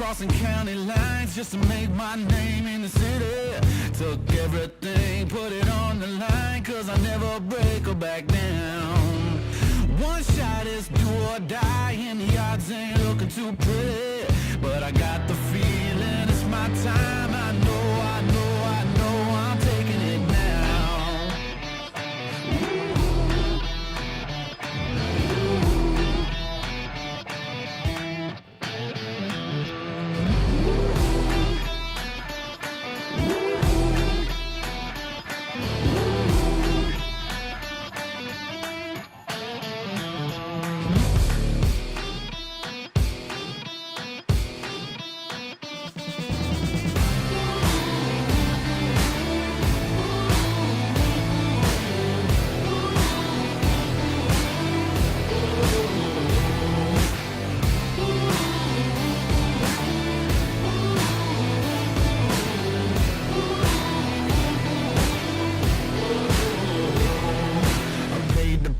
crossing county lines just to make my name in the city. Took everything, put it on the line, cause I never break or back down. One shot is do or die, and the odds ain't looking too pretty. But I got the feeling it's my time. I know I'm taking it now.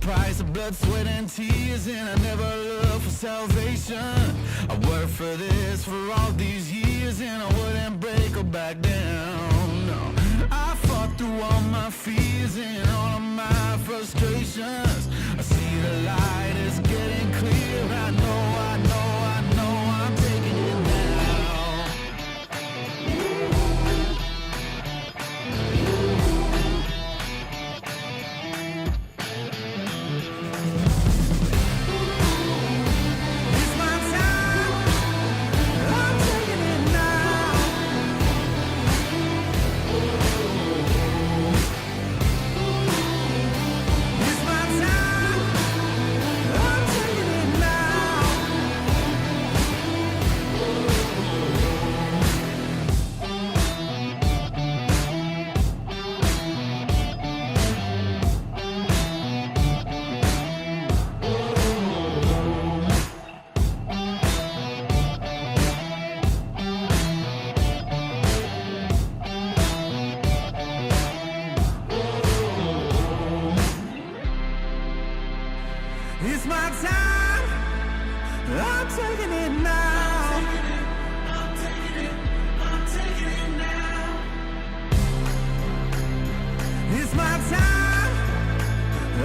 Price of blood, sweat, and tears, and I never looked for salvation. I worked for this for all these years, and I wouldn't break or back down. No. I fought through all my fears and all of my frustrations. I see the light is getting clear. I know I'm taking it now. It's my time, I'm taking it now. I'm taking it now. It's my time,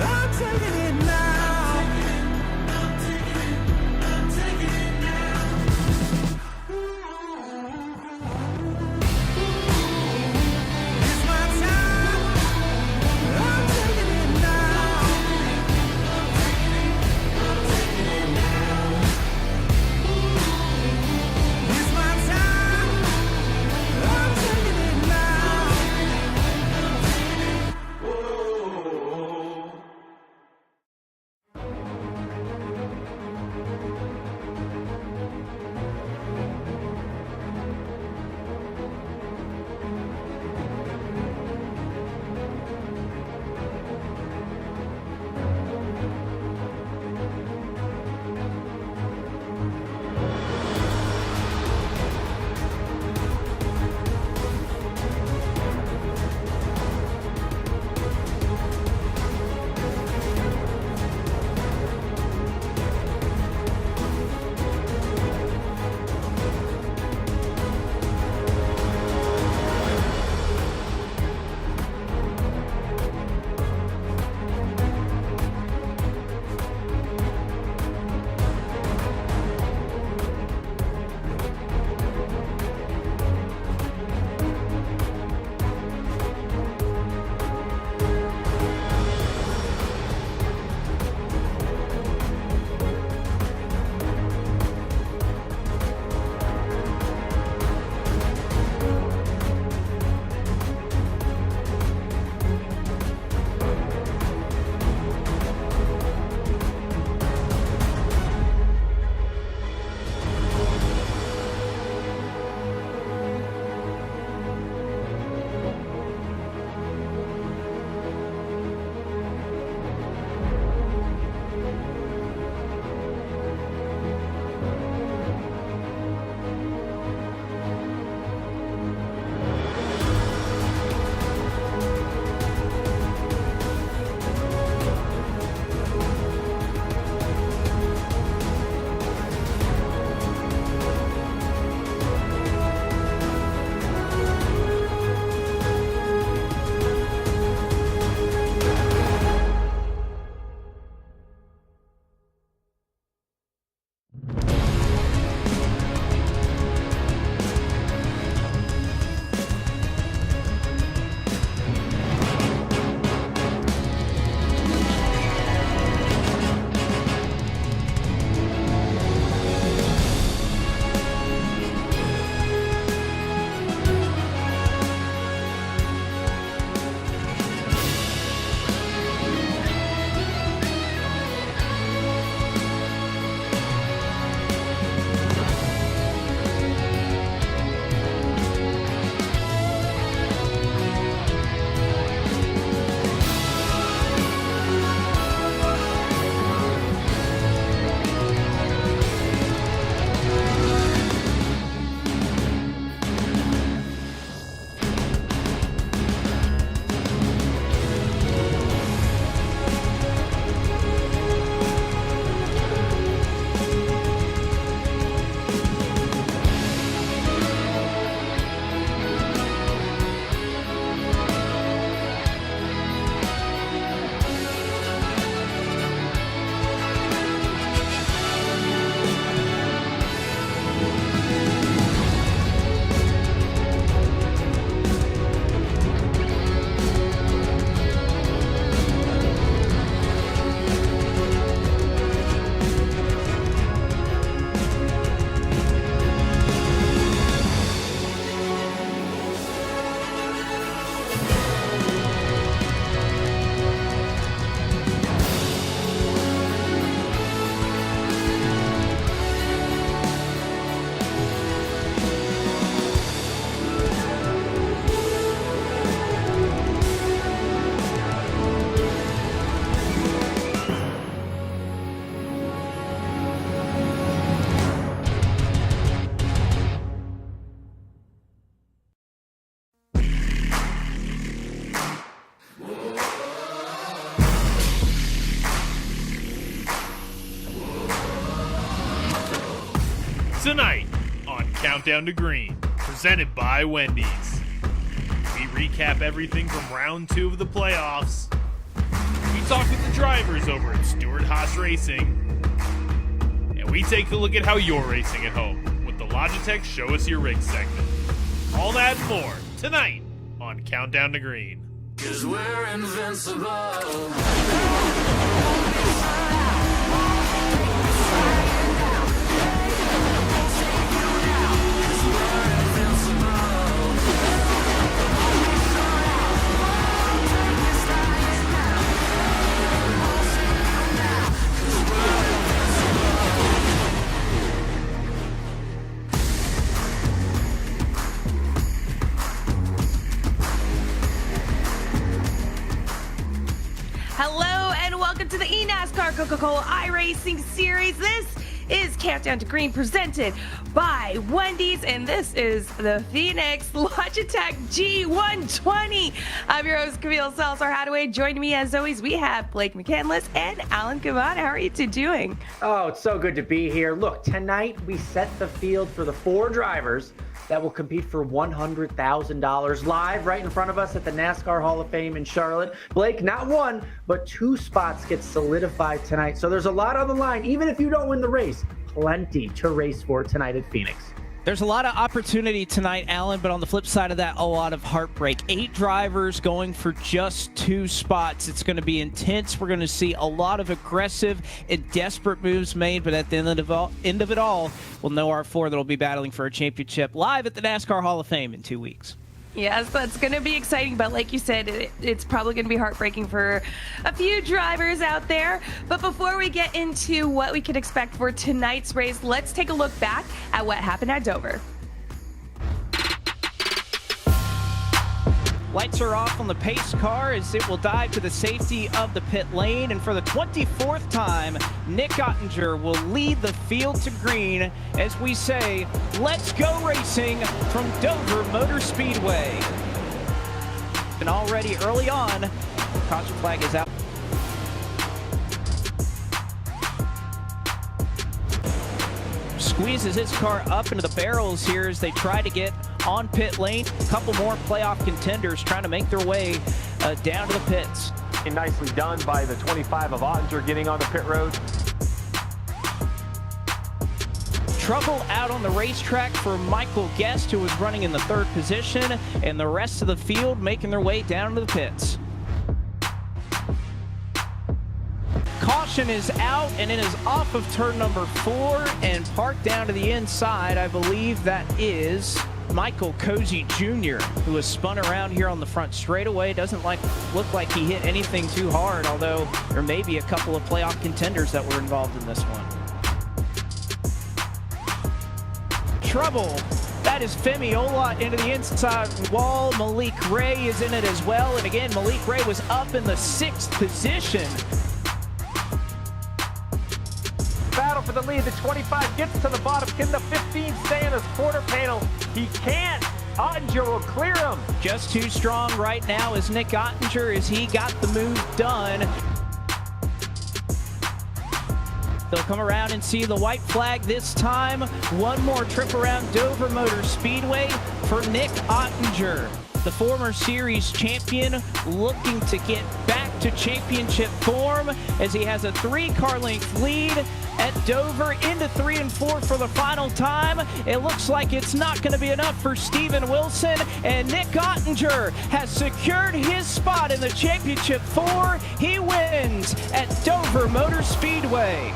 I'm taking it Tonight on Countdown to Green, presented by Wendy's. We recap everything from round 2 of the playoffs. We talk with the drivers over at Stewart-Haas Racing. And we take a look at how you're racing at home with the Logitech Show Us Your Rig segment. All that and more tonight on Countdown to Green. 'Cause we're invincible. Hello and welcome to the eNASCAR Coca-Cola iRacing Series. This is Countdown to Green presented by Wendy's, and this is the Phoenix Logitech G120. I'm your host, Camille Salazar-Hadaway. Joining me as always, we have Blake McCandless and Alan Kavan. How are you two doing? Oh, it's so good to be here. Look, tonight we set the field for the 4 drivers that will compete for $100,000 live right in front of us at the NASCAR Hall of Fame in Charlotte. Blake, not 1, but 2 spots get solidified tonight. So there's a lot on the line. Even if you don't win the race, plenty to race for tonight at Phoenix. There's a lot of opportunity tonight, Alan, but on the flip side of that, a lot of heartbreak. 8 drivers going for just 2 spots. It's going to be intense. We're going to see a lot of aggressive and desperate moves made, but at the end of it all, we'll know our 4 that will be battling for a championship live at the NASCAR Hall of Fame in 2 weeks. Yes, that's going to be exciting, but like you said, it's probably going to be heartbreaking for a few drivers out there. But before we get into what we can expect for tonight's race, let's take a look back at what happened at Dover. Lights are off on the pace car as it will dive to the safety of the pit lane. And for the 24th time, Nick Ottinger will lead the field to green as we say, let's go racing from Dover Motor Speedway. And already early on, the caution flag is out. Squeezes his car up into the barrels here as they try to get on pit lane. A couple more playoff contenders trying to make their way down to the pits. And nicely done by the 25 of Ottinger getting on the pit road. Trouble out on the racetrack for Michael Guest, who was running in the 3rd position, and the rest of the field making their way down to the pits. Caution is out, and it is off of turn number 4 and parked down to the inside. I believe that is Michael Cozy Jr., who was spun around here on the front straightaway. Doesn't look like he hit anything too hard, although there may be a couple of playoff contenders that were involved in this one. Trouble. That is Femi Olot into the inside wall. Malik Ray is in it as well. And again, Malik Ray was up in the 6th position. Battle for the lead. The 25 gets to the bottom. Can the 15 stay in his quarter panel? He can't. Ottinger will clear him. Just too strong right now is Nick Ottinger as he got the move done. They'll come around and see the white flag this time. One more trip around Dover Motor Speedway for Nick Ottinger. The former series champion looking to get back to championship form as he has a 3-car length lead at Dover into 3 and 4 for the final time. It looks like it's not going to be enough for Steven Wilson, and Nick Ottinger has secured his spot in the championship 4. He wins at Dover Motor Speedway.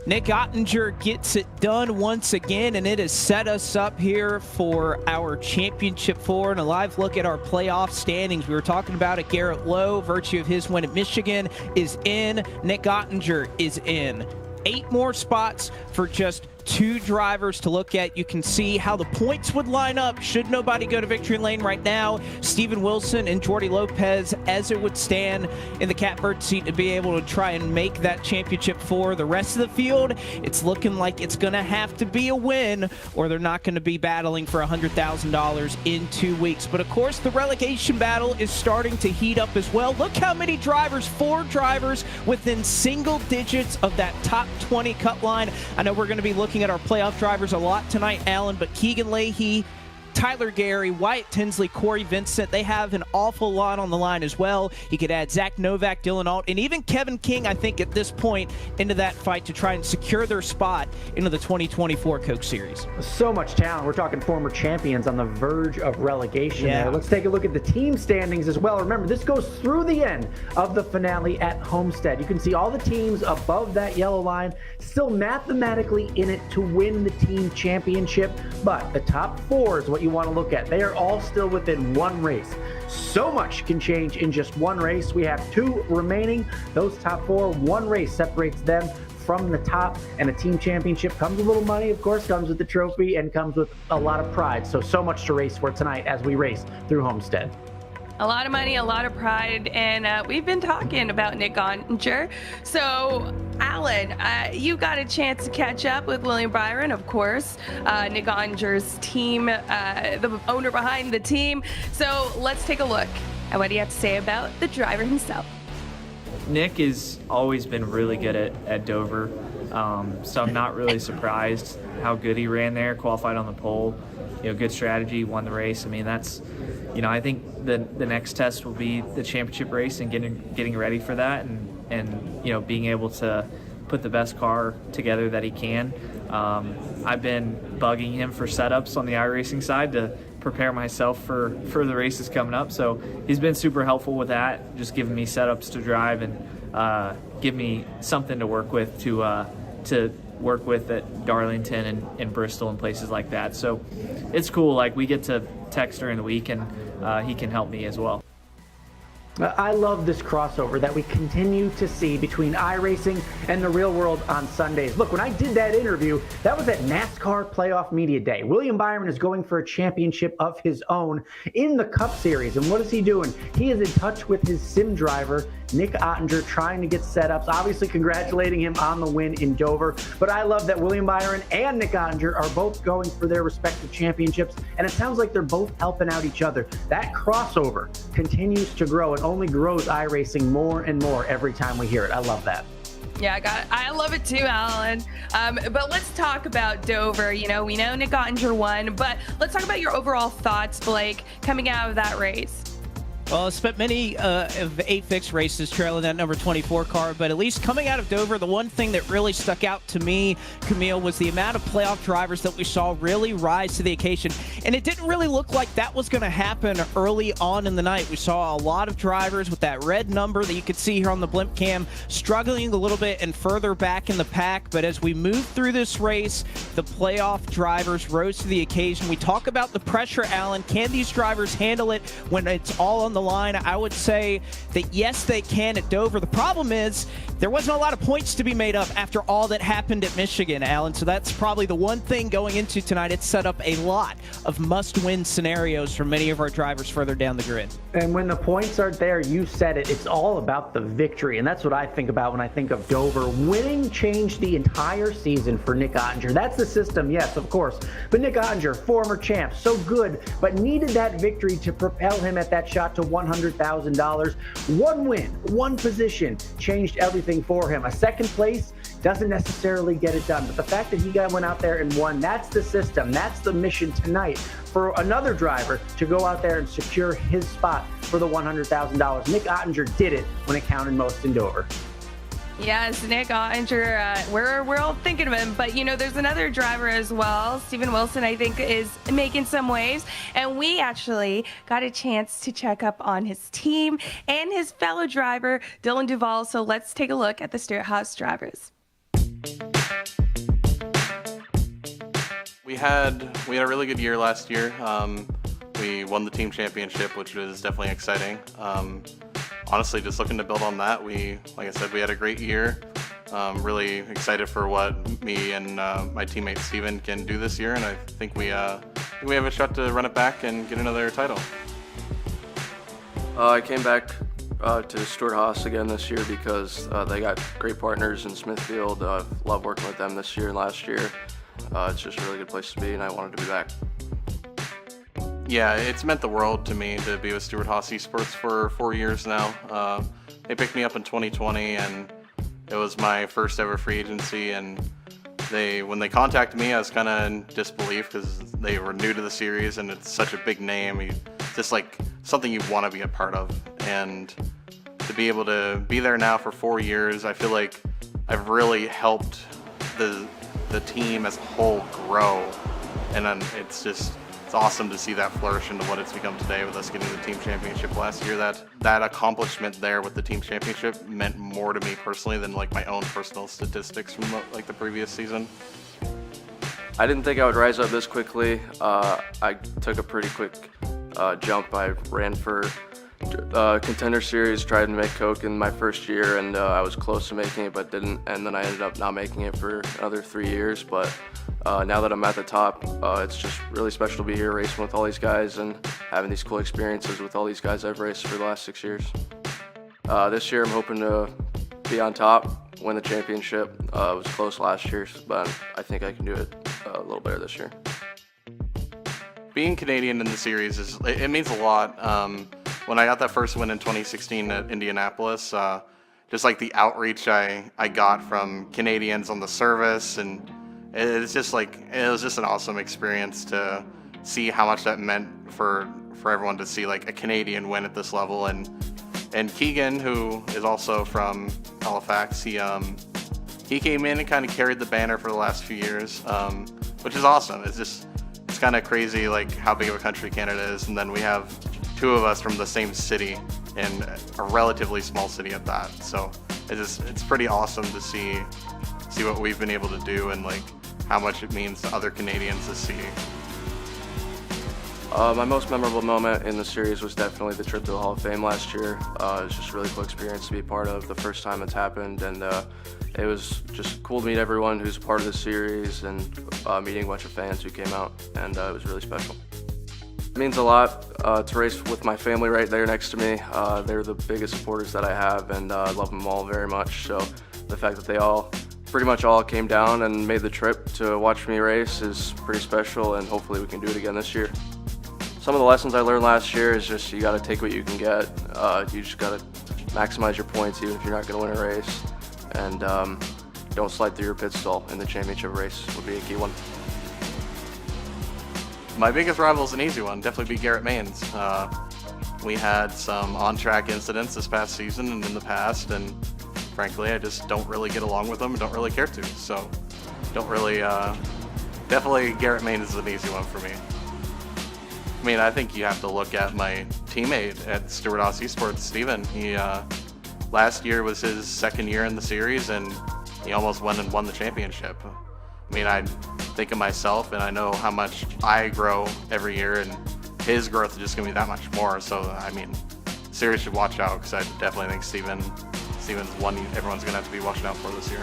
Nick Ottinger gets it done once again, and it has set us up here for our Championship 4 and a live look at our playoff standings. We were talking about it. Garrett Lowe, virtue of his win at Michigan, is in. Nick Ottinger is in. 8 more spots for just two drivers to look at. You can see how the points would line up should nobody go to victory lane right now. Steven Wilson and Jordy Lopez, as it would stand in the catbird seat, to be able to try and make that championship for the rest of the field. It's looking like it's going to have to be a win, or they're not going to be battling for $100,000 in 2 weeks. But of course, the relegation battle is starting to heat up as well. Look how many drivers, 4 drivers within single digits of that top 20 cut line. I know we're going to be looking at our playoff drivers a lot tonight, Alan, but Keegan Leahy, Tyler Gary, Wyatt Tinsley, Corey Vincent, they have an awful lot on the line as well. You could add Zach Novak, Dylan Alt, and even Kevin King, I think, at this point into that fight to try and secure their spot into the 2024 Coke Series. So much talent. We're talking former champions on the verge of relegation there. Let's take a look at the team standings as well. Remember, this goes through the end of the finale at Homestead. You can see all the teams above that yellow line still mathematically in it to win the team championship, but the top 4 is what you want to look at. They are all still within 1 race. So much can change in just 1 race. We have 2 remaining. Those top 4, 1 race separates them from the top, and a team championship comes with a little money, of course, comes with the trophy, and comes with a lot of pride. So much to race for tonight as we race through Homestead. A lot of money, a lot of pride, and we've been talking about Nick Ottinger. So, Alan, you got a chance to catch up with William Byron, of course, Nick Ottinger's team, the owner behind the team. So let's take a look at what he had to say about the driver himself. Nick has always been really good at Dover, so I'm not really surprised how good he ran there, qualified on the pole, good strategy, won the race. I mean, that's, I think the next test will be the championship race and getting ready for that, and being able to put the best car together that he can. I've been bugging him for setups on the iRacing side to prepare myself for the races coming up. So he's been super helpful with that, just giving me setups to drive and give me something to work with to work with at Darlington and Bristol and places like that. So it's cool. Like, we get to text during the week, and he can help me as well. I love this crossover that we continue to see between iRacing and the real world on Sundays. Look, when I did that interview, that was at NASCAR Playoff Media Day. William Byron is going for a championship of his own in the Cup Series. And what is he doing? He is in touch with his sim driver, Nick Ottinger, trying to get setups, obviously congratulating him on the win in Dover. But I love that William Byron and Nick Ottinger are both going for their respective championships, and it sounds like they're both helping out each other. That crossover continues to grow and only grows iRacing more and more every time we hear it. I love that. Yeah, I love it too, Alan. But let's talk about Dover. We know Nick Ottinger won, but let's talk about your overall thoughts, Blake, coming out of that race. Well, I spent many of 8 fixed races trailing that number 24 car, but at least coming out of Dover, the one thing that really stuck out to me, Camille, was the amount of playoff drivers that we saw really rise to the occasion. And it didn't really look like that was going to happen early on in the night. We saw a lot of drivers with that red number that you could see here on the blimp cam struggling a little bit and further back in the pack. But as we moved through this race, the playoff drivers rose to the occasion. We talk about the pressure, Alan. Can these drivers handle it when it's all on the line? I would say that yes, they can at Dover. The problem is there wasn't a lot of points to be made up after all that happened at Michigan, Alan. So that's probably the one thing going into tonight. It set up a lot of must-win scenarios for many of our drivers further down the grid. And when the points aren't there, you said it, it's all about the victory. And that's what I think about when I think of Dover. Winning changed the entire season for Nick Ottinger. That's the system, yes, of course. But Nick Ottinger, former champ, so good, but needed that victory to propel him at that shot to $100,000. One win, one position changed everything for him. A second place doesn't necessarily get it done, but the fact that he went out there and won, that's the system. That's the mission tonight for another driver to go out there and secure his spot for the $100,000. Nick Ottinger did it when it counted most in Dover. Yes, Nick Ottinger, we're all thinking of him, but there's another driver as well. Steven Wilson, I think, is making some waves, and we actually got a chance to check up on his team and his fellow driver, Dylan Duvall. So let's take a look at the Stewart-Haas drivers. We had a really good year last year. We won the team championship, which was definitely exciting. Honestly, just looking to build on that. Like I said, we had a great year. Really excited for what me and my teammate Steven can do this year, and I think we have a shot to run it back and get another title. I came back to Stuart Haas again this year because they got great partners in Smithfield. I've loved working with them this year and last year. It's just a really good place to be, and I wanted to be back. Yeah, it's meant the world to me to be with Stuart Haas Esports for 4 years now. They picked me up in 2020, and it was my first ever free agency. And when they contacted me, I was kind of in disbelief because they were new to the series, and it's such a big name. It's just like something you want to be a part of. And to be able to be there now for 4 years, I feel like I've really helped the team as a whole grow. And then it's awesome to see that flourish into what it's become today with us getting the team championship last year. That accomplishment there with the team championship meant more to me personally than like my own personal statistics from the previous season. I didn't think I would rise up this quickly. I took a pretty quick jump. I ran for Contender Series, tried to make Coke in my first year, and I was close to making it but didn't, and then I ended up not making it for another 3 years. But now that I'm at the top, it's just really special to be here racing with all these guys and having these cool experiences with all these guys I've raced for the last 6 years. This year I'm hoping to be on top, win the championship. It was close last year, but I think I can do it a little better this year. Being Canadian in the series it means a lot. When I got that first win in 2016 at Indianapolis, just like the outreach I got from Canadians on the service, and it was just an awesome experience to see how much that meant for everyone to see like a Canadian win at this level. And Keegan, who is also from Halifax, he came in and kind of carried the banner for the last few years, which is awesome. It's kind of crazy like how big of a country Canada is, and then we have 2 of us from the same city in a relatively small city at that. So it's pretty awesome to see what we've been able to do and like how much it means to other Canadians to see. My most memorable moment in the series was definitely the trip to the Hall of Fame last year. It was just a really cool experience to be part of the first time it's happened, and it was just cool to meet everyone who's a part of the series and meeting a bunch of fans who came out, and it was really special. It means a lot to race with my family right there next to me. They're the biggest supporters that I have, and I love them all very much. So the fact that they pretty much all came down and made the trip to watch me race is pretty special, and hopefully we can do it again this year. Some of the lessons I learned last year is just you got to take what you can get. You just got to maximize your points even if you're not going to win a race, and don't slide through your pit stall in the championship race would be a key one. My biggest rival is an easy one, definitely be Garrett Maines. We had some on-track incidents this past season and in the past, and frankly, I just don't really get along with them and don't really care to. So, definitely Garrett Maines is an easy one for me. I mean, I think you have to look at my teammate at Stuart Haas Esports, Steven. He, last year was his second year in the series, and he almost went and won the championship. I mean, I think of myself, and I know how much I grow every year, and his growth is just going to be that much more. So, I mean, series should watch out, because I definitely think Steven's one everyone's going to have to be watching out for this year.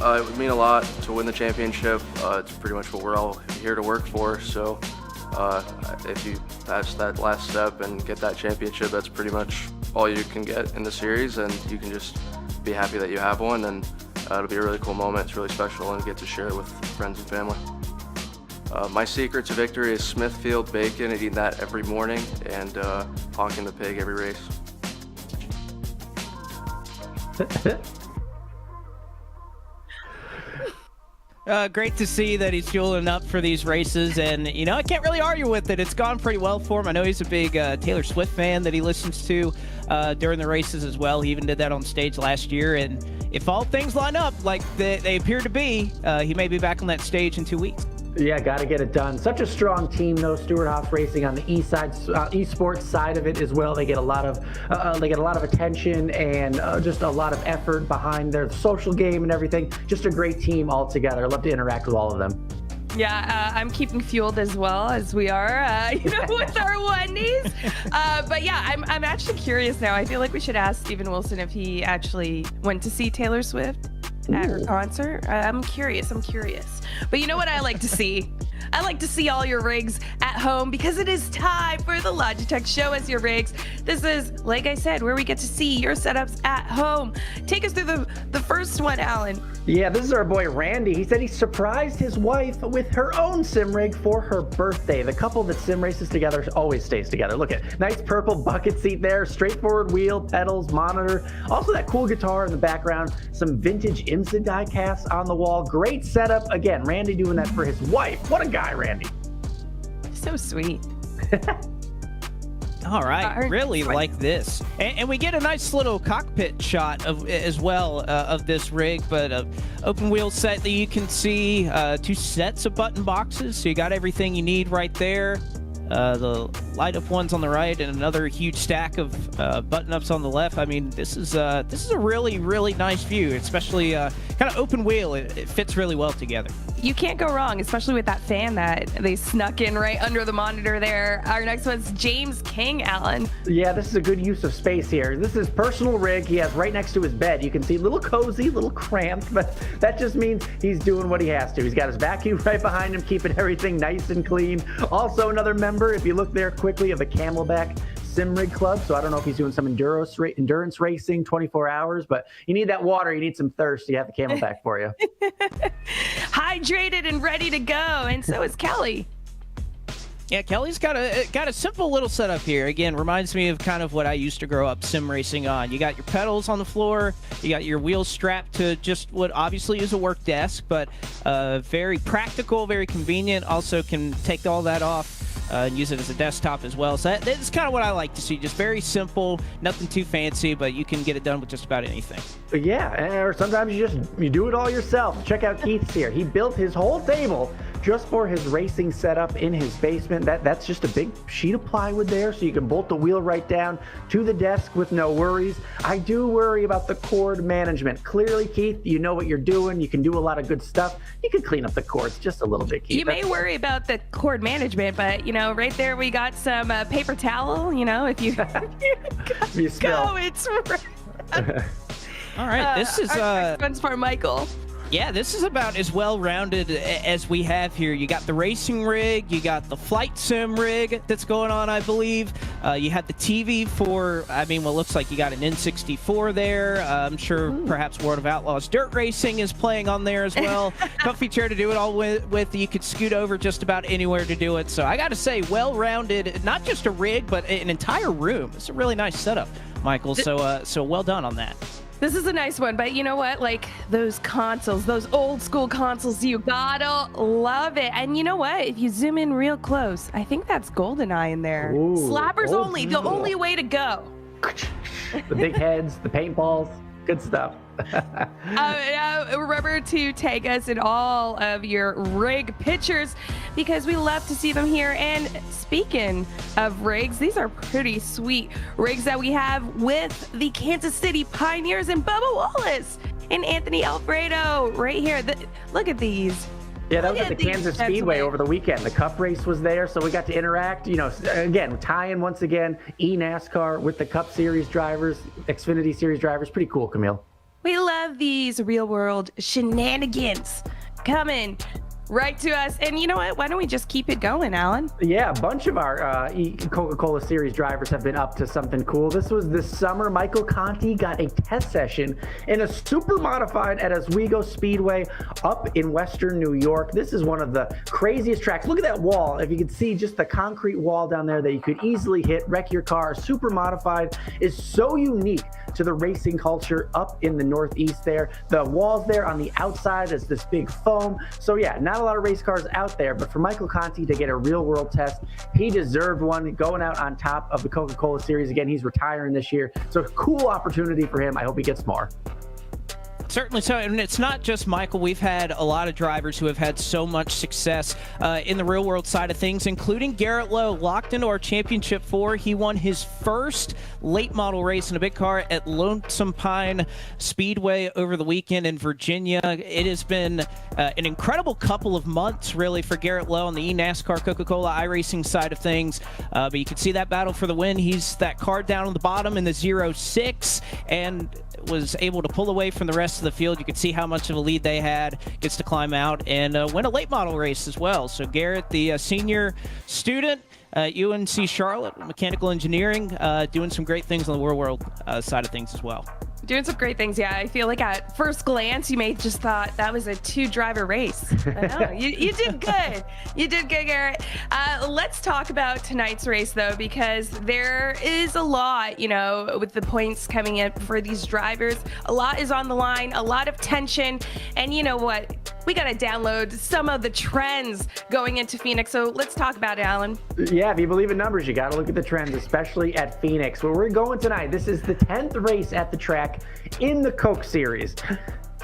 It would mean a lot to win the championship. It's pretty much what we're all here to work for. So if you pass that last step and get that championship, that's pretty much all you can get in the series, and you can just be happy that you have one, and it'll be a really cool moment. It's really special, and get to share it with friends and family. My secret to victory is Smithfield bacon, eating that every morning, and honking the pig every race. Great to see that he's fueling up for these races, and I can't really argue with it. It's gone pretty well for him. I know he's a big Taylor Swift fan that he listens to during the races as well. He even did that on stage last year, and if all things line up like they appear to be, he may be back on that stage in 2 weeks. Yeah, got to get it done. Such a strong team, though. Stuart Haas Racing on the esports side of it as well. They get a lot of attention and just a lot of effort behind their social game and everything. Just a great team altogether. I love to interact with all of them. Yeah, I'm keeping fueled as well as we are, with our Wendy's. But yeah, I'm actually curious now. I feel like we should ask Steven Wilson if he actually went to see Taylor Swift at her concert. I'm curious. But you know what I like to see? I like to see all your rigs at home because it is time for the Logitech Show Us Your Rigs. This is, like I said, where we get to see your setups at home. Take us through the first one, Alan. Yeah, this is our boy Randy. He said he surprised his wife with her own sim rig for her birthday. The couple that sim races together always stays together. Look at nice purple bucket seat there, straightforward wheel, pedals, monitor. Also that cool guitar in the background, some vintage IMSA die casts on the wall. Great setup. Again, Randy doing that for his wife. What a guy, Randy. So sweet. All right, really like this. And we get a nice little cockpit shot as well of this rig, but open wheel set that you can see, 2 sets of button boxes, so you got everything you need right there. The light up ones on the right and another huge stack of button ups on the left. I mean, this is a really, really nice view, especially kind of open wheel. It fits really well together. You can't go wrong, especially with that fan that they snuck in right under the monitor there. Our next one's James King, Alan. Yeah, this is a good use of space here. This is personal rig he has right next to his bed. You can see a little cozy, a little cramped, but that just means he's doing what he has to. He's got his vacuum right behind him, keeping everything nice and clean. Also another member, if you look there quickly, of the Camelback Sim Rig Club. So I don't know if he's doing some endurance racing 24 hours, but you need that water, you need some thirst. You have the Camelback for you. Hydrated and ready to go, and so is Kelly. Yeah, Kelly's got a simple little setup here. Again, reminds me of kind of what I used to grow up sim racing on. You got your pedals on the floor, you got your wheels strapped to just what obviously is a work desk, but very practical, very convenient. Also can take all that off and use it as a desktop as well. So that's kind of what I like to see. Just very simple, nothing too fancy, but you can get it done with just about anything. Yeah, or sometimes you do it all yourself. Check out Keith's here. He built his whole table just for his racing setup in his basement. That's just a big sheet of plywood there, so you can bolt the wheel right down to the desk with no worries. I do worry about the cord management. Clearly, Keith, you know what you're doing. You can do a lot of good stuff. You can clean up the cords just a little bit, Keith. You may worry about the cord management, but right there we got some paper towel. If you you spill. Go, it's right. All right, this is our next one's for Michael. Yeah, this is about as well-rounded as we have here. You got the racing rig, you got the flight sim rig that's going on, I believe. You had the TV for, what looks like you got an N64 there. I'm sure perhaps World of Outlaws Dirt Racing is playing on there as well. Comfy chair to do it all with. You could scoot over just about anywhere to do it. So I got to say, well-rounded, not just a rig, but an entire room. It's a really nice setup, Michael. So well done on that. This is a nice one, but you know what? Like those consoles, those old school consoles, you gotta love it. And you know what? If you zoom in real close, I think that's GoldenEye in there. Ooh, Slappers only, the only way to go. The big heads, the paintballs, good stuff. Remember to tag us in all of your rig pictures because we love to see them here. And speaking of rigs, these are pretty sweet rigs that we have with the Kansas City Pioneers and Bubba Wallace and Anthony Alfredo right here. Look at these. Yeah, that was at the Kansas Speedway over the weekend. The Cup race was there, so we got to interact. Again, tie-in once again, eNASCAR with the Cup Series drivers, Xfinity Series drivers. Pretty cool, Camille. We love these real-world shenanigans coming right to us. And you know what? Why don't we just keep it going, Alan? Yeah, a bunch of our Coca-Cola Series drivers have been up to something cool. This was this summer. Michael Conti got a test session in a super modified at Oswego Speedway up in Western New York. This is one of the craziest tracks. Look at that wall. If you could see just the concrete wall down there that you could easily hit, wreck your car. Super modified is so unique to the racing culture up in the Northeast there. The walls there on the outside is this big foam. So yeah, not a lot of race cars out there, but for Michael Conti to get a real world test, he deserved one, going out on top of the Coca-Cola Series. Again, he's retiring this year. So cool opportunity for him. I hope he gets more. Certainly so, and it's not just Michael. We've had a lot of drivers who have had so much success in the real-world side of things, including Garrett Lowe, locked into our Championship 4. He won his first late-model race in a big car at Lonesome Pine Speedway over the weekend in Virginia. It has been an incredible couple of months, really, for Garrett Lowe on the eNASCAR Coca-Cola iRacing side of things, but you can see that battle for the win. He's that car down on the bottom in the 0-6 and was able to pull away from the rest of the field. You could see how much of a lead they had. Gets to climb out and win a late model race as well. So Garrett, the senior student at UNC Charlotte, mechanical engineering, doing some great things on the world side of things as well. Doing some great things, yeah. I feel like at first glance, you may just thought that was a 2-driver race. I know. You did good. You did good, Garrett. Let's talk about tonight's race, though, because there is a lot, with the points coming in for these drivers. A lot is on the line, a lot of tension. And you know what? We got to download some of the trends going into Phoenix. So let's talk about it, Alan. Yeah, if you believe in numbers, you got to look at the trends, especially at Phoenix, where we're going tonight. This is the 10th race at the track in the Coke Series.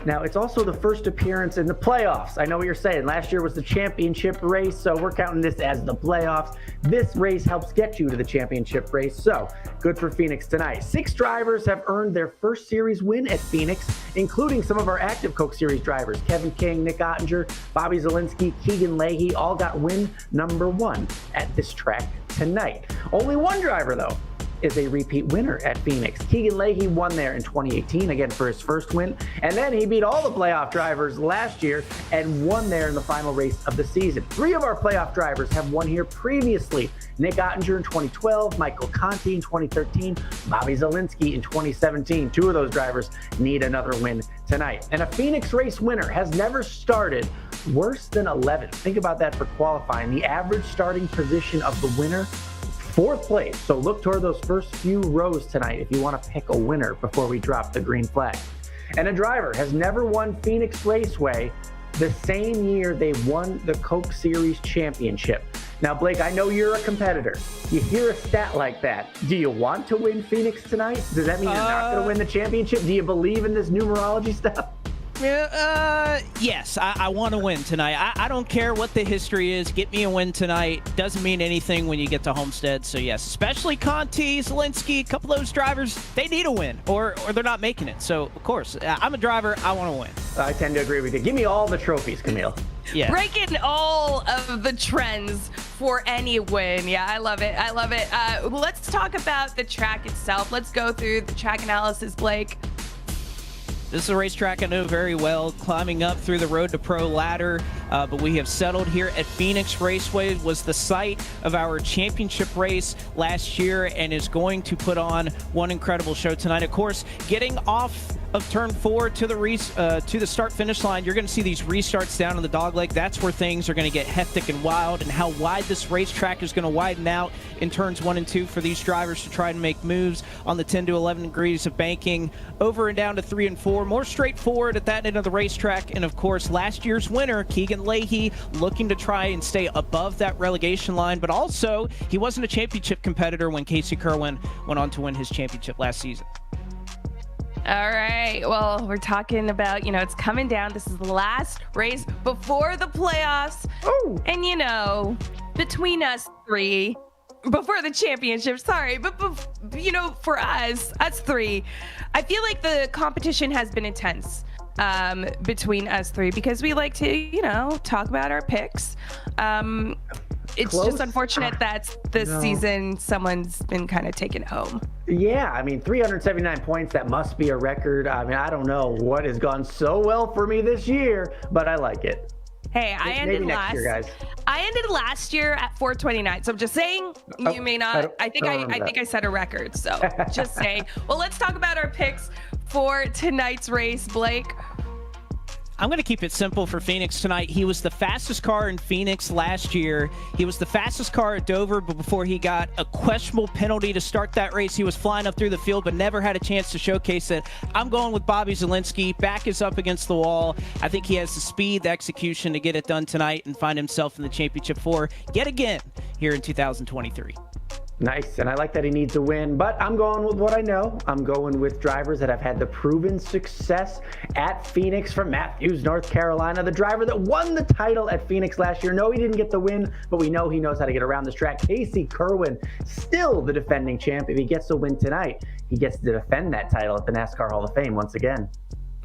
Now, it's also the first appearance in the playoffs. I know what you're saying. Last year was the championship race, so we're counting this as the playoffs. This race helps get you to the championship race, so good for Phoenix tonight. 6 drivers have earned their first series win at Phoenix, including some of our active Coke Series drivers. Kevin King, Nick Ottinger, Bobby Zielinski, Keegan Leahy all got win number 1 at this track tonight. Only one driver, though, is a repeat winner at Phoenix. Keegan Leahy won there in 2018, again for his first win, and then he beat all the playoff drivers last year and won there in the final race of the season. 3 of our playoff drivers have won here previously. Nick Ottinger in 2012, Michael Conti in 2013, Bobby Zielinski in 2017. 2 of those drivers need another win tonight. And a Phoenix race winner has never started worse than 11th. Think about that for qualifying. The average starting position of the winner, 4th place. So look toward those first few rows tonight if you want to pick a winner before we drop the green flag. And a driver has never won Phoenix Raceway the same year they won the Coke Series Championship. Now, Blake, I know you're a competitor. You hear a stat like that. Do you want to win Phoenix tonight? Does that mean you're not going to win the championship? Do you believe in this numerology stuff? Yes, I want to win tonight. I don't care what the history is. Get me a win tonight. Doesn't mean anything when you get to Homestead. So, yes, especially Conti, Zielinski, a couple of those drivers, they need a win or they're not making it. So, of course, I'm a driver. I want to win. I tend to agree with you. Give me all the trophies, Camille. Yeah. Breaking all of the trends for any win. Yeah, I love it. I love it. Let's talk about the track itself. Let's go through the track analysis, Blake. This is a racetrack I know very well, climbing up through the Road to Pro ladder, but we have settled here at Phoenix Raceway. It was the site of our championship race last year and is going to put on one incredible show tonight. Of course, getting off of turn 4 to the start-finish line, you're going to see these restarts down in the dogleg. That's where things are going to get hectic and wild, and how wide this racetrack is going to widen out in turns 1 and 2 for these drivers to try and make moves on the 10 to 11 degrees of banking, over and down to 3 and 4. More straightforward at that end of the racetrack. And of course, last year's winner, Keegan Leahy, looking to try and stay above that relegation line, but also he wasn't a championship competitor when Casey Kerwin went on to win his championship last season. All right. Well, we're talking about, it's coming down. This is the last race before the playoffs. Oh. And, between us 3, before the championship, sorry, but for us 3, I feel like the competition has been intense between us 3 because we like to, talk about our picks. It's Close. just unfortunate that this season someone's been kind of taken home. Yeah, 379 points, that must be a record. I don't know what has gone so well for me this year, but I like it. Hey, I ended next year, guys. I ended last year at 429. So I'm just saying, you may not. I think I set a record. So just saying. Well, let's talk about our picks for tonight's race, Blake. I'm going to keep it simple for Phoenix tonight. He was the fastest car in Phoenix last year. He was the fastest car at Dover, but before he got a questionable penalty to start that race, he was flying up through the field, but never had a chance to showcase it. I'm going with Bobby Zielinski. Back is up against the wall. I think he has the speed, the execution to get it done tonight and find himself in the championship 4 yet again here in 2023. Nice, and I like that he needs a win, but I'm going with what I know. I'm going with drivers that have had the proven success at Phoenix. From Matthews, North Carolina, the driver that won the title at Phoenix last year. No, he didn't get the win, but we know he knows how to get around this track. Casey Kerwin, still the defending champ. If he gets a win tonight, he gets to defend that title at the NASCAR Hall of Fame once again.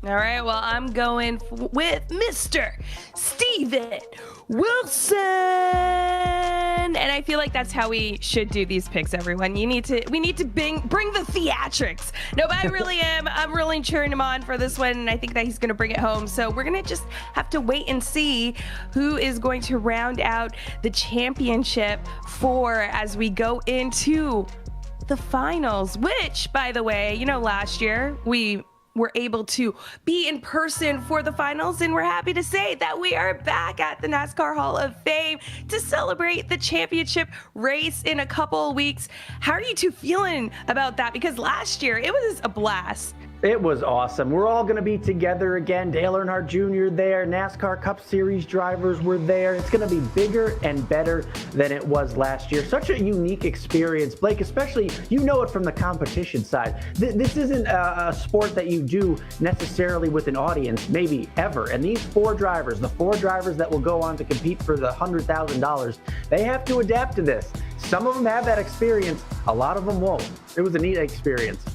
All right, well, I'm going with Mr. Steven Wilson. And I feel like that's how we should do these picks, everyone. We need to bring the theatrics. No, but I'm really cheering him on for this one, and I think that he's going to bring it home. So we're going to just have to wait and see who is going to round out the championship as we go into the finals, which, by the way, last year we were able to be in person for the finals, and we're happy to say that we are back at the NASCAR Hall of Fame to celebrate the championship race in a couple of weeks. How are you two feeling about that? Because last year it was a blast. It was awesome. We're all going to be together again. Dale Earnhardt Jr. there. NASCAR Cup Series drivers were there. It's going to be bigger and better than it was last year. Such a unique experience, Blake, especially you know it from the competition side. This isn't a sport that you do necessarily with an audience, maybe ever. And these four drivers, the four drivers that will go on to compete for the $100,000, they have to adapt to this. Some of them have that experience. A lot of them won't. It was a neat experience.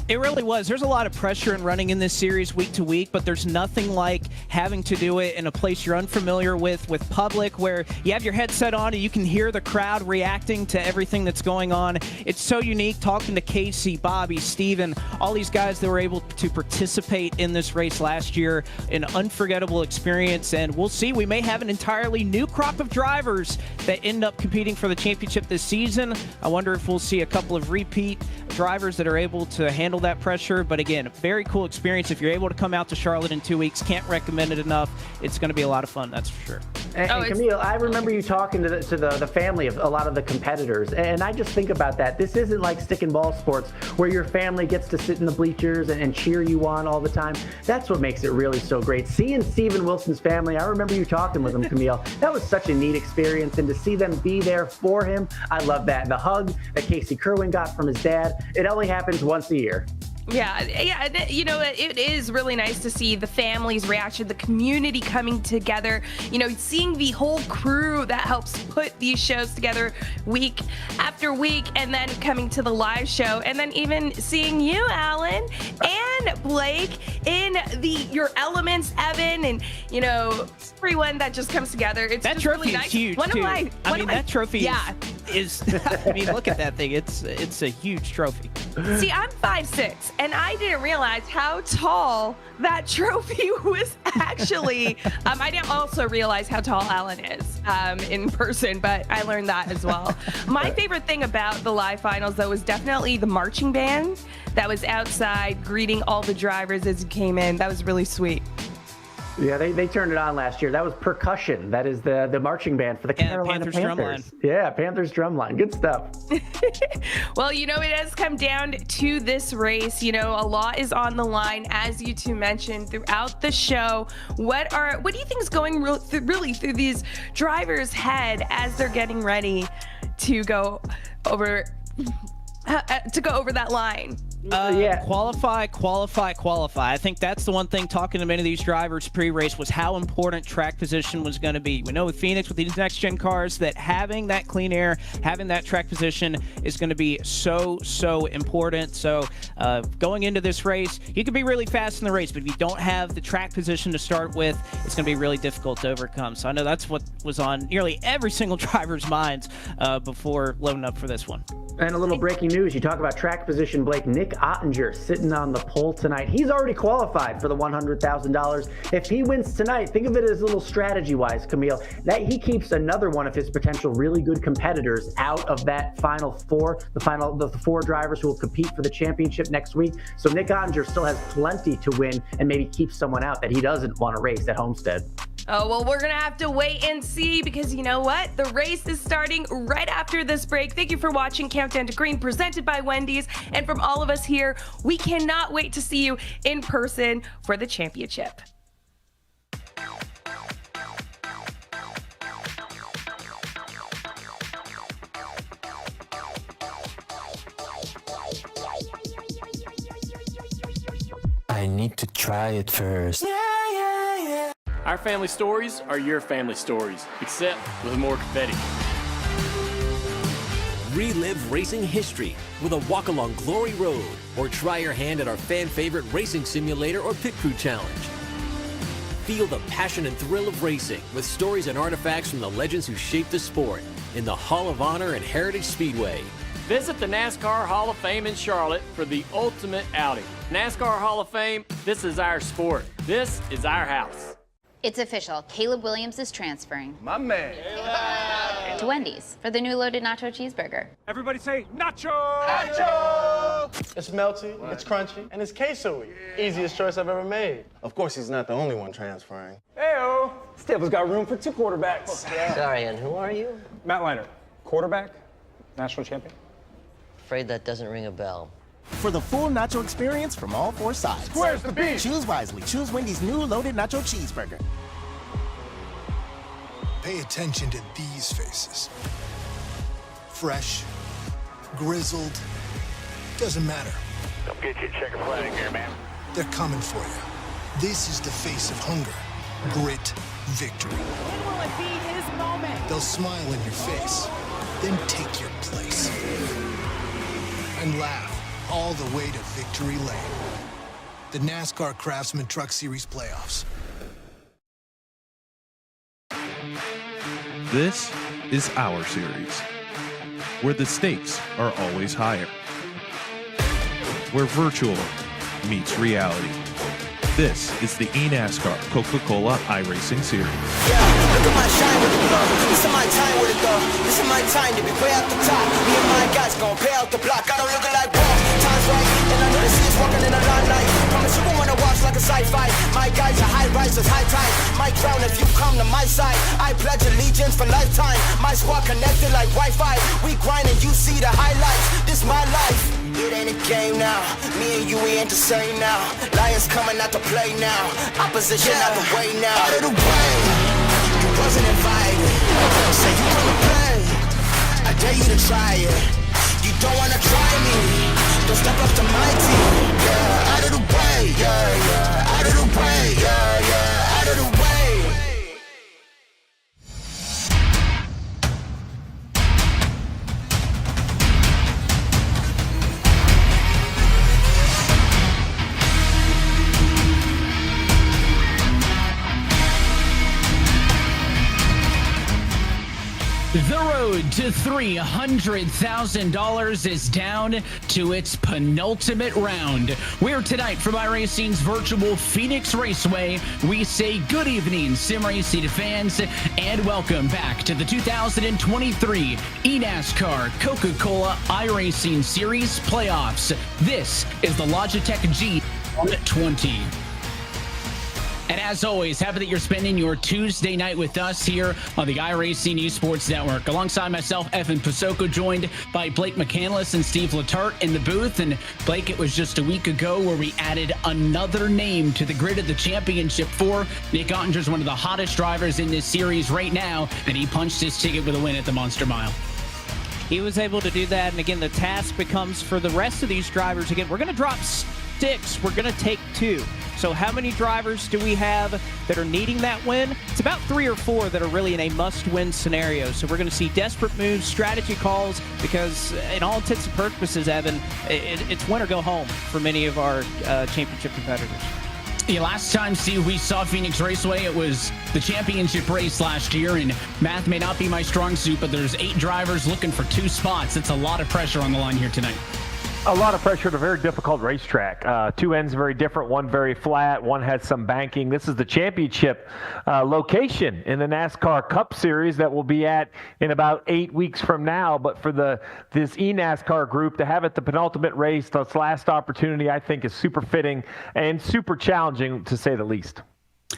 It really was. There's a lot of pressure in running in this series week to week, but there's nothing like having to do it in a place you're unfamiliar with public, where you have your headset on and you can hear the crowd reacting to everything that's going on. It's so unique talking to Casey, Bobby, Steven, all these guys that were able to participate in this race last year. An unforgettable experience, and we'll see. We may have an entirely new crop of drivers that end up competing for the championship this season. I wonder if we'll see a couple of repeat drivers that are able to handle that pressure. But again, very cool experience. If you're able to come out to Charlotte in 2 weeks, can't recommend it enough. It's going to be a lot of fun, that's for sure. And Camille, I remember you talking to the family of a lot of the competitors, and I just think about that. This isn't like stick and ball sports where your family gets to sit in the bleachers and cheer you on all the time. That's what makes it really so great. Seeing Steven Wilson's family, I remember you talking with him, Camille. That was such a neat experience, and to see them be there for him, I love that. The hug that Casey Kerwin got from his dad, it only happens once a year. Yeah, it is really nice to see the family's reaction, the community coming together, seeing the whole crew that helps put these shows together week after week, and then coming to the live show, and then even seeing you, Alan, and Blake in your elements, Evan, and, everyone that just comes together. It's that just trophy really nice. is huge, too. That trophy is look at that thing. It's a huge trophy. See, I'm 5'6", and I didn't realize how tall that trophy was actually. I didn't also realize how tall Alan is in person, but I learned that as well. My favorite thing about the live finals, though, was definitely the marching band that was outside greeting all the drivers as you came in. That was really sweet. Yeah, they turned it on last year. That was percussion. That is the marching band for the Carolina Panthers Panthers. Yeah, Panthers drumline. Good stuff. Well, it has come down to this race. A lot is on the line, as you two mentioned throughout the show. What do you think is going really through these drivers' head as they're getting ready to go over that line? Qualify. I think that's the one thing, talking to many of these drivers pre-race, was how important track position was going to be. We know with Phoenix, with these next-gen cars, that having that clean air, having that track position is going to be so important. So going into this race, you can be really fast in the race, but if you don't have the track position to start with, it's going to be really difficult to overcome. So I know that's what was on nearly every single driver's minds before loading up for this one. And a little breaking news. You talk about track position, Blake. Nick Ottinger sitting on the pole tonight. He's already qualified for the $100,000. If he wins tonight, think of it as a little strategy-wise, Camille, that he keeps another one of his potential really good competitors out of that final four, the four drivers who will compete for the championship next week. So Nick Ottinger still has plenty to win and maybe keep someone out that he doesn't want to race at Homestead. Oh, well, we're going to have to wait and see, because you know what? The race is starting right after this break. Thank you for watching Countdown to Green, presented by Wendy's. And from all of us here, we cannot wait to see you in person for the championship. I need to try it first. Our family stories are your family stories, except with more confetti. Relive racing history with a walk along Glory Road, or try your hand at our fan favorite racing simulator or pit crew challenge. Feel the passion and thrill of racing with stories and artifacts from the legends who shaped the sport in the Hall of Honor and Heritage Speedway. Visit the NASCAR Hall of Fame in Charlotte for the ultimate outing. NASCAR Hall of Fame, this is our sport. This is our house. It's official. Caleb Williams is transferring. My man. To Wendy's for the new loaded nacho cheeseburger. Everybody say nacho! Nacho! It's melty, it's crunchy, and it's queso-y. Easiest choice I've ever made. Of course, he's not the only one transferring. Hey-o! Stable's got room for 2 quarterbacks. Sorry, and who are you? Matt Leinart, quarterback, national champion. Afraid that doesn't ring a bell. For the full nacho experience from all 4 sides. Where's the beef? Choose wisely. Choose Wendy's new loaded nacho cheeseburger. Pay attention to these faces. Fresh, grizzled, doesn't matter. Come get your checker flag here, man. They're coming for you. This is the face of hunger, grit, victory. When will it be his moment? They'll smile in your face, then take your place. And laugh all the way to victory lane. The NASCAR Craftsman Truck Series playoffs. This is our series, where the stakes are always higher, where virtual meets reality. This is the eNASCAR Coca-Cola iRacing Series. Yeah, look at my shine with it go. This is my time with it though. This is my time to be way up the top. Me and my guys gon' pay out the block. I don't look like Paul. Time's right, and I know the city's walking in a limelight. Promise you won't wanna watch like a sci-fi. My guys are high risers, high tide. My crown if you come to my side. I pledge allegiance for lifetime. My squad connected like Wi-Fi. We grind and you see the highlights. This my life. It ain't a game now. Me and you, we ain't the same now. Lions coming out to play now. Opposition out the way now. Out of the way. You wasn't invited. Say you wanna play. I dare you to try it. You don't wanna try me. Don't step up to my team. Yeah, out of the way. Yeah, yeah. Out of the way. Yeah, yeah. Out of the way. The road to $300,000 is down to its penultimate round. We're tonight from iRacing's virtual Phoenix Raceway. We say good evening, sim racing fans, and welcome back to the 2023 eNASCAR Coca-Cola iRacing Series playoffs. This is the Logitech G120. And as always, happy that you're spending your Tuesday night with us here on the iRacing Esports Network. Alongside myself, Evan Pasoko, joined by Blake McCandless and Steve Letarte in the booth. And Blake, it was just a week ago where we added another name to the grid of the championship for Nick Ottinger's one of the hottest drivers in this series right now, and he punched his ticket with a win at the Monster Mile. He was able to do that, and again, the task becomes for the rest of these drivers. Again, we're going to drop 6. We're going to take 2. So how many drivers do we have that are needing that win? It's about 3 or 4 that are really in a must-win scenario. So we're going to see desperate moves, strategy calls, because in all intents and purposes, Evan, it's win or go home for many of our championship competitors. Yeah, last time, Steve, we saw Phoenix Raceway, it was the championship race last year, and math may not be my strong suit, but there's 8 drivers looking for 2 spots. That's a lot of pressure on the line here tonight. A lot of pressure at a very difficult racetrack. 2 ends very different, one very flat, one has some banking. This is the championship location in the NASCAR Cup Series that we'll be at in about 8 weeks from now. But for this eNASCAR group to have it the penultimate race, this last opportunity, I think is super fitting and super challenging to say the least.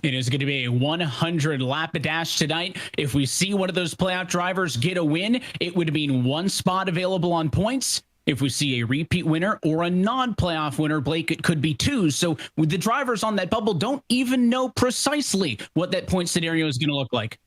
It is going to be a 100-lap dash tonight. If we see one of those playoff drivers get a win, it would mean 1 spot available on points. If we see a repeat winner or a non-playoff winner, Blake, it could be 2. So the drivers on that bubble don't even know precisely what that point scenario is going to look like.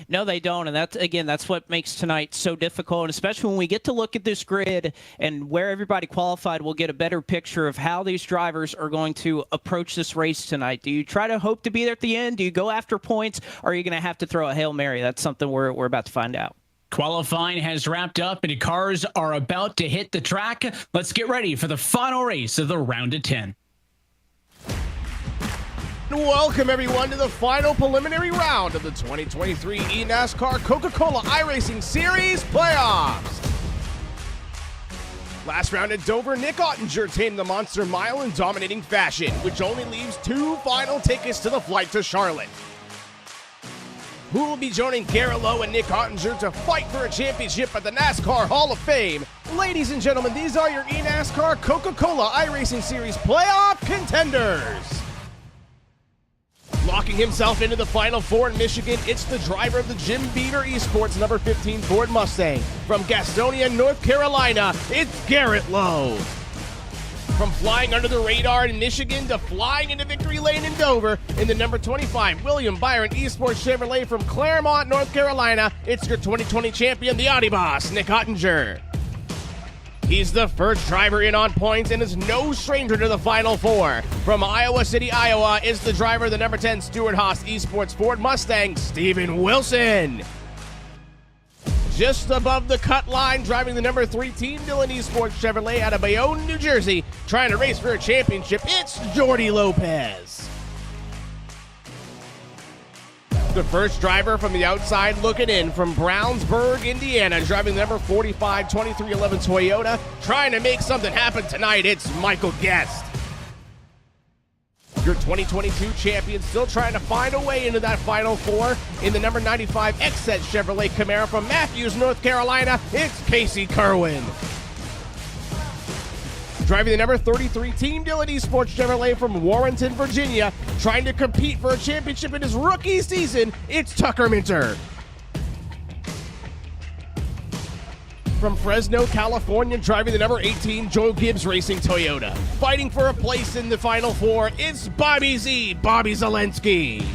No, they don't, and that's what makes tonight so difficult, and especially when we get to look at this grid and where everybody qualified, we'll get a better picture of how these drivers are going to approach this race tonight. Do you try to hope to be there at the end? Do you go after points, or are you going to have to throw a Hail Mary? That's something we're about to find out. Qualifying has wrapped up, and cars are about to hit the track. Let's get ready for the final race of the round of 10. Welcome, everyone, to the final preliminary round of the 2023 eNASCAR Coca-Cola iRacing Series playoffs. Last round at Dover, Nick Ottinger tamed the Monster Mile in dominating fashion, which only leaves 2 final tickets to the flight to Charlotte. Who will be joining Garrett Lowe and Nick Ottinger to fight for a championship at the NASCAR Hall of Fame? Ladies and gentlemen, these are your eNASCAR Coca-Cola iRacing Series playoff contenders. Locking himself into the Final Four in Michigan, it's the driver of the Jim Beaver Esports number 15 Ford Mustang. From Gastonia, North Carolina, it's Garrett Lowe. From flying under the radar in Michigan to flying into victory lane in Dover, in the number 25 William Byron Esports Chevrolet from Claremont, North Carolina, it's your 2020 champion, the Audi boss, Nick Ottinger. He's the first driver in on points and is no stranger to the Final Four. From Iowa City, Iowa, is the driver of the number 10 Stewart-Haas Esports Ford Mustang, Steven Wilson. Just above the cut line, driving the number 3 Team Dillon Esports Chevrolet out of Bayonne, New Jersey, trying to race for a championship, it's Jordy Lopez. The first driver from the outside looking in from Brownsburg, Indiana, driving the number 45 2311 Toyota, trying to make something happen tonight, it's Michael Guest. Your 2022 champion still trying to find a way into that Final Four in the number 95 XZ Chevrolet Camaro from Matthews, North Carolina, it's Casey Kerwin. Driving the number 33 Team Dillon Esports Chevrolet from Warrenton, Virginia, trying to compete for a championship in his rookie season, it's Tucker Minter. From Fresno, California, driving the number 18 Joe Gibbs Racing Toyota. Fighting for a place in the Final Four, it's Bobby Zelensky.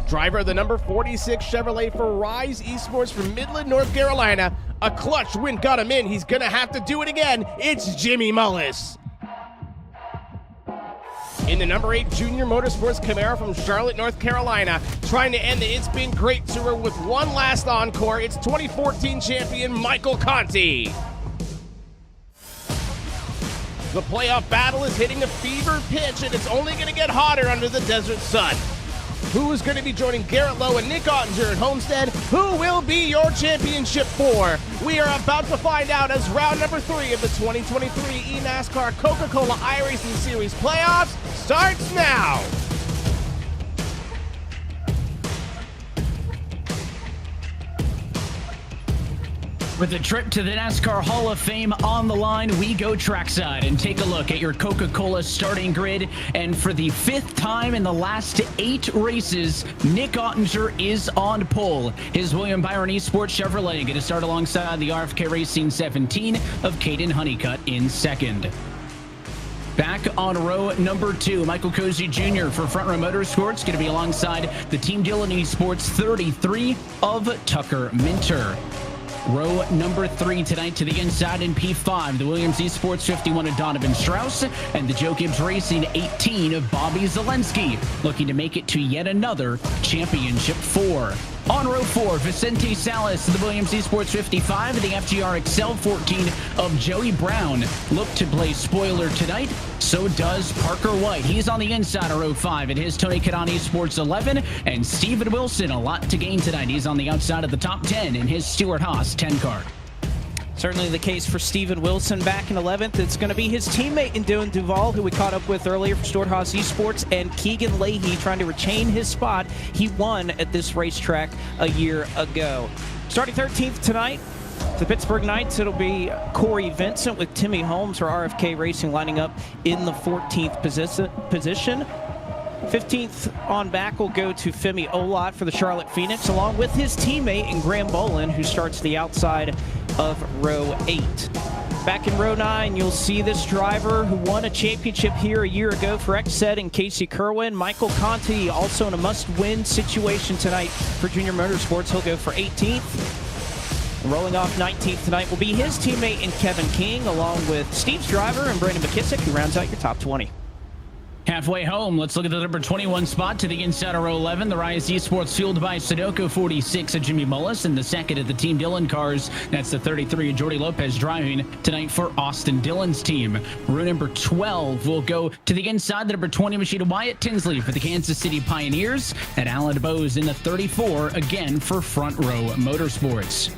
Driver of the number 46 Chevrolet for Rise Esports from Midland, North Carolina. A clutch win got him in. He's going to have to do it again. It's Jimmy Mullis. In the number 8 Junior Motorsports Camaro from Charlotte, North Carolina, trying to end the It's Been Great tour with one last encore, it's 2014 champion Michael Conti. The playoff battle is hitting a fever pitch, and it's only going to get hotter under the desert sun. Who is going to be joining Garrett Lowe and Nick Ottinger at Homestead? Who will be your championship for? We are about to find out as round number 3 of the 2023 eNASCAR Coca-Cola iRacing Series playoffs starts now. With a trip to the NASCAR Hall of Fame on the line, we go trackside and take a look at your Coca-Cola starting grid. And for the 5th time in the last 8 races, Nick Ottinger is on pole. His William Byron Esports Chevrolet going to start alongside the RFK Racing 17 of Caden Honeycutt in second. Back on row number 2, Michael Cozy Jr. for Front Row Motorsports, going to be alongside the Team Dillon Esports 33 of Tucker Minter. Row number 3 tonight to the inside in P5, the Williams Esports 51 of Donovan Strauss and the Joe Gibbs Racing 18 of Bobby Zelensky, looking to make it to yet another championship 4. On row 4, Vicente Salas, the Williams Esports 55 and the FGR Excel 14 of Joey Brown. Look to play spoiler tonight. So does Parker White. He's on the inside of row 5 in his Tony Kadani Esports 11. And Steven Wilson, a lot to gain tonight. He's on the outside of the top 10 in his Stewart-Haas 10 car. Certainly the case for Steven Wilson back in 11th. It's going to be his teammate in Dylan Duval, who we caught up with earlier for Stewart-Haas Esports, and Keegan Leahy trying to retain his spot. He won at this racetrack a year ago. Starting 13th tonight, the Pittsburgh Knights, it'll be Corey Vincent with Timmy Holmes for RFK Racing lining up in the 14th position. 15th on back will go to Femi Olot for the Charlotte Phoenix, along with his teammate in Graham Bolin, who starts the outside of row 8. Back in row 9, you'll see this driver who won a championship here a year ago for XZ and Casey Kerwin. Michael Conti also in a must-win situation tonight for Junior Motorsports. He'll go for 18th. And rolling off 19th tonight will be his teammate in Kevin King, along with Steve's driver and Brandon McKissick, who rounds out your top 20. Halfway home, let's look at the number 21 spot to the inside of row 11. The Rise Esports fueled by Sudoku 46 of Jimmy Mullis, and the second of the Team Dillon cars. That's the 33 of Jordy Lopez driving tonight for Austin Dillon's team. Row number 12 will go to the inside, the number 20 machine of Wyatt Tinsley for the Kansas City Pioneers, and Alan DeBose in the 34 again for Front Row Motorsports.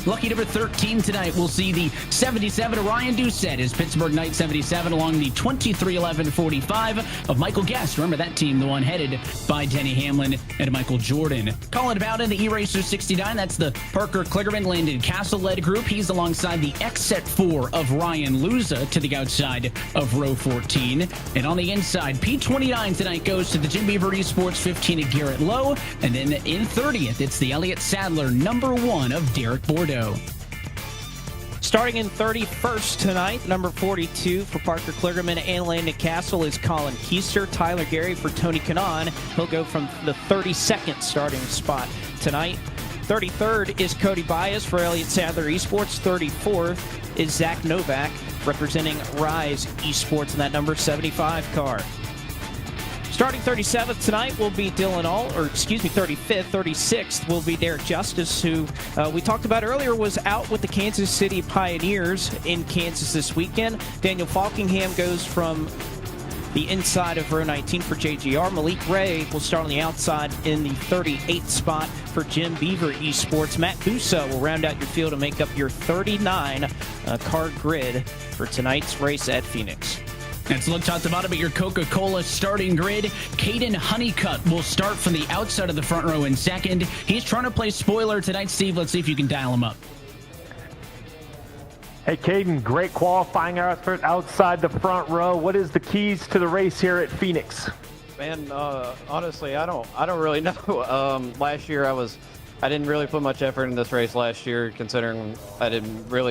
Lucky number 13 tonight, we'll see the 77 of Ryan Doucette, his Pittsburgh Knight 77, along the 2311-45 of Michael Guest. Remember that team, the one headed by Denny Hamlin and Michael Jordan. Calling about in the E-Racer 69, that's the Parker Kligerman Landon Castle-led group. He's alongside the X-Set 4 of Ryan Luza to the outside of row 14. And on the inside, P29 tonight goes to the Jim Beaver Esports 15 of Garrett Lowe. And then in 30th, it's the Elliott Sadler number 1 of Derek Bordeaux. Starting in 31st tonight, number 42 for Parker Kligerman and Landon Castle is Colin Keister. Tyler Gary for Tony Kanaan. He'll go from the 32nd starting spot tonight. 33rd is Cody Bias for Elliott Sadler Esports. 34th is Zach Novak representing Rise Esports in that number 75 car. Starting 37th tonight will be Dylan All, or excuse me, 35th. 36th will be Derek Justice, who we talked about earlier was out with the Kansas City Pioneers in Kansas this weekend. Daniel Falkingham goes from the inside of row 19 for JGR. Malik Ray will start on the outside in the 38th spot for Jim Beaver Esports. Matt Busa will round out your field and make up your 39 car grid for tonight's race at Phoenix. Let's look top to bottom at your Coca-Cola starting grid. Caden Honeycutt will start from the outside of the front row in second. He's trying to play spoiler tonight. Steve, let's see if you can dial him up. Hey, Caden, great qualifying effort outside the front row. What is the keys to the race here at Phoenix? Man, honestly, I don't really know. Last year I didn't really put much effort in this race last year, considering I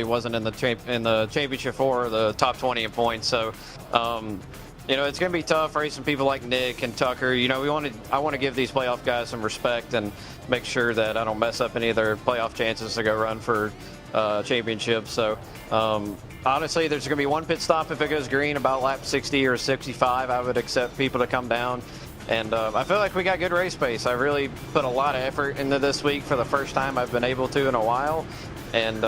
wasn't in the championship or the top 20 in points. So, it's going to be tough racing people like Nick and Tucker. I want to give these playoff guys some respect and make sure that I don't mess up any of their playoff chances to go run for championships. So, honestly, there's going to be one pit stop if it goes green about lap 60 or 65. I would accept people to come down. And I feel like we got good race pace. I really put a lot of effort into this week for the first time I've been able to in a while. And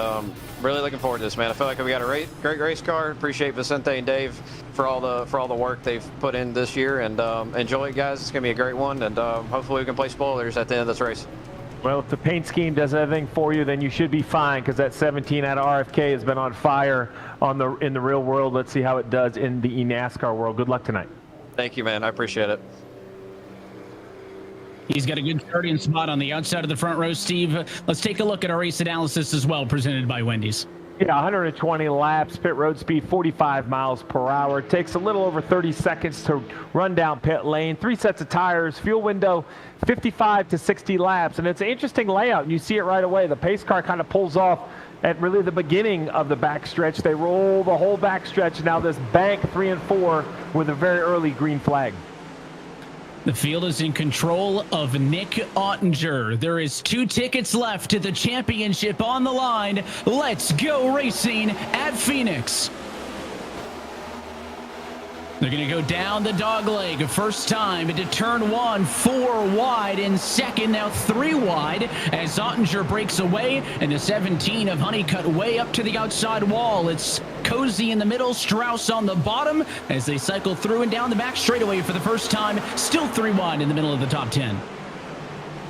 really looking forward to this, man. I feel like we got a great race car. Appreciate Vicente and Dave for all the work they've put in this year. And enjoy it, guys. It's going to be a great one. And hopefully we can play spoilers at the end of this race. Well, if the paint scheme does everything for you, then you should be fine, because that 17 out of RFK has been on fire in the real world. Let's see how it does in the eNASCAR world. Good luck tonight. Thank you, man. I appreciate it. He's got a good starting spot on the outside of the front row, Steve. Let's take a look at our race analysis as well, presented by Wendy's. Yeah, 120 laps, pit road speed 45 miles per hour. It takes a little over 30 seconds to run down pit lane. 3 sets of tires, fuel window 55 to 60 laps. And it's an interesting layout, and you see it right away. The pace car kind of pulls off at really the beginning of the backstretch. They roll the whole backstretch. Now this bank 3 and 4 with a very early green flag. The field is in control of Nick Ottinger. There is 2 tickets left to the championship on the line. Let's go racing at Phoenix. They're going to go down the dog leg. First time into turn 1, 4 wide in second, now 3 wide as Ottinger breaks away, and the 17 of Honeycutt way up to the outside wall. It's Cozy in the middle, Strauss on the bottom as they cycle through and down the back straightaway for the first time. Still 3 wide in the middle of the top 10.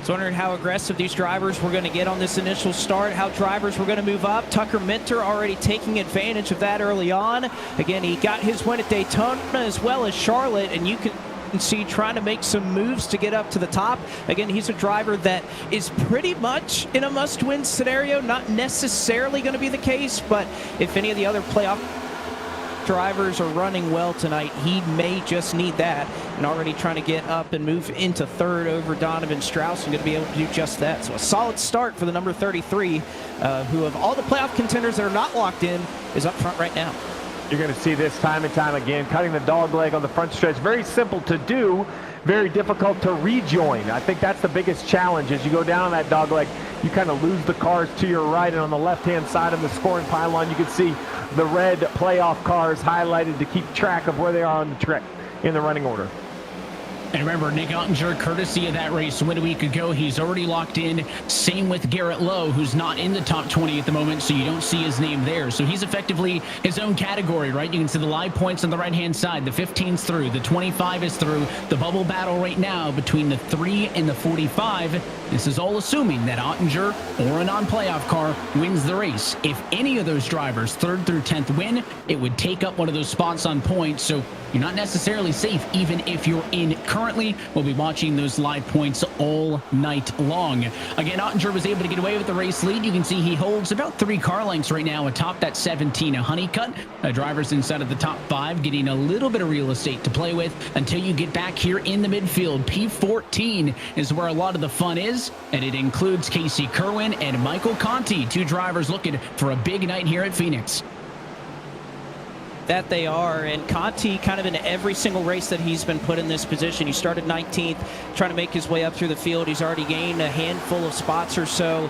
So wondering how aggressive these drivers were going to get on this initial start, how drivers were going to move up. Tucker Minter already taking advantage of that early on. Again, he got his win at Daytona as well as Charlotte, and you can see trying to make some moves to get up to the top. Again, he's a driver that is pretty much in a must-win scenario. Not necessarily going to be the case, but if any of the other playoff drivers are running well tonight, he may just need that, and already trying to get up and move into third over Donovan Strauss and going to be able to do just that. So a solid start for the number 33, who of all the playoff contenders that are not locked in is up front right now. You're going to see this time and time again, cutting the dog leg on the front stretch. Very simple to do, very difficult to rejoin. I think that's the biggest challenge. As you go down on that dog leg, you kind of lose the cars to your right, and on the left-hand side of the scoring pylon, you can see the red playoff cars highlighted to keep track of where they are on the trek in the running order. And remember, Nick Ottinger, courtesy of that race win a week ago, he's already locked in. Same with Garrett Lowe, who's not in the top 20 at the moment, so you don't see his name there. So he's effectively his own category, right? You can see the live points on the right-hand side. The 15's through, the 25 is through. The bubble battle right now between the 3 and the 45. This is all assuming that Ottinger or a non-playoff car wins the race. If any of those drivers, 3rd through 10th, win, it would take up one of those spots on points. So you're not necessarily safe, even if you're in currently. We'll be watching those live points all night long. Again, Ottinger was able to get away with the race lead. You can see he holds about 3 car lengths right now atop that 17. A Honeycutt, drivers inside of the top 5, getting a little bit of real estate to play with until you get back here in the midfield. P14 is where a lot of the fun is, and it includes Casey Kerwin and Michael Conti, 2 drivers looking for a big night here at Phoenix. That they are, and Conti kind of in every single race that he's been put in this position. He started 19th, trying to make his way up through the field. He's already gained a handful of spots or so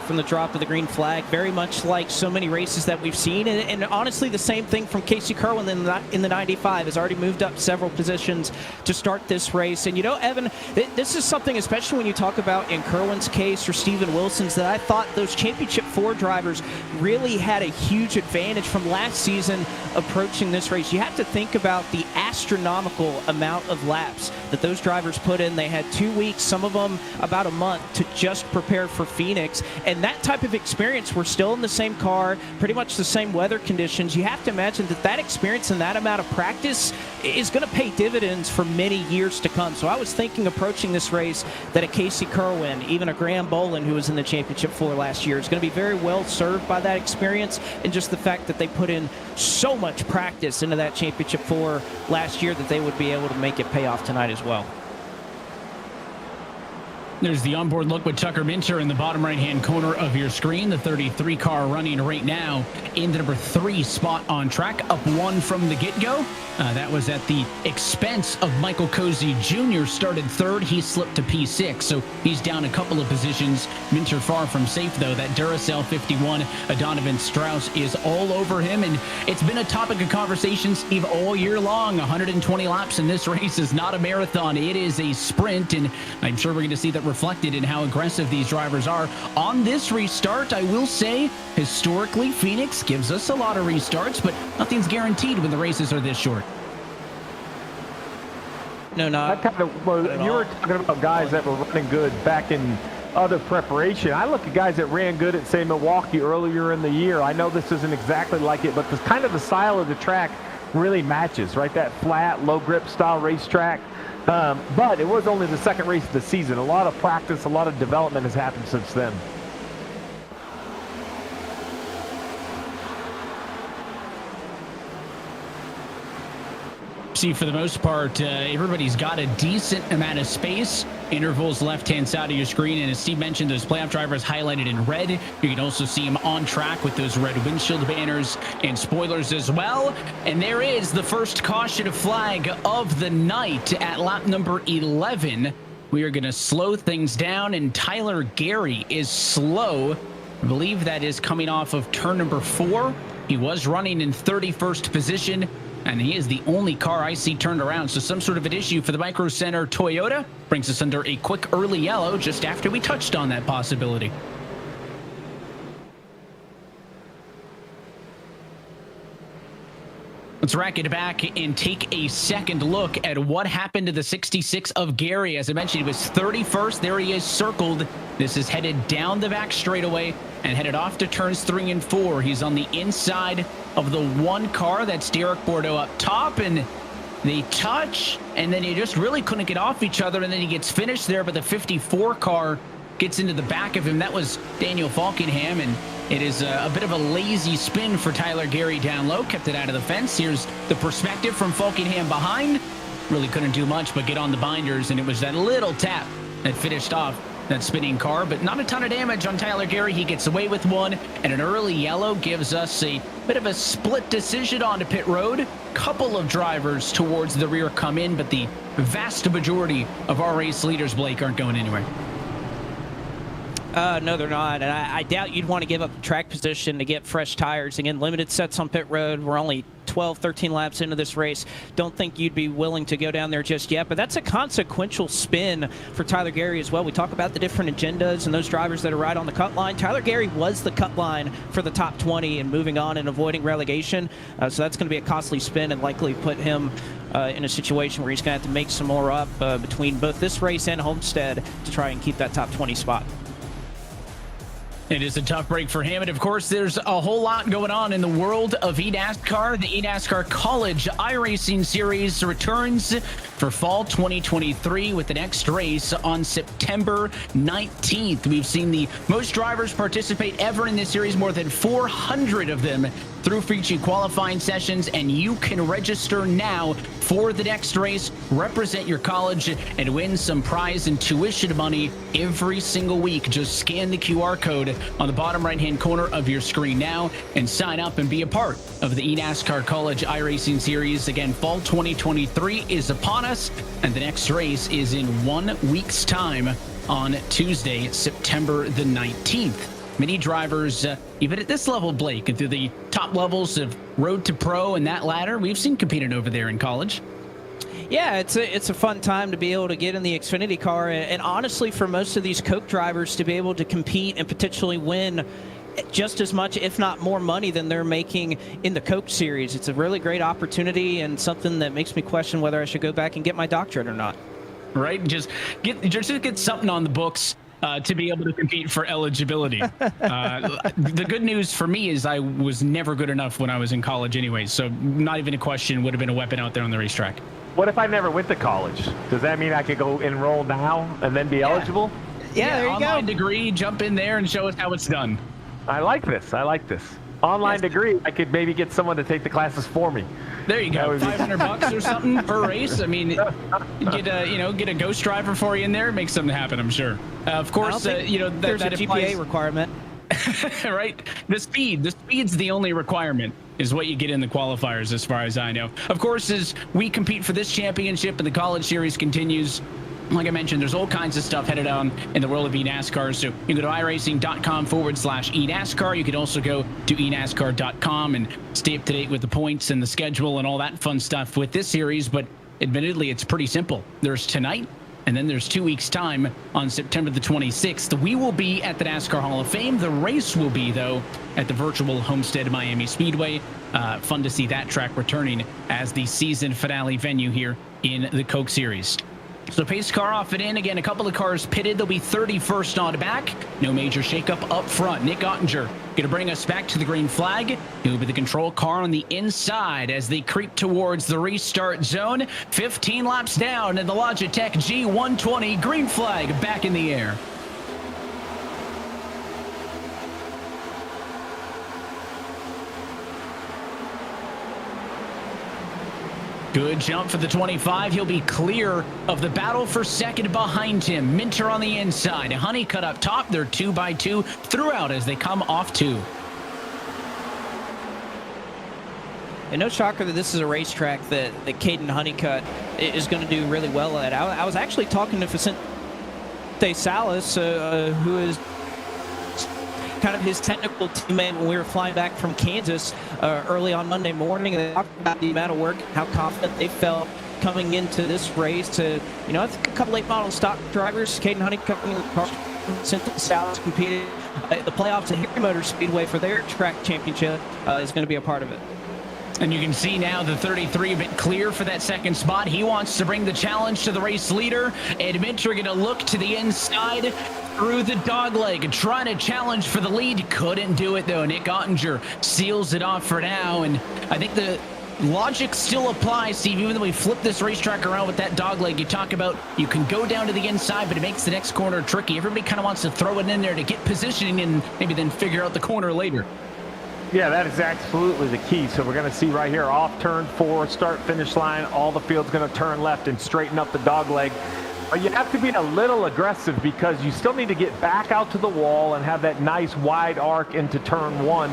from the drop of the green flag, very much like so many races that we've seen. And honestly, the same thing from Casey Kerwin in the 95, has already moved up several positions to start this race. And you know, Evan, this is something, especially when you talk about in Kerwin's case or Steven Wilson's, that I thought those Championship 4 drivers really had a huge advantage from last season approaching this race. You have to think about the astronomical amount of laps that those drivers put in. They had 2 weeks, some of them about a month, to just prepare for Phoenix. And that type of experience, we're still in the same car, pretty much the same weather conditions. You have to imagine that that experience and that amount of practice is going to pay dividends for many years to come. So I was thinking approaching this race that a Casey Kerwin, even a Graham Bolin, who was in the Championship 4 last year, is going to be very well served by that experience, and just the fact that they put in so much practice into that Championship 4 last year that they would be able to make it pay off tonight as well. There's the onboard look with Tucker Minter in the bottom right-hand corner of your screen. The 33 car running right now in the number 3 spot on track, up 1 from the get-go. That was at the expense of Michael Cozy Jr. Started 3rd. He slipped to P6, so he's down a couple of positions. Minter far from safe, though. That Duracell 51, Donovan Strauss, is all over him, and it's been a topic of conversation, Steve, all year long. 120 laps in this race is not a marathon. It is a sprint, and I'm sure we're going to see that reflected in how aggressive these drivers are. On this restart, I will say, historically, Phoenix gives us a lot of restarts, but nothing's guaranteed when the races are this short. No, not. You were talking about guys that were running good back in other preparation. I look at guys that ran good at, say, Milwaukee earlier in the year. I know this isn't exactly like it, but the kind of the style of the track really matches, right? That flat, low grip style racetrack. But it was only the 2nd race of the season. A lot of practice, a lot of development has happened since then. See, for the most part, everybody's got a decent amount of space. Intervals left-hand side of your screen, and as Steve mentioned, those playoff drivers highlighted in red. You can also see them on track with those red windshield banners and spoilers as well. And there is the first caution flag of the night at lap number 11. We are going to slow things down, and Tyler Gary is slow. I believe that is coming off of turn number 4. He was running in 31st position, and he is the only car I see turned around. So some sort of an issue for the Micro Center Toyota brings us under a quick early yellow just after we touched on that possibility. Let's rack it back and take a second look at what happened to the 66 of Gary. As I mentioned, he was 31st. There he is circled. This is headed down the back straightaway and headed off to turns 3 and 4. He's on the inside of the 1 car. That's Derek Bordeaux up top, and they touch, and then he just really couldn't get off each other, and then he gets finished there, but the 54 car gets into the back of him. That was Daniel Falkenham, and It is a bit of a lazy spin for Tyler Gary down low, kept it out of the fence. Here's the perspective from Falkingham behind. Really couldn't do much but get on the binders, and it was that little tap that finished off that spinning car, but not a ton of damage on Tyler Gary. He gets away with one, and an early yellow gives us a bit of a split decision onto pit road. Couple of drivers towards the rear come in, but the vast majority of our race leaders, Blake, aren't going anywhere. No, they're not. And I doubt you'd want to give up track position to get fresh tires. Again, limited sets on pit road. We're only 12, 13 laps into this race. Don't think you'd be willing to go down there just yet. But that's a consequential spin for Tyler Gary as well. We talk about the different agendas and those drivers that are right on the cut line. Tyler Gary was the cut line for the top 20 and moving on and avoiding relegation. So that's going to be a costly spin and likely put him in a situation where he's going to have to make some more up between both this race and Homestead to try and keep that top 20 spot. It is a tough break for him. And of course, there's a whole lot going on in the world of eNASCAR. The eNASCAR College iRacing Series returns for fall 2023 with the next race on September 19th. We've seen the most drivers participate ever in this series, more than 400 of them through featuring qualifying sessions, and you can register now for the next race, represent your college, and win some prize and tuition money every single week. Just scan the QR code on the bottom right-hand corner of your screen now and sign up and be a part of the eNASCAR College iRacing Series. Again, fall 2023 is upon us, and the next race is in 1 week's time on Tuesday, September the 19th. Many drivers, even at this level, Blake, and through the top levels of road to pro and that ladder, we've seen competing over there in college. Yeah, it's a fun time to be able to get in the Xfinity car, and honestly, for most of these Coke drivers to be able to compete and potentially win just as much, if not more money than they're making in the Coke series. It's a really great opportunity and something that makes me question whether I should go back and get my doctorate or not. Right? Just get something on the books to be able to compete for eligibility. The good news for me is I was never good enough when I was in college anyway, so not even a question, would have been a weapon out there on the racetrack. What if I never went to college? Does that mean I could go enroll now and then be eligible? Yeah, there you online go. Degree, jump in there and show us how it's done. I like this. Online degree, I could maybe get someone to take the classes for me. There you go. $500 or something per race. I mean, get a ghost driver for you in there, make something happen, I'm sure. Of course, there's a GPA requirement. Right? The speed's the only requirement, is what you get in the qualifiers, as far as I know. Of course, as we compete for this championship and the college series continues, like I mentioned, there's all kinds of stuff headed on in the world of eNASCAR. So you can go to iRacing.com/eNASCAR. You can also go to eNASCAR.com and stay up to date with the points and the schedule and all that fun stuff with this series. But admittedly, it's pretty simple. There's tonight, and then there's 2 weeks' time on September the 26th. We will be at the NASCAR Hall of Fame. The race will be, though, at the virtual Homestead Miami Speedway. Fun to see that track returning as the season finale venue here in the Coke Series. So pace car off and in. Again, a couple of cars pitted. They'll be 31st on back. No major shakeup up front. Nick Ottinger going to bring us back to the green flag. He'll be the control car on the inside as they creep towards the restart zone. 15 laps down in the Logitech G120. Green flag back in the air. Good jump for the 25. He'll be clear of the battle for second behind him. Minter on the inside. Honeycutt up top. They're 2x2 throughout as they come off 2. And no shocker that this is a racetrack that Caden Honeycutt is going to do really well at. I was actually talking to Vicente Salas, who is kind of his technical teammate when we were flying back from Kansas early on Monday morning. They talked about the amount of work, how confident they felt coming into this race. I think a couple late model stock drivers, Caden Honeycutt, Vicente Salas competed at the playoffs at Harry Motor Speedway for their track championship, is going to be a part of it. And you can see now the 33 a bit clear for that second spot. He wants to bring the challenge to the race leader. And Minter going to look to the inside through the dogleg and trying to challenge for the lead. Couldn't do it, though. Nick Ottinger seals it off for now. And I think logic still applies, Steve, even though we flip this racetrack around with that dog leg. You talk about you can go down to the inside, but it makes the next corner tricky. Everybody kind of wants to throw it in there to get positioning and maybe then figure out the corner later. Yeah, that is absolutely the key. So we're going to see right here, off turn 4, start finish line. All the field's going to turn left and straighten up the dog leg. But you have to be a little aggressive because you still need to get back out to the wall and have that nice wide arc into turn 1.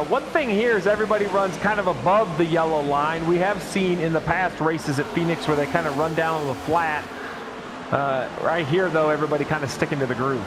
One thing here is everybody runs kind of above the yellow line. We have seen in the past races at Phoenix where they kind of run down on the flat. Right here, though, everybody kind of sticking to the groove.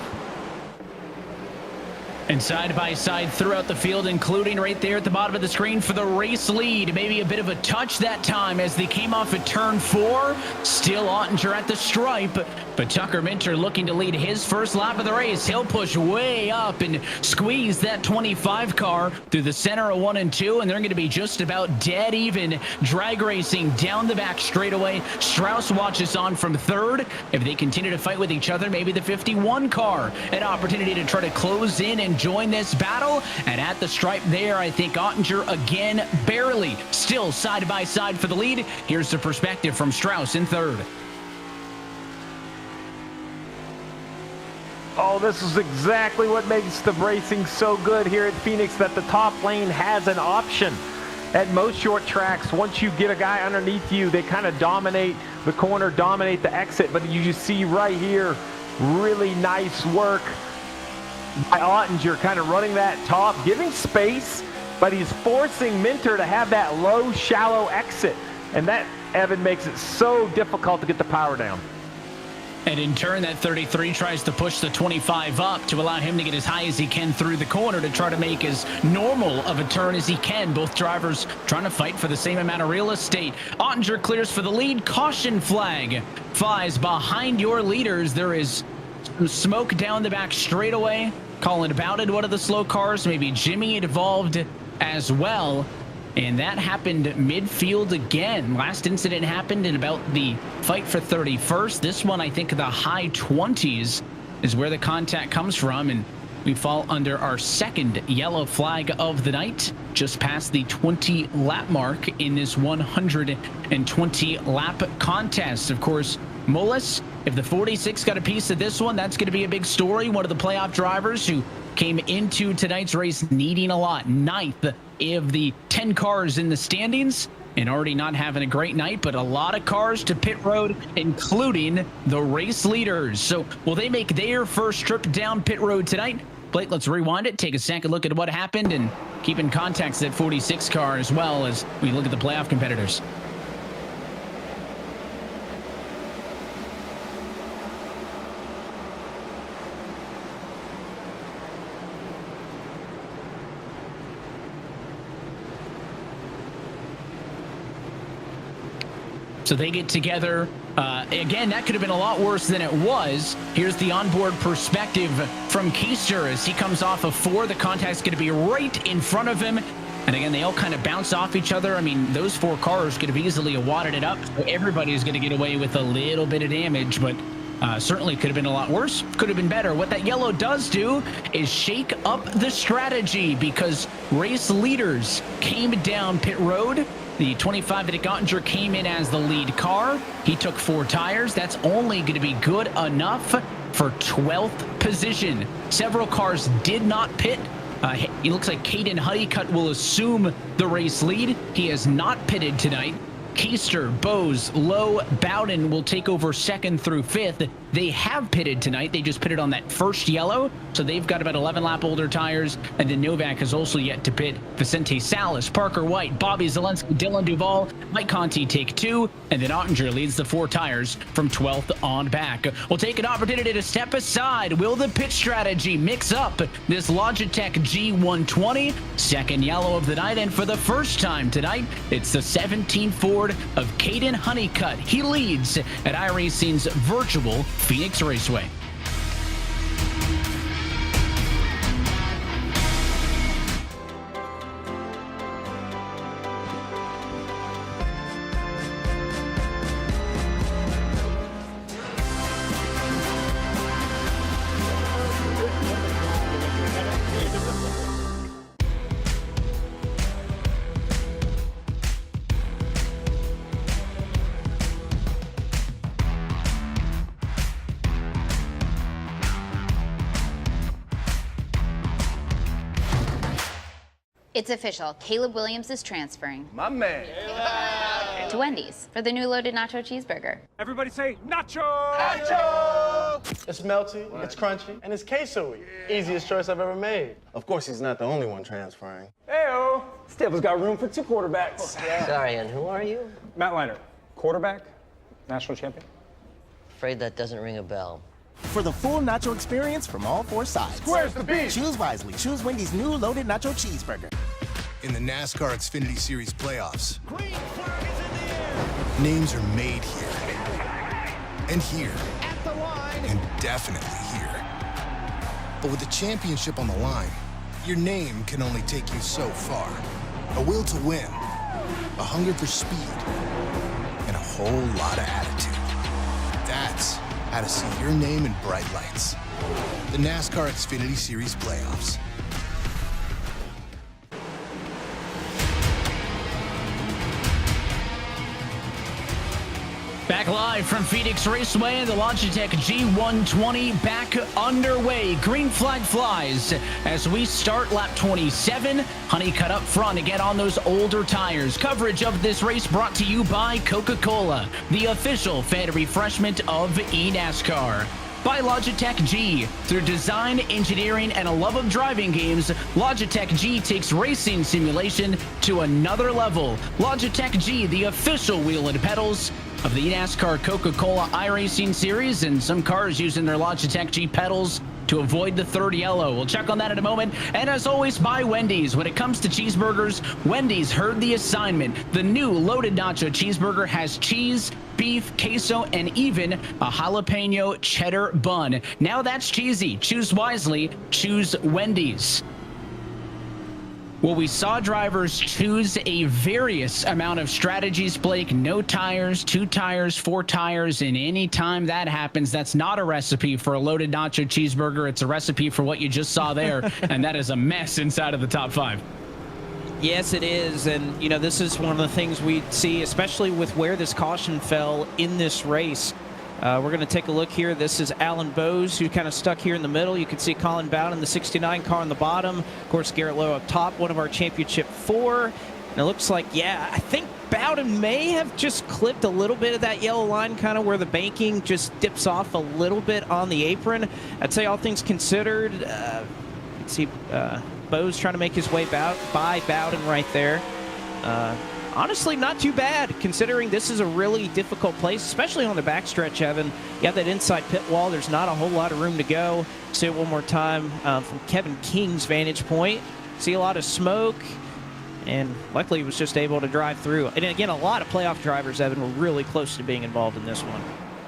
And side by side throughout the field, including right there at the bottom of the screen for the race lead. Maybe a bit of a touch that time as they came off at turn 4. Still Ottinger at the stripe, but Tucker Minter looking to lead his first lap of the race. He'll push way up and squeeze that 25 car through the center of 1 and 2, and they're going to be just about dead even. Drag racing down the back straightaway. Strauss watches on from 3rd. If they continue to fight with each other, maybe the 51 car an opportunity to try to close in and join this battle. And at the stripe there, I think Ottinger again barely still side by side for the lead. Here's the perspective from Strauss in 3rd. Oh, this is exactly what makes the racing so good here at Phoenix, that the top lane has an option. At most short tracks, once you get a guy underneath you, they kind of dominate the corner, dominate the exit. But you just see right here, really nice work by Ottinger, kind of running that top, giving space, but he's forcing Minter to have that low, shallow exit. And that, Evan, makes it so difficult to get the power down. And in turn, that 33 tries to push the 25 up to allow him to get as high as he can through the corner to try to make as normal of a turn as he can. Both drivers trying to fight for the same amount of real estate. Ottinger clears for the lead. Caution flag flies behind your leaders. There is some smoke down the back straightaway. Colin Bowden, one of the slow cars. Maybe Jimmy involved as well. And that happened midfield again. Last incident happened in about the fight for 31st. This one, I think the high 20s is where the contact comes from. And we fall under our second yellow flag of the night, just past the 20 lap mark in this 120 lap contest. Of course, Mullis, if the 46 got a piece of this one, that's going to be a big story. One of the playoff drivers who came into tonight's race needing a lot. 9th of the 10 cars in the standings and already not having a great night, but a lot of cars to pit road, including the race leaders. So will they make their first trip down pit road tonight? Blake, let's rewind it, take a second look at what happened, and keep in context that 46 car as well as we look at the playoff competitors. So they get together. Again, that could have been a lot worse than it was. Here's the onboard perspective from Keister as he comes off of 4. The contact's going to be right in front of him. And again, they all kind of bounce off each other. I mean, those 4 cars could have easily wadded it up. So everybody's going to get away with a little bit of damage, but certainly could have been a lot worse. Could have been better. What that yellow does do is shake up the strategy because race leaders came down pit road. The 25 that Ottinger came in as the lead car. He took 4 tires. That's only going to be good enough for 12th position. Several cars did not pit. It looks like Caden Honeycutt will assume the race lead. He has not pitted tonight. Keister, Bose, Lowe, Bowden will take over 2nd through 5th. They have pitted tonight. They just pitted on that first yellow, so they've got about 11 lap older tires. And then Novak has also yet to pit. Vicente Salas, Parker White, Bobby Zelensky, Dylan Duval, Mike Conti take 2, and then Ottinger leads the 4 tires from 12th on back. We'll take an opportunity to step aside. Will the pit strategy mix up this Logitech G120? Second yellow of the night, and for the first time tonight, it's the 17 Ford of Caden Honeycutt. He leads at iRacing's virtual Phoenix Raceway. It's official. Caleb Williams is transferring My man. to Wendy's for the new loaded nacho cheeseburger. Everybody say nacho! Nacho! It's melty, it's crunchy, and it's queso-y. Easiest choice I've ever made. Of course, he's not the only one transferring. Heyo! Staples got room for 2 quarterbacks. Sorry, and who are you? Matt Leinart, quarterback, national champion. Afraid that doesn't ring a bell. For the full nacho experience from all 4 sides. Square's the beef. Choose wisely. Choose Wendy's new loaded nacho cheeseburger. In the NASCAR Xfinity Series playoffs, names are made here, and here, and definitely here. But with the championship on the line, your name can only take you so far. A will to win, a hunger for speed, and a whole lot of attitude. That's how to see your name in bright lights. The NASCAR Xfinity Series playoffs. Back live from Phoenix Raceway, the Logitech G120 back underway. Green flag flies as we start lap 27. Honeycutt up front to get on those older tires. Coverage of this race brought to you by Coca-Cola, the official fan refreshment of eNASCAR. By Logitech G. Through design, engineering, and a love of driving games, Logitech G takes racing simulation to another level. Logitech G, the official wheel and pedals of the NASCAR Coca-Cola iRacing series, and some cars using their Logitech G pedals to avoid the third yellow. We'll check on that in a moment. And as always, by Wendy's. When it comes to cheeseburgers, Wendy's heard the assignment. The new loaded nacho cheeseburger has cheese, beef, queso, and even a jalapeno cheddar bun. Now that's cheesy. Choose wisely. Choose Wendy's. Well, we saw drivers choose a various amount of strategies, Blake. No tires, 2 tires, 4 tires, and any time that happens, that's not a recipe for a loaded nacho cheeseburger. It's a recipe for what you just saw there, and that is a mess inside of the top 5. Yes, it is. And, you know, this is one of the things we see, especially with where this caution fell in this race. We're going to take a look here. This is Alan Bowes, who's kind of stuck here in the middle. You can see Colin Bowden, the 69 car on the bottom. Of course, Garrett Lowe up top, one of our championship 4. And it looks like, yeah, I think Bowden may have just clipped a little bit of that yellow line, kind of where the banking just dips off a little bit on the apron. I'd say all things considered, you can see Bowes trying to make his way by Bowden right there. Honestly, not too bad, considering this is a really difficult place, especially on the backstretch, Evan. You have that inside pit wall. There's not a whole lot of room to go. See it one more time from Kevin King's vantage point. See a lot of smoke, and luckily he was just able to drive through. And again, a lot of playoff drivers, Evan, were really close to being involved in this one.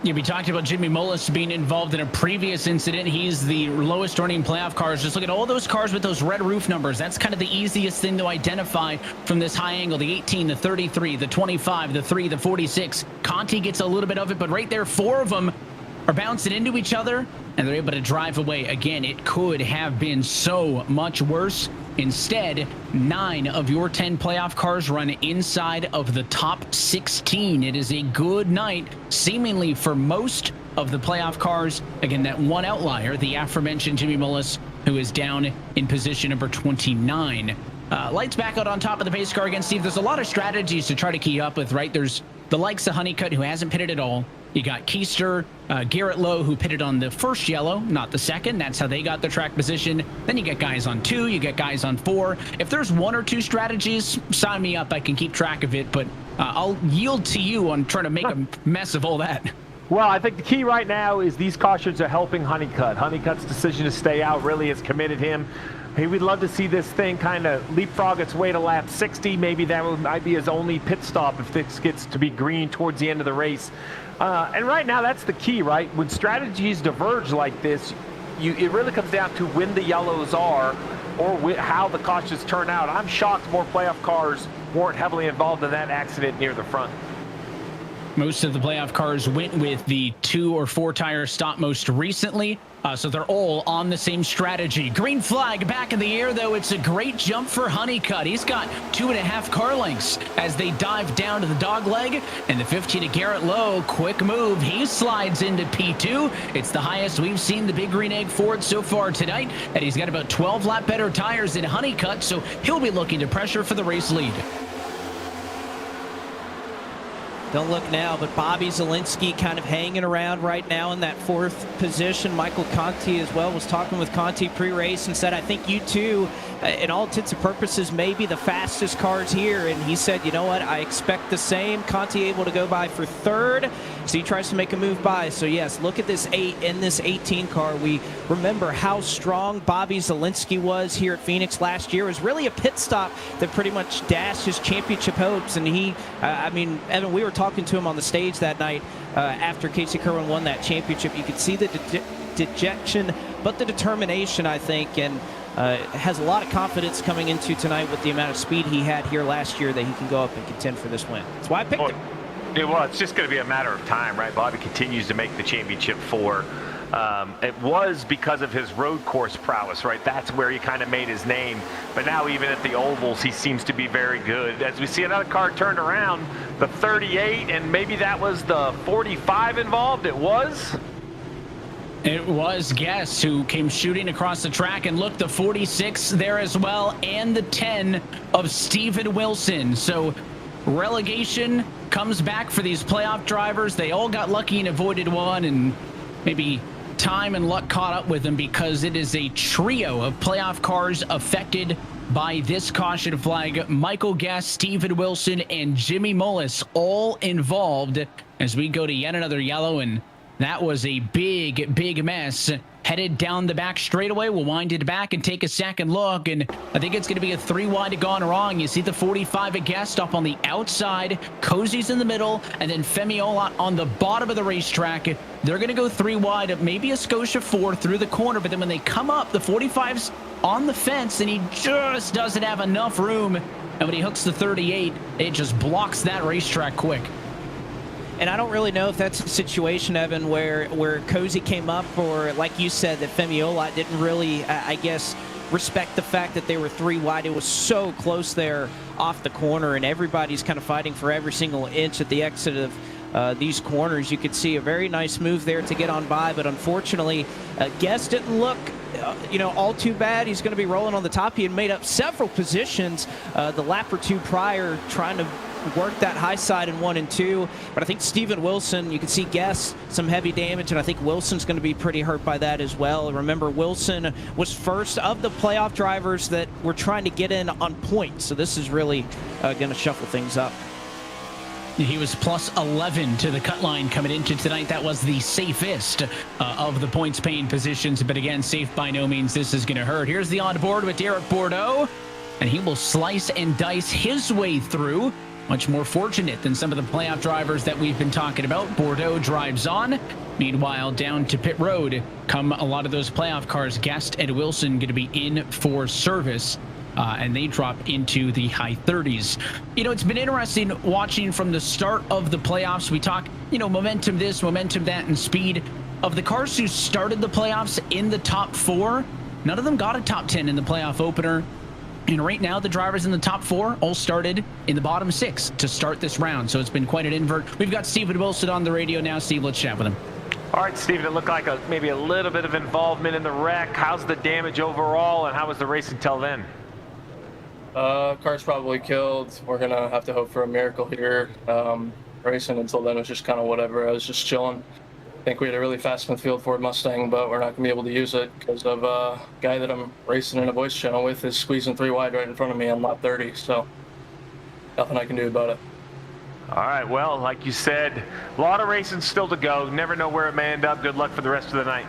Yeah, we talked about Jimmy Mullis being involved in a previous incident. He's the lowest earning playoff cars. Just look at all those cars with those red roof numbers. That's kind of the easiest thing to identify from this high angle. The 18, the 33, the 25, the 3, the 46. Conti gets a little bit of it, but right there, 4 of them are bouncing into each other, and they're able to drive away. Again, it could have been so much worse. Instead, 9 of your 10 playoff cars run inside of the top 16. It is a good night, seemingly, for most of the playoff cars. Again, that one outlier, the aforementioned Jimmy Mullis, who is down in position number 29. Lights back out on top of the pace car again, Steve. There's a lot of strategies to try to keep up with, right? There's the likes of Honeycutt, who hasn't pitted at all. You got Keister, Garrett Lowe, who pitted on the first yellow, not the second. That's how they got their track position. Then you get guys on 2, you get guys on 4. If there's 1 or 2 strategies, sign me up. I can keep track of it, but I'll yield to you on trying to make a mess of all that. Well, I think the key right now is these cautions are helping Honeycutt. Honeycutt's decision to stay out really has committed him. Hey, we'd love to see this thing kind of leapfrog its way to lap 60. Maybe that might be his only pit stop if this gets to be green towards the end of the race. And right now, that's the key, right? When strategies diverge like this, it really comes down to when the yellows are or how the cautions turn out. I'm shocked more playoff cars weren't heavily involved in that accident near the front. Most of the playoff cars went with the 2 or 4 tire stop most recently. So they're all on the same strategy. Green flag back in the air, though. It's a great jump for Honeycutt. He's got 2.5 car lengths as they dive down to the dog leg. And the 15 to Garrett Lowe, quick move. He slides into P2. It's the highest we've seen the Big Green Egg Ford so far tonight. And he's got about 12 lap better tires than Honeycutt, so he'll be looking to pressure for the race lead. Don't look now, but Bobby Zielinski kind of hanging around right now in that 4th position. Michael Conti as well was talking with Conti pre-race and said, I think you two, in all intents and purposes, may be the fastest cars here. And he said, you know what, I expect the same. Conti able to go by for 3rd, so he tries to make a move by. So yes, look at this 8 in this 18 car. We remember how strong Bobby Zielinski was here at Phoenix last year. It was really a pit stop that pretty much dashed his championship hopes. And he, I mean, Evan, we were talking to him on the stage that night after Casey Kerwin won that championship. You could see the dejection, but the determination, I think, and has a lot of confidence coming into tonight with the amount of speed he had here last year that he can go up and contend for this win. That's why I picked him. Well, it's just going to be a matter of time, right? Bobby continues to make the championship 4. It was because of his road course prowess, right? That's where he kind of made his name. But now even at the ovals, he seems to be very good. As we see another car turned around, the 38, and maybe that was the 45 involved. It was? It was Guess who came shooting across the track, and look, the 46 there as well, and the 10 of Steven Wilson. So relegation comes back for these playoff drivers. They all got lucky and avoided one, and maybe time and luck caught up with them, because it is a trio of playoff cars affected by this caution flag. Michael Guess, Steven Wilson, and Jimmy Mullis all involved as we go to yet another yellow, and that was a big mess. Headed down the back straightaway. We'll wind it back and take a second look, and I think it's going to be a 3 wide gone wrong. You see the 45 at Guest up on the outside, Cozy's in the middle, and then Femiola on the bottom of the racetrack. They're going to go 3 wide, maybe a Scotia 4 through the corner, but then when they come up, the 45's on the fence, and he just doesn't have enough room, and when he hooks the 38, it just blocks that racetrack quick. And I don't really know if that's a situation, Evan, where Cozy came up, or like you said, that Femiola didn't really, I guess, respect the fact that they were 3 wide. It was so close there off the corner, and everybody's kind of fighting for every single inch at the exit of these corners. You could see a very nice move there to get on by, but unfortunately, Guest didn't look all too bad. He's going to be rolling on the top. He had made up several positions the lap or 2 prior, trying to work that high side in 1 and 2, but I think Steven Wilson, you can see Guess some heavy damage, and I think Wilson's going to be pretty hurt by that as well. Remember, Wilson was first of the playoff drivers that were trying to get in on points, so this is really going to shuffle things up. He was plus 11 to the cut line coming into tonight. That was the safest of the points paying positions, but again, safe by no means. This is going to hurt. Here's the on board with Derek Bordeaux, and he will slice and dice his way through. Much more fortunate than some of the playoff drivers that we've been talking about. Bordeaux drives on. Meanwhile, down to pit road come a lot of those playoff cars. Guest and Wilson going to be in for service, and they drop into the high 30s. It's been interesting watching from the start of the playoffs. We talk, momentum this, momentum that, and speed. Of the cars who started the playoffs in the top 4, none of them got a top 10 in the playoff opener. And right now, the drivers in the top 4 all started in the bottom 6 to start this round. So it's been quite an invert. We've got Steven Wilson on the radio now. Steve, let's chat with him. All right, Steven, it looked like maybe a little bit of involvement in the wreck. How's the damage overall, and how was the race until then? Car's probably killed. We're going to have to hope for a miracle here. Racing until then was just kind of whatever. I was just chilling. I think we had a really fast midfield Ford Mustang, but we're not going to be able to use it because of a guy that I'm racing in a voice channel with is squeezing 3 wide right in front of me on lap 30, so nothing I can do about it. All right, well, like you said, a lot of racing still to go. Never know where it may end up. Good luck for the rest of the night.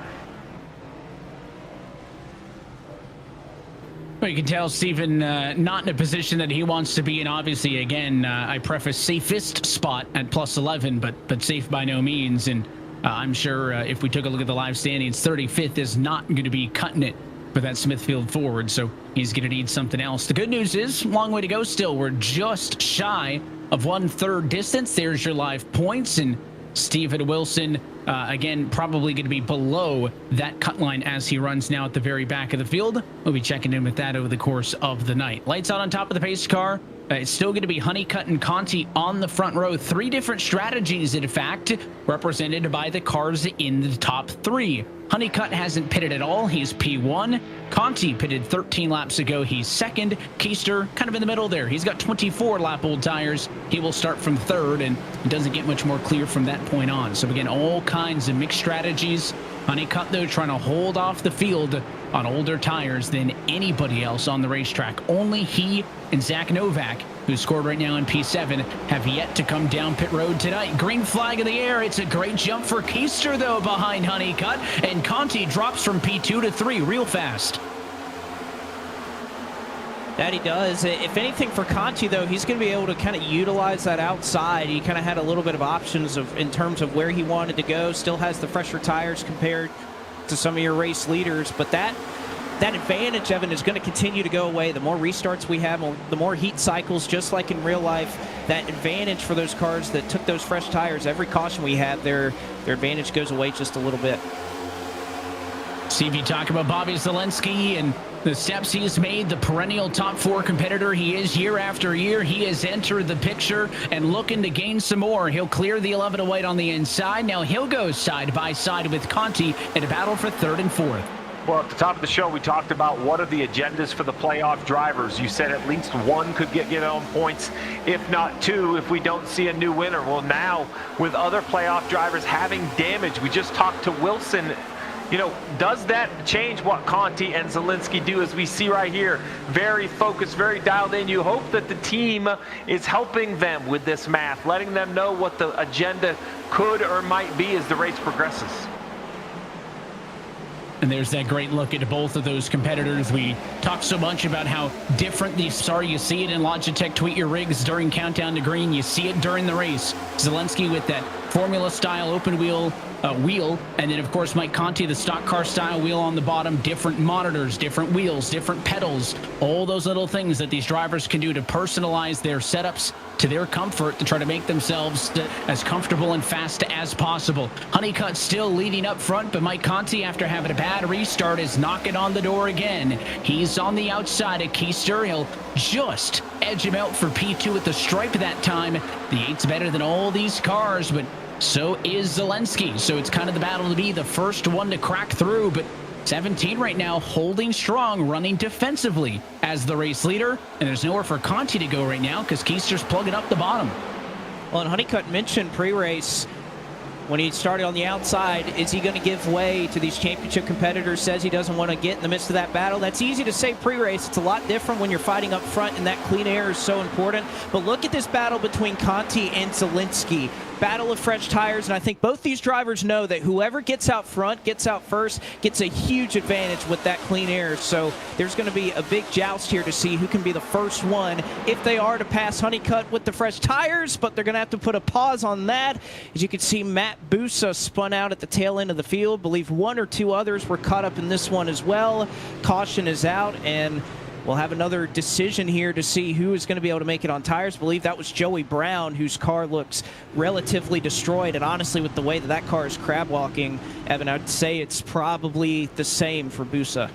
Well, you can tell Steven not in a position that he wants to be in. Obviously, again, I preface safest spot at plus 11, but safe by no means. And I'm sure if we took a look at the live standings, 35th is not going to be cutting it for that Smithfield Ford, so he's going to need something else. The good news is, long way to go still. We're just shy of 1/3 distance. There's your live points, and Steven Wilson, again, probably going to be below that cut line as he runs now at the very back of the field. We'll be checking in with that over the course of the night. Lights out on top of the pace car. It's still going to be Honeycutt and Conti on the front row. 3 different strategies, in fact, represented by the cars in the top 3. Honeycutt hasn't pitted at all. He's P1. Conti pitted 13 laps ago. He's 2nd. Keister kind of in the middle there. He's got 24 lap old tires. He will start from 3rd, and it doesn't get much more clear from that point on. So again, all kinds of mixed strategies. Honeycutt, though, trying to hold off the field on older tires than anybody else on the racetrack. Only he and Zach Novak, who scored right now in P7, have yet to come down pit road tonight. Green flag in the air. It's a great jump for Keister, though, behind Honeycutt, and Conti drops from P2 to 3 real fast. That he does. If anything for Conti, though, he's going to be able to kind of utilize that outside. He kind of had a little bit of options in terms of where he wanted to go. Still has the fresher tires compared to some of your race leaders, but that advantage, Evan, is going to continue to go away. The more restarts we have, the more heat cycles, just like in real life, that advantage for those cars that took those fresh tires, every caution we have, their advantage goes away just a little bit. Stevie, talk about Bobby Zelensky and the steps he's made, the perennial top 4 competitor he is year after year. He has entered the picture and looking to gain some more. He'll clear the 11 to white on the inside. Now he'll go side by side with Conti in a battle for 3rd and 4th. Well, at the top of the show, we talked about what are the agendas for the playoff drivers. You said at least 1 could get on points, if not 2, if we don't see a new winner. Well, now, with other playoff drivers having damage, we just talked to Wilson. You know, does that change what Conti and Zelensky do? As we see right here, very focused, very dialed in. You hope that the team is helping them with this math, letting them know what the agenda could or might be as the race progresses. And there's that great look at both of those competitors. We talked so much about how different these are. You see it in Logitech Tweet Your Rigs during Countdown to Green. You see it during the race. Zelensky with that Formula-style open wheel, and then, of course, Mike Conti, the stock car-style wheel on the bottom. Different monitors, different wheels, different pedals. All those little things that these drivers can do to personalize their setups to their comfort to try to make themselves as comfortable and fast as possible. Honeycutt still leading up front, but Mike Conti, after having a bad restart, is knocking on the door again. He's on the outside of Keister. He'll just edge him out for P2 at the stripe that time. The 8's better than all these cars, but so is Zelensky. So it's kind of the battle to be the first one to crack through, but 17 right now, holding strong, running defensively as the race leader. And there's nowhere for Conti to go right now because Keister's plugging up the bottom. Well, and Honeycutt mentioned pre-race when he started on the outside, is he going to give way to these championship competitors? Says he doesn't want to get in the midst of that battle. That's easy to say pre-race. It's a lot different when you're fighting up front, and that clean air is so important. But look at this battle between Conti and Zelensky. Battle of fresh tires, and I think both these drivers know that whoever gets out front, gets out first, gets a huge advantage with that clean air. So there's going to be a big joust here to see who can be the first one if they are to pass Honeycutt with the fresh tires, but they're going to have to put a pause on that. As you can see, Matt Busa spun out at the tail end of the field. I believe 1 or 2 others were caught up in this one as well. Caution is out, and we'll have another decision here to see who is going to be able to make it on tires. I believe that was Joey Brown, whose car looks relatively destroyed. And honestly, with the way that car is crab walking, Evan, I'd say it's probably the same for Busa.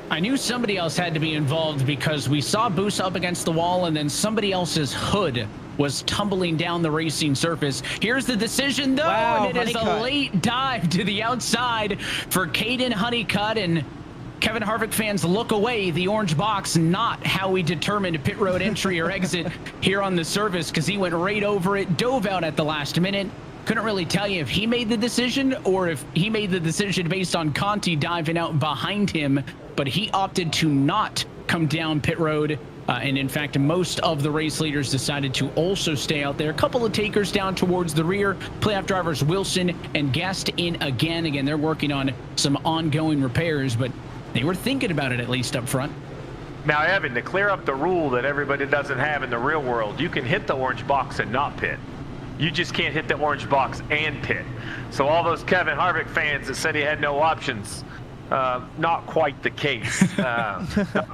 I knew somebody else had to be involved because we saw Busa up against the wall and then somebody else's hood was tumbling down the racing surface. Here's the decision, though, wow, and it is a late dive to the outside for Caden Honeycutt, and Kevin Harvick fans look away. The orange box, not how we determined pit road entry or exit here on the surface, because he went right over it, dove out at the last minute. Couldn't really tell you if he made the decision or if he made the decision based on Conti diving out behind him, but he opted to not come down pit road. And in fact, most of the race leaders decided to also stay out there. A couple of takers down towards the rear. Playoff drivers Wilson and Guest in again. Again, they're working on some ongoing repairs, but they were thinking about it at least up front. Now, Evan, to clear up the rule that everybody doesn't have in the real world, you can hit the orange box and not pit. You just can't hit the orange box and pit. So all those Kevin Harvick fans that said he had no options, not quite the case. Not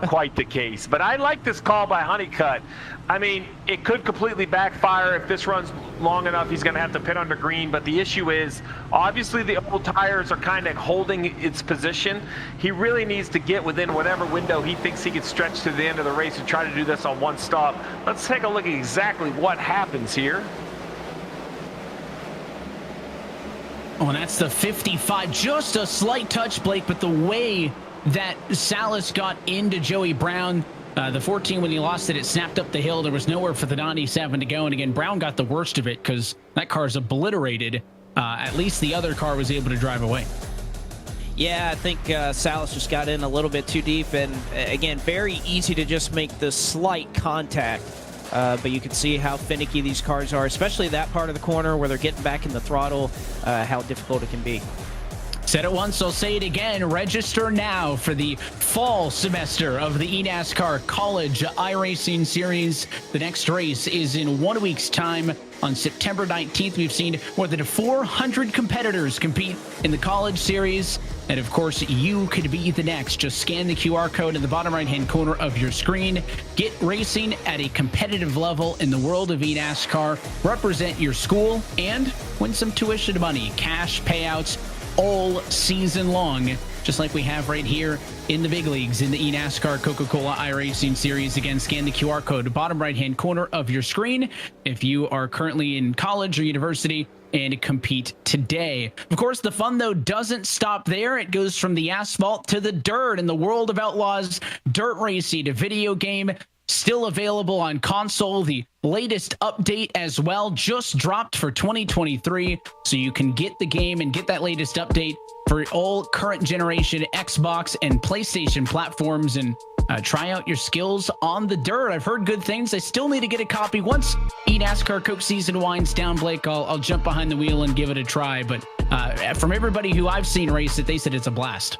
quite the case. But I like this call by Honeycutt. I mean, it could completely backfire if this runs long enough. He's going to have to pit under green. But the issue is, obviously, the old tires are kind of holding its position. He really needs to get within whatever window he thinks he can stretch to the end of the race and try to do this on one stop. Let's take a look at exactly what happens here. Oh, and that's the 55. Just a slight touch, Blake, but the way that Salas got into Joey Brown, the 14, when he lost it, it snapped up the hill. There was nowhere for the 97 to go. And again, Brown got the worst of it because that car's obliterated. At least the other car was able to drive away. Yeah, I think Salas just got in a little bit too deep. And again, very easy to just make the slight contact. But you can see how finicky these cars are, especially that part of the corner where they're getting back in the throttle, how difficult it can be. Said it once, I'll say it again. Register now for the fall semester of the eNASCAR College iRacing Series. The next race is in 1 week's time. On September 19th, we've seen more than 400 competitors compete in the College Series. And of course, you could be the next. Just scan the QR code in the bottom right-hand corner of your screen. Get racing at a competitive level in the world of eNASCAR. Represent your school and win some tuition money, cash payouts all season long, just like we have right here in the big leagues in the eNASCAR Coca-Cola iRacing Series. Again, scan the QR code, bottom right-hand corner of your screen, if you are currently in college or university, and compete today. Of course, the fun, though, doesn't stop there. It goes from the asphalt to the dirt in the world of Outlaws Dirt Racing, a video game still available on console. The latest update as well just dropped for 2023, so you can get the game and get that latest update for all current generation Xbox and PlayStation platforms and try out your skills on the dirt. I've heard good things. I still need to get a copy. Once eNASCAR Coke season winds down, Blake, I'll jump behind the wheel and give it a try. But from everybody who I've seen race it, they said it's a blast.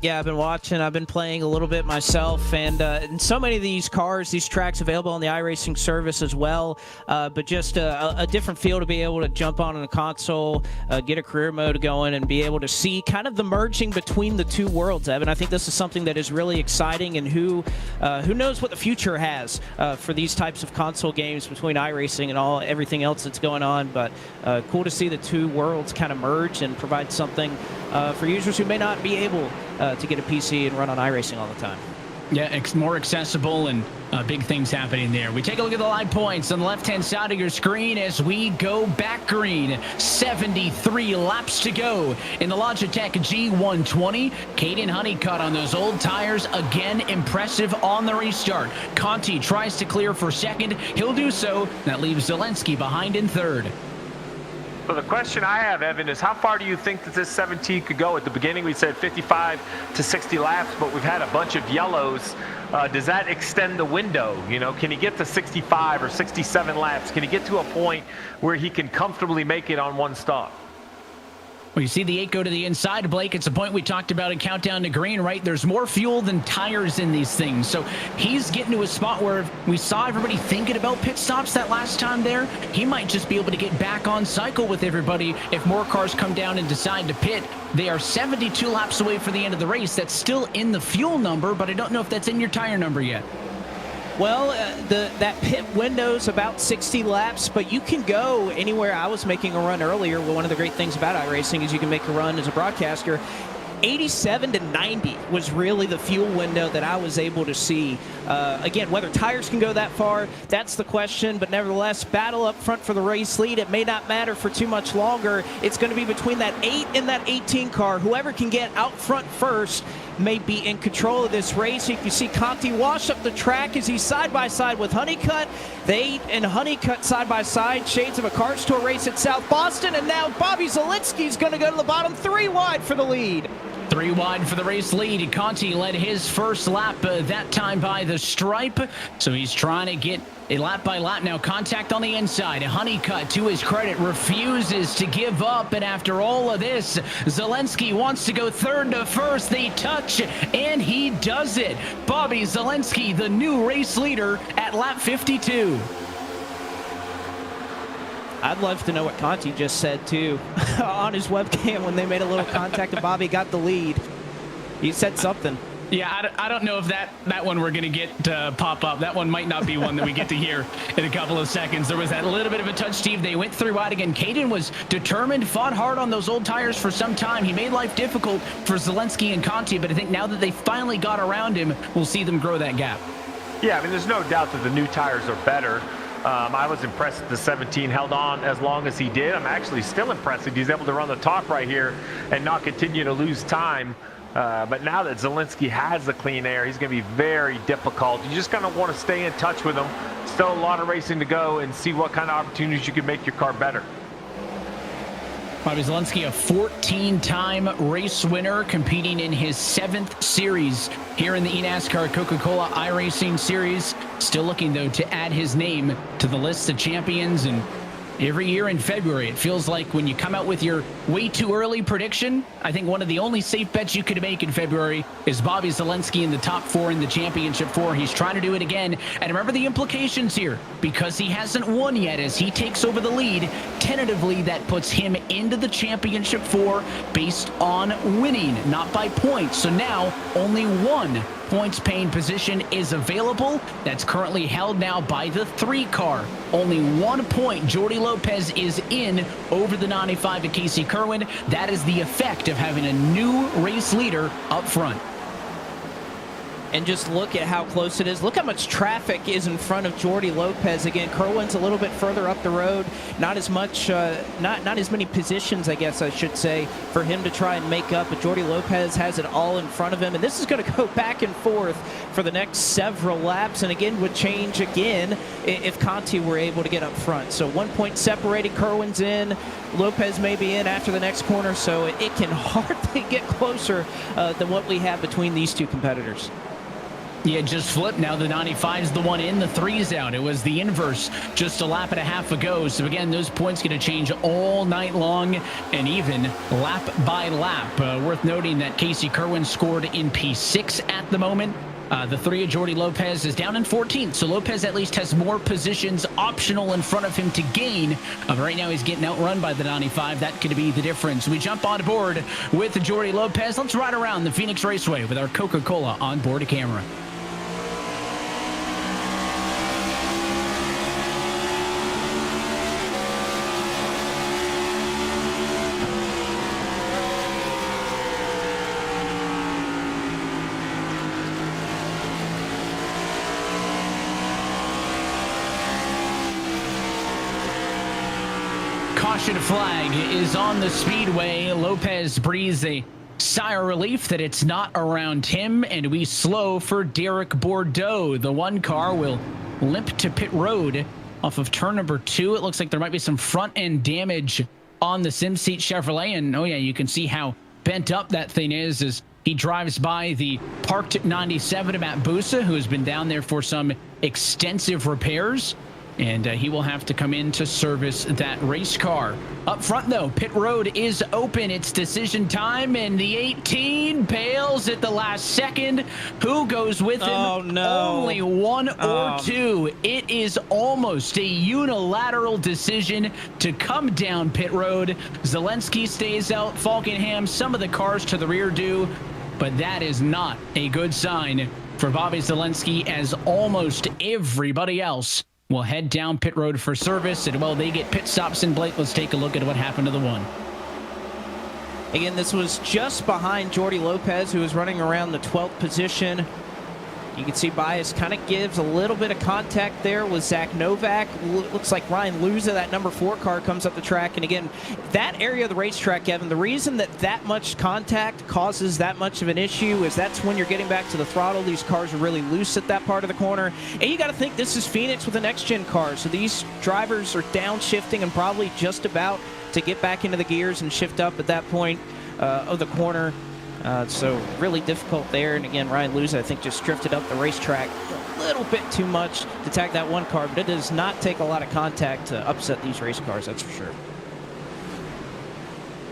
Yeah, I've been watching. I've been playing a little bit myself, and so many of these cars, these tracks available on the iRacing service as well, but just a different feel to be able to jump on in a console, get a career mode going, and be able to see kind of the merging between the two worlds, Evan. I think this is something that is really exciting, and who knows what the future has for these types of console games between iRacing and everything else that's going on, but cool to see the two worlds kind of merge and provide something for users who may not be able to get a PC and run on iRacing all the time. Yeah, it's more accessible and big things happening there. We take a look at the live points on the left-hand side of your screen as we go back green. 73 laps to go in the Logitech G120. Caden Honeycutt on those old tires. Again, impressive on the restart. Conti tries to clear for second. He'll do so. That leaves Zelensky behind in third. So the question I have, Evan, is how far do you think that this 17 could go? At the beginning, we said 55 to 60 laps, but we've had a bunch of yellows. Does that extend the window? You know, can he get to 65 or 67 laps? Can he get to a point where he can comfortably make it on one stop? Well, you see the 8 go to the inside, Blake. It's a point we talked about in Countdown to Green, right? There's more fuel than tires in these things. So he's getting to a spot where we saw everybody thinking about pit stops that last time there. He might just be able to get back on cycle with everybody if more cars come down and decide to pit. They are 72 laps away for the end of the race. That's still in the fuel number, but I don't know if that's in your tire number yet. Well, that pit window's about 60 laps, but you can go anywhere. I was making a run earlier. Well, one of the great things about iRacing is you can make a run as a broadcaster. 87 to 90 was really the fuel window that I was able to see. Again, whether tires can go that far, that's the question, but nevertheless, battle up front for the race lead. It may not matter for too much longer. It's going to be between that 8 and that 18 car. Whoever can get out front first may be in control of this race. You can see Conti wash up the track as he's side-by-side with Honeycutt. They and Honeycutt side-by-side, shades of a Cars Tour race at South Boston, and now Bobby Zielinski's going to go to the bottom, 3 wide for the lead. 3 wide for the race lead. Conti led his first lap that time by the stripe, so he's trying to get a lap by lap now. Contact on the inside. Honeycutt, to his credit, refuses to give up, and after all of this, Zelensky wants to go third to first. They touch, and he does it. Bobby Zelensky, the new race leader at lap 52. I'd love to know what Conti just said, too, on his webcam when they made a little contact and Bobby got the lead. He said something. Yeah, I don't know if that one we're going to get to pop up. That one might not be one that we get to hear in a couple of seconds. There was that little bit of a touch, Steve. They went through wide again. Caden was determined, fought hard on those old tires for some time. He made life difficult for Zelensky and Conti, but I think now that they finally got around him, we'll see them grow that gap. Yeah, I mean, there's no doubt that the new tires are better. I was impressed that the 17 held on as long as he did. I'm actually still impressed that he's able to run the top right here and not continue to lose time. But now that Zelensky has the clean air, he's going to be very difficult. You just kind of want to stay in touch with him. Still a lot of racing to go and see what kind of opportunities you can make your car better. Bobby Zelensky, a 14-time race winner, competing in his 7th series here in the eNASCAR Coca-Cola iRacing Series. Still looking, though, to add his name to the list of champions. And every year in February, it feels like when you come out with your way too early prediction, I think one of the only safe bets you could make in February is Bobby Zelensky in the top 4 in the championship 4. He's trying to do it again. And remember the implications here, because he hasn't won yet as he takes over the lead. Tentatively, that puts him into the championship 4 based on winning, not by points. So now only one points paying position is available. That's currently held now by the 3 car. Only 1 point. Jordi Lopez is in over the 95 to Casey Kerwin. That is the effect of having a new race leader up front. And just look at how close it is. Look how much traffic is in front of Jordi Lopez. Again, Kerwin's a little bit further up the road. Not as much, not as many positions, I guess I should say, for him to try and make up. But Jordi Lopez has it all in front of him. And this is going to go back and forth for the next several laps. And again, would change again if Conti were able to get up front. So 1 point separated. Kerwin's in. Lopez may be in after the next corner. So it can hardly get closer than what we have between these two competitors. Yeah, just flipped now. The 95's the one in, the 3's out. It was the inverse just a lap and a half ago. So again, those points going to change all night long and even lap by lap. Worth noting that Casey Kerwin scored in P6 at the moment. The 3 of Jordi Lopez is down in 14th, so Lopez at least has more positions optional in front of him to gain. Right now he's getting outrun by the 95. That could be the difference. We jump on board with Jordi Lopez. Let's ride around the Phoenix Raceway with our Coca-Cola onboard camera. Caution flag is on the speedway. Lopez breathes a sigh of relief that it's not around him, and we slow for Derek Bordeaux. The 1 car will limp to pit road off of turn number 2. It looks like there might be some front end damage on the SimSeat Chevrolet, and oh yeah, you can see how bent up that thing is as he drives by the parked 97 of Matt Busa, who has been down there for some extensive repairs. And he will have to come in to service that race car. Up front, though, pit road is open. It's decision time, and the 18 bails at the last second. Who goes with him? Oh, no. Only 1 or 2. It is almost a unilateral decision to come down pit road. Zelensky stays out. Falkenham, some of the cars to the rear do. But that is not a good sign for Bobby Zelensky, as almost everybody else will head down pit road for service. And while they get pit stops in, Blake, let's take a look at what happened to the 1. Again, this was just behind Jordi Lopez, who was running around the 12th position. You can see Bias kind of gives a little bit of contact there with Zach Novak. Looks like Ryan Luza, that number 4 car, comes up the track. And again, that area of the racetrack, Kevin, the reason that much contact causes that much of an issue is that's when you're getting back to the throttle. These cars are really loose at that part of the corner. And you got to think this is Phoenix with a next-gen car. So these drivers are downshifting and probably just about to get back into the gears and shift up at that point of the corner. So really difficult there. And again, Ryan Luza, I think, just drifted up the racetrack a little bit too much to tag that 1 car, but it does not take a lot of contact to upset these race cars, that's for sure.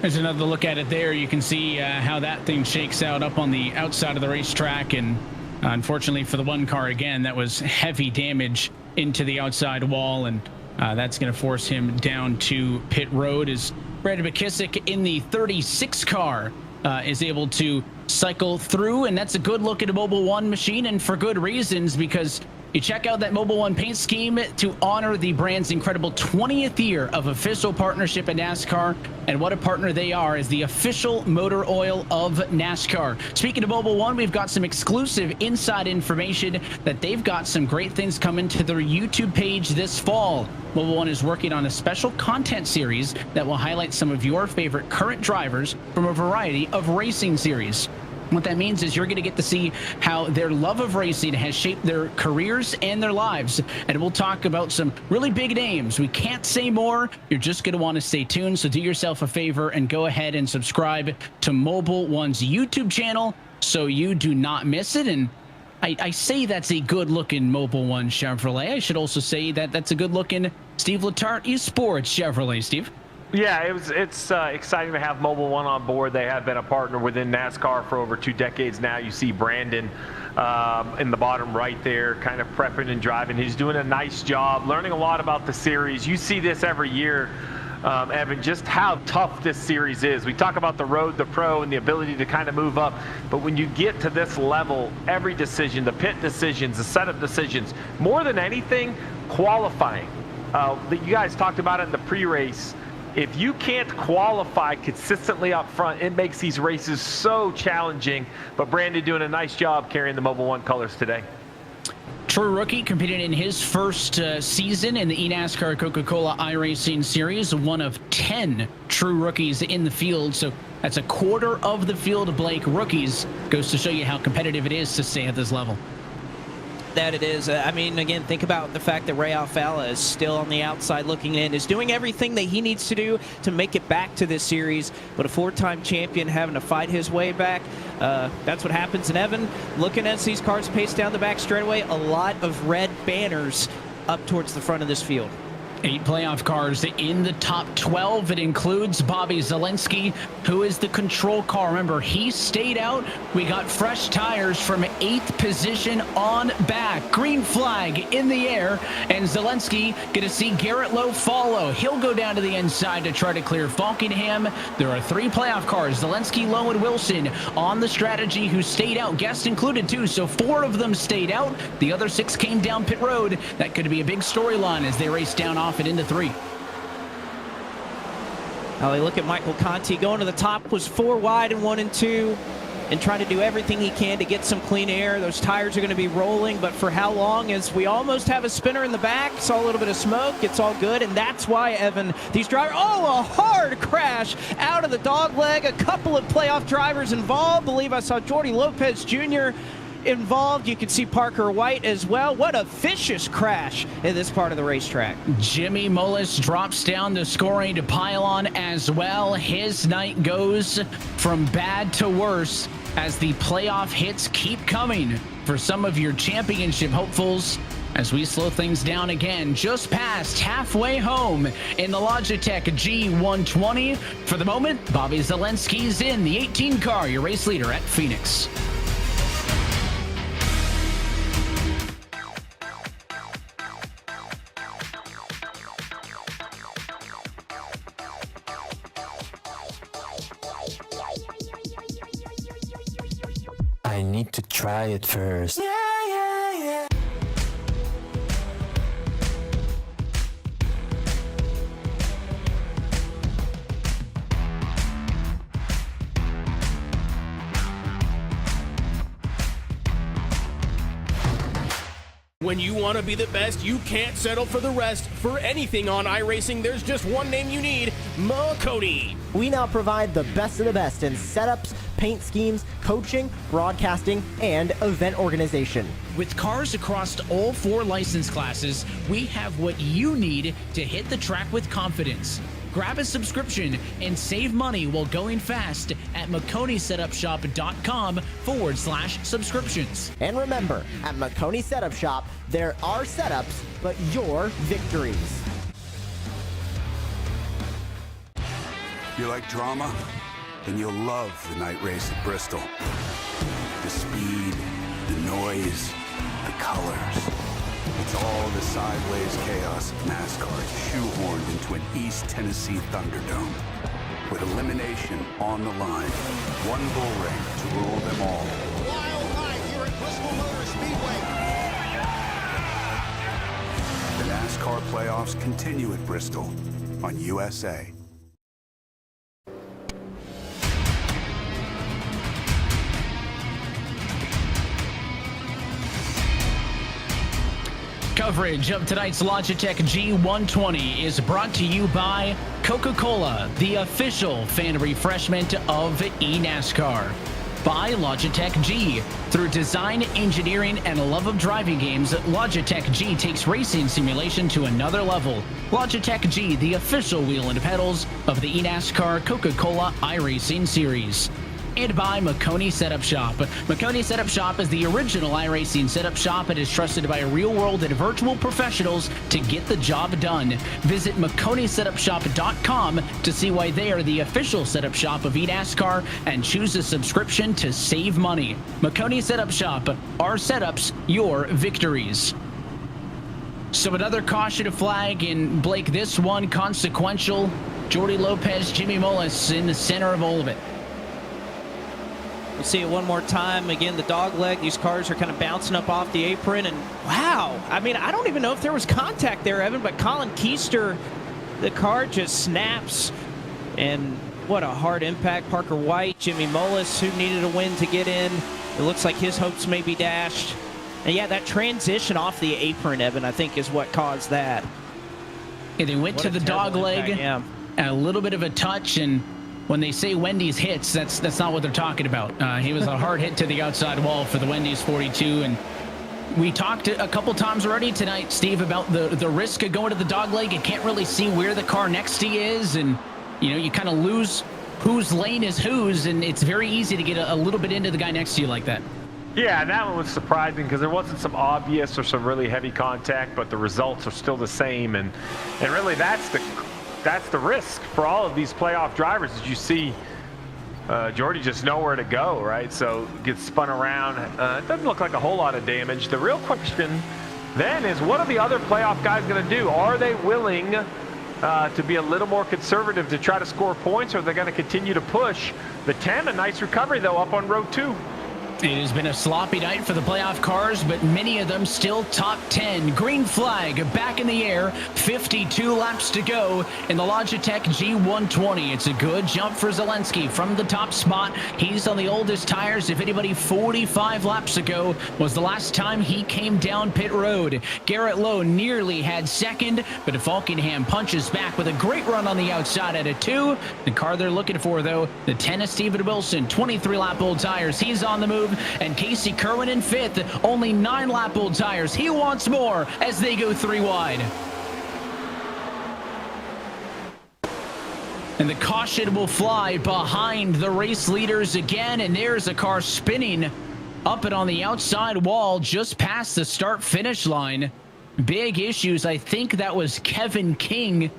There's another look at it there. You can see how that thing shakes out up on the outside of the racetrack. And unfortunately for the 1 car, again, that was heavy damage into the outside wall. And That's going to force him down to pit road as Brandon McKissick in the 36 car is able to cycle through, and that's a good look at a Mobil 1 machine, and for good reasons, because you check out that Mobil 1 paint scheme to honor the brand's incredible 20th year of official partnership at NASCAR, and what a partner they are as the official motor oil of NASCAR. Speaking of Mobil 1, we've got some exclusive inside information that they've got some great things coming to their YouTube page this fall. Mobil 1 is working on a special content series that will highlight some of your favorite current drivers from a variety of racing series. What that means is you're going to get to see how their love of racing has shaped their careers and their lives. And we'll talk about some really big names. We can't say more. You're just going to want to stay tuned. So do yourself a favor and go ahead and subscribe to Mobil 1's YouTube channel so you do not miss it. And I say that's a good-looking Mobil 1 Chevrolet. I should also say that that's a good-looking Steve Letarte Esports Chevrolet. Steve? Yeah, it's exciting to have Mobil 1 on board. They have been a partner within NASCAR for over 2 decades now. You see Brandon in the bottom right there kind of prepping and driving. He's doing a nice job, learning a lot about the series. You see this every year, Evan, just how tough this series is. We talk about the road, the pro, and the ability to kind of move up. But when you get to this level, every decision, the pit decisions, the setup decisions, more than anything, qualifying. That you guys talked about it in the pre-race. If you can't qualify consistently up front, it makes these races so challenging. But Brandon doing a nice job carrying the Mobil 1 colors today. True rookie, competed in his first season in the eNASCAR Coca-Cola iRacing Series, one of 10 true rookies in the field. So that's a quarter of the field of Blake rookies. Goes to show you how competitive it is to stay at this level. That it is. I mean, again, think about the fact that Ray Alfala is still on the outside looking in, is doing everything that he needs to do to make it back to this series, but a 4-time champion having to fight his way back. That's what happens. And Evan, looking as these cars pace down the back straightaway, a lot of red banners up towards the front of this field. 8 playoff cars in the top 12. It includes Bobby Zelensky, who is the control car. Remember, he stayed out. We got fresh tires from 8th position on back. Green flag in the air, and Zelensky going to see Garrett Lowe follow. He'll go down to the inside to try to clear Falkingham. There are 3 playoff cars, Zelensky, Lowe, and Wilson on the strategy, who stayed out. Guest included, too, so 4 of them stayed out. The other 6 came down pit road. That could be a big storyline as they race down off and into 3. Now we look at Michael Conti going to the top, was 4 wide in 1 and 2, and trying to do everything he can to get some clean air. Those tires are going to be rolling, but for how long? As we almost have a spinner in the back, saw a little bit of smoke, it's all good, and that's why, Evan, these drivers, a hard crash out of the dog leg. A couple of playoff drivers involved. I believe I saw Jordy Lopez Jr. involved. You can see Parker White as well. What a vicious crash in this part of the racetrack. Jimmy Mullis drops down the scoring to pylon as well. His night goes from bad to worse as the playoff hits keep coming for some of your championship hopefuls as we slow things down again, just past halfway home in the Logitech G120. For the moment, Bobby Zelensky's in the 18 car, your race leader at Phoenix. I need to try it first. When you want to be the best, you can't settle for the rest. For anything on iRacing, there's just one name you need, Makoni. We now provide the best of the best in setups, paint schemes, coaching, broadcasting, and event organization. With cars across all 4 license classes, we have what you need to hit the track with confidence. Grab a subscription and save money while going fast at McConeySetupShop.com/subscriptions. And remember, at McConey Setup Shop, there are setups, but your victories. You like drama? Then you'll love the night race at Bristol. The speed, the noise, the colors. It's all the sideways chaos of NASCAR is shoehorned into an East Tennessee Thunderdome. With elimination on the line, one bull ring to rule them all. Wild night here at Bristol Motor Speedway. The NASCAR playoffs continue at Bristol on USA. Coverage of tonight's Logitech G120 is brought to you by Coca-Cola, the official fan refreshment of eNASCAR. By Logitech G. Through design, engineering, and a love of driving games, Logitech G takes racing simulation to another level. Logitech G, the official wheel and pedals of the eNASCAR Coca-Cola iRacing series. And by Makoni Setup Shop. Makoni Setup Shop is the original iRacing setup shop and is trusted by real-world and virtual professionals to get the job done. Visit MakoniSetupShop.com to see why they are the official setup shop of eNASCAR and choose a subscription to save money. Makoni Setup Shop. Our setups, your victories. So another caution flag, and Blake, this one consequential. Jordi Lopez, Jimmy Mullis in the center of all of it. We'll see it one more time. Again, the dog leg. These cars are kind of bouncing up off the apron. And wow, I mean, I don't even know if there was contact there, Evan, but Colin Keister, the car just snaps. And what a hard impact. Parker White, Jimmy Mullis, who needed a win to get in. It looks like his hopes may be dashed. And yeah, that transition off the apron, Evan, I think is what caused that. Yeah, they went to the dog leg, yeah. And a little bit of a touch, and when they say Wendy's hits, that's not what they're talking about. He was a hard hit to the outside wall for the Wendy's 42, and we talked a couple times already tonight, Steve, about the risk of going to the dog leg. You can't really see where the car next to you is, and you know, you kind of lose whose lane is whose, and it's very easy to get a little bit into the guy next to you like that. Yeah, and that one was surprising because there wasn't some obvious or some really heavy contact, but the results are still the same, and really that's the risk for all of these playoff drivers. As you see, Jordy just nowhere to go, right? So gets spun around. It doesn't look like a whole lot of damage. The real question then is, what are the other playoff guys going to do? Are they willing to be a little more conservative to try to score points, or are they going to continue to push? The 10, a nice recovery, though, up on row 2. It has been a sloppy night for the playoff cars, but many of them still top 10. Green flag back in the air. 52 laps to go in the Logitech G120. It's a good jump for Zelensky from the top spot. He's on the oldest tires. If anybody, 45 laps ago was the last time he came down pit road. Garrett Lowe nearly had second, but Falkenham punches back with a great run on the outside at a 2. The car they're looking for, though, the 10 of Steven Wilson, 23-lap old tires. He's on the move. And Casey Kerwin in 5th, only 9-lap old tires. He wants more as they go 3 wide. And the caution will fly behind the race leaders again, and there's a car spinning up and on the outside wall just past the start-finish line. Big issues. I think that was Kevin King,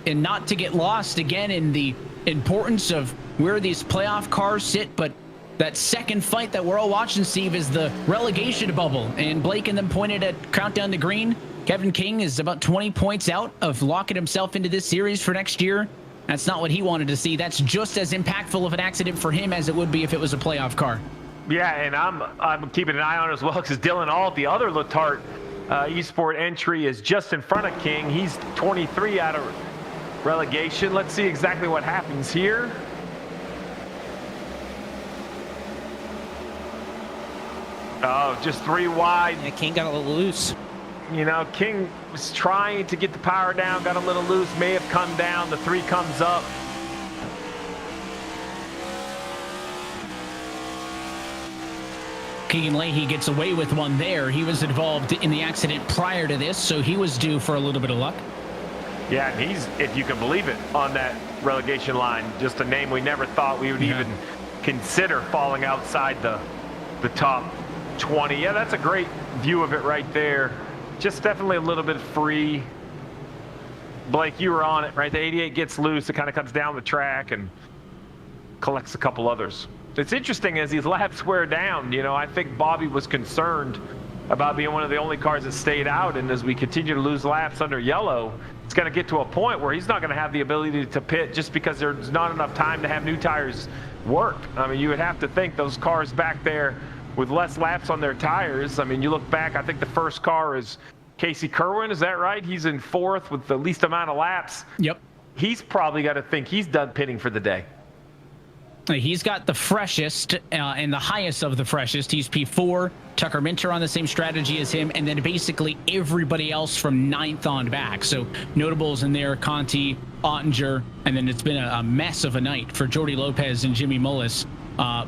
and not to get lost again in the importance of where these playoff cars sit, but that second fight that we're all watching, Steve, is the relegation bubble. And Blake and them pointed at Countdown to Green. Kevin King is about 20 points out of locking himself into this series for next year. That's not what he wanted to see. That's just as impactful of an accident for him as it would be if it was a playoff car. Yeah, and I'm keeping an eye on it as well, because Dylan Ault, the other Letarte eSport entry, is just in front of King. He's 23 out of relegation. Let's see exactly what happens here. Oh, just 3 wide. Yeah, King got a little loose. You know, King was trying to get the power down, got a little loose, may have come down. The 3 comes up. Keegan Leahy gets away with one there. He was involved in the accident prior to this, so he was due for a little bit of luck. Yeah, and he's, if you can believe it, on that relegation line. Just a name we never thought we would even consider falling outside the top 20. Yeah, that's a great view of it right there. Just definitely a little bit free. Blake, you were on it, right? The 88 gets loose. It kind of comes down the track and collects a couple others. It's interesting as these laps wear down. You know, I think Bobby was concerned about being one of the only cars that stayed out. And as we continue to lose laps under yellow, it's going to get to a point where he's not going to have the ability to pit just because there's not enough time to have new tires work. I mean, you would have to think those cars back there with less laps on their tires. I mean, you look back, I think the first car is Casey Kerwin, is that right? He's in 4th with the least amount of laps. Yep. He's probably got to think he's done pitting for the day. He's got the freshest and the highest of the freshest. He's P4. Tucker Minter on the same strategy as him, and then basically everybody else from 9th on back. So notables in there, Conti, Ottinger, and then it's been a mess of a night for Jordy Lopez and Jimmy Mullis.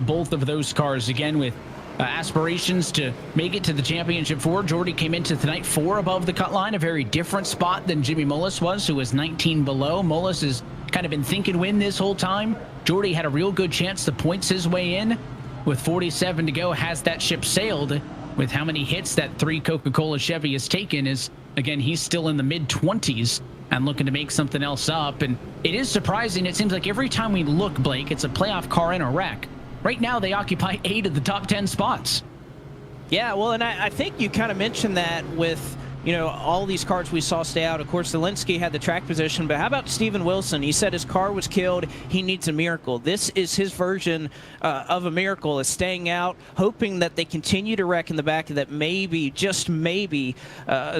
Both of those cars, again, with aspirations to make it to the championship 4. Jordy came into tonight 4 above the cut line, a very different spot than Jimmy Mullis was, who was 19 below. Mullis has kind of been thinking win this whole time. Jordy had a real good chance to points his way in. With 47 to go, has that ship sailed? With how many hits that 3 Coca-Cola Chevy has taken is, again, he's still in the mid-20s and looking to make something else up. And it is surprising. It seems like every time we look, Blake, it's a playoff car in a wreck. Right now, they occupy 8 of the top 10 spots. Yeah, well, and I think you kind of mentioned that with, you know, all these cars we saw stay out. Of course, Zelensky had the track position, but how about Steven Wilson? He said his car was killed. He needs a miracle. This is his version of a miracle, is staying out, hoping that they continue to wreck in the back, that maybe, just maybe,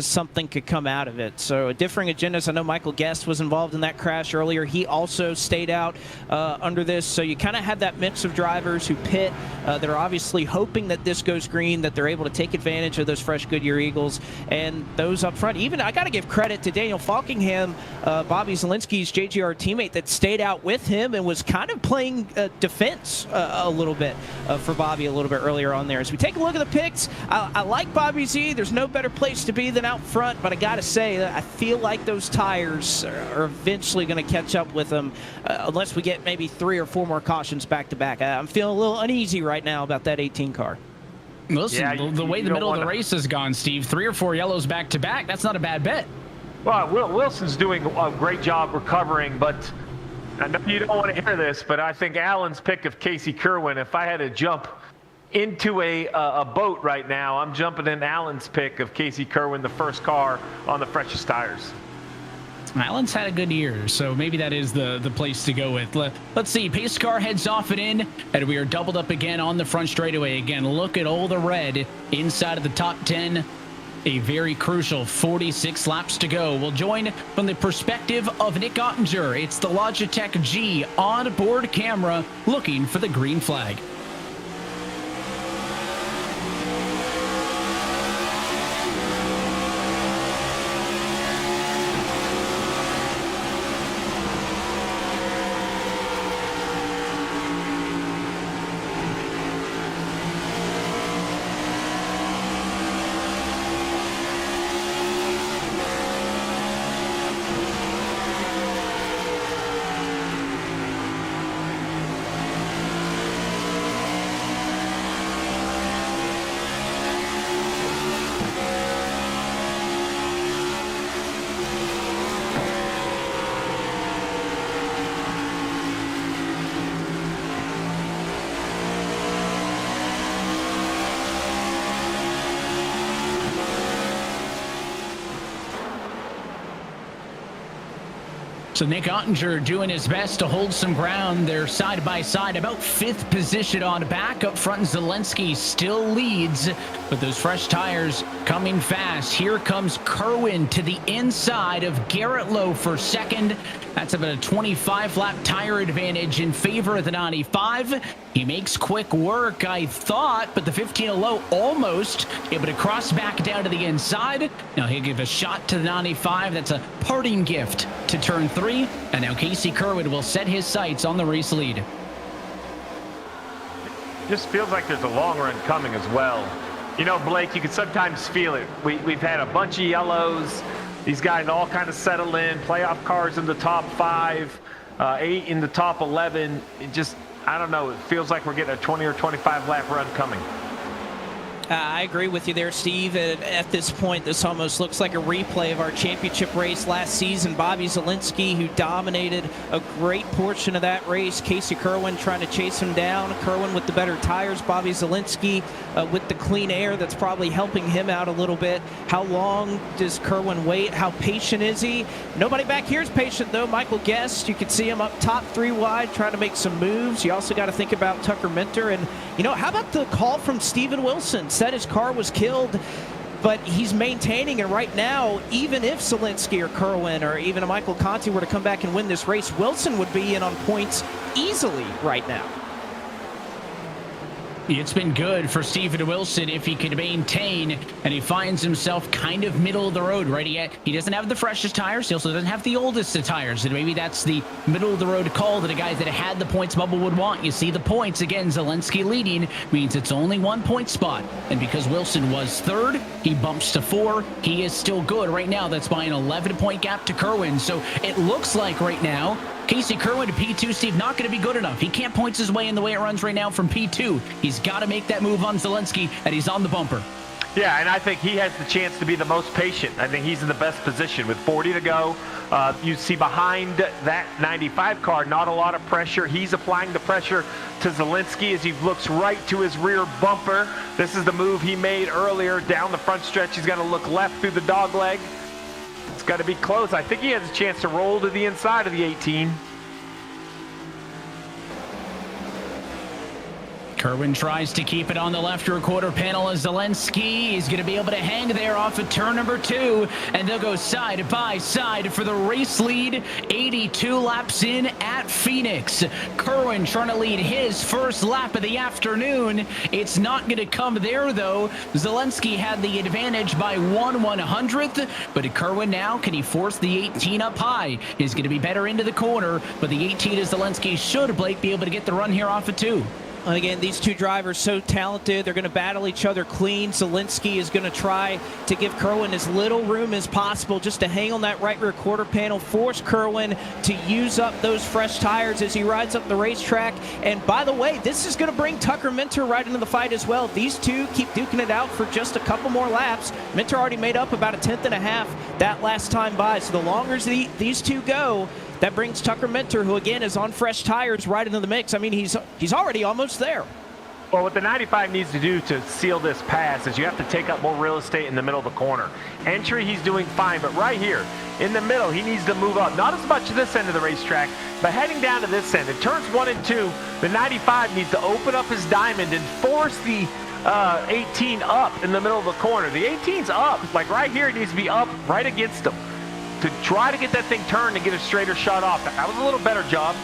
something could come out of it. So differing agendas. I know Michael Guest was involved in that crash earlier. He also stayed out under this. So you kind of have that mix of drivers who pit. They're obviously hoping that this goes green, that they're able to take advantage of those fresh Goodyear Eagles. And those up front, even I got to give credit to Daniel Falkingham, Bobby Zelensky's JGR teammate, that stayed out with him and was kind of playing defense a little bit for Bobby a little bit earlier on there. As we take a look at the picks, I like Bobby Z. There's no better place to be than out front, but I got to say, I feel like those tires are eventually going to catch up with them unless we get maybe 3 or 4 more cautions back to back. I'm feeling a little uneasy right now about that 18 car. Listen, Yeah, the way the middle of the race has gone, Steve, 3 or 4 yellows back to back, that's not a bad bet. Well, Wilson's doing a great job recovering, but I know you don't want to hear this, but I think Alan's pick of Casey Kerwin, if I had to jump into a boat right now, I'm jumping in Alan's pick of Casey Kerwin, the first car on the freshest tires. Allen's had a good year, so maybe that is the place to go with. Let's see. Pace car heads off and in, and we are doubled up again on the front straightaway. Again, look at all the red inside of the top 10. A very crucial 46 laps to go. We'll join from the perspective of Nick Ottinger. It's the Logitech G on-board camera looking for the green flag. So Nick Ottinger doing his best to hold some ground. They're side by side, about 5th position on back. Up front, Zelensky still leads, but those fresh tires coming fast. Here comes Kerwin to the inside of Garrett Lowe for second. That's about a 25-lap tire advantage in favor of the 95. He makes quick work, I thought, but the 15 Lowe almost able to cross back down to the inside. Now he'll give a shot to the 95. That's a parting gift to turn 3. And now Casey Kerwin will set his sights on the race lead. Just feels like there's a long run coming as well. You know, Blake, you can sometimes feel it. We've had a bunch of yellows. These guys all kind of settle in. Playoff cars in the top 5, 8 in the top 11. It just, I don't know, it feels like we're getting a 20 or 25 lap run coming. I agree with you there, Steve. At this point, this almost looks like a replay of our championship race last season. Bobby Zalinski, who dominated a great portion of that race. Casey Kerwin trying to chase him down. Kerwin with the better tires. Bobby Zalinski with the clean air that's probably helping him out a little bit. How long does Kerwin wait? How patient is he? Nobody back here is patient, though. Michael Guest, you can see him up top 3 wide trying to make some moves. You also got to think about Tucker Minter. And, how about the call from Steven Wilson? Said his car was killed, but he's maintaining it right now. Even if Zalinski or Kerwin or even a Michael Conti were to come back and win this race, Wilson would be in on points easily right now. It's been good for Steven Wilson if he can maintain, and he finds himself kind of middle of the road, right? He doesn't have the freshest tires. He also doesn't have the oldest of tires, and maybe that's the middle of the road call that a guy that had the points bubble would want. You see the points, again, Zalinski leading means it's only 1 point spot, and because Wilson was third, he bumps to 4. He is still good right now. That's by an 11-point gap to Kerwin, so it looks like right now Casey Kerwin to P2, Steve, not going to be good enough. He can't point his way in the way it runs right now from P2. He's got to make that move on Zalinski, and he's on the bumper. Yeah, and I think he has the chance to be the most patient. I think he's in the best position with 40 to go. You see behind that 95 car, not a lot of pressure. He's applying the pressure to Zalinski as he looks right to his rear bumper. This is the move he made earlier down the front stretch. He's got to look left through the dog leg. It's got to be close. I think he has a chance to roll to the inside of the 18. Kerwin tries to keep it on the left rear quarter panel as Zalinski. He's going to be able to hang there off of turn number 2, and they'll go side by side for the race lead. 82 laps in at Phoenix. Kerwin trying to lead his first lap of the afternoon. It's not going to come there, though. Zalinski had the advantage by 1/100th, but Kerwin now, can he force the 18 up high? He's going to be better into the corner, but the 18 is Zalinski. Should Blake be able to get the run here off of 2? And again, these two drivers so talented. They're going to battle each other clean. Zalinski is going to try to give Kerwin as little room as possible just to hang on that right rear quarter panel, force Kerwin to use up those fresh tires as he rides up the racetrack. And by the way, this is going to bring Tucker Minter right into the fight as well. These two keep duking it out for just a couple more laps. Minter already made up about 1/10.5 that last time by. So the longer these two go, that brings Tucker Minter, who again is on fresh tires, right into the mix. I mean, he's already almost there. Well, what the 95 needs to do to seal this pass is you have to take up more real estate in the middle of the corner. Entry, he's doing fine, but right here in the middle, he needs to move up. Not as much to this end of the racetrack, but heading down to this end. In turns 1 and 2, the 95 needs to open up his diamond and force the 18 up in the middle of the corner. The 18's up, like right here, it needs to be up right against him to try to get that thing turned and get a straighter shot off. That was a little better job.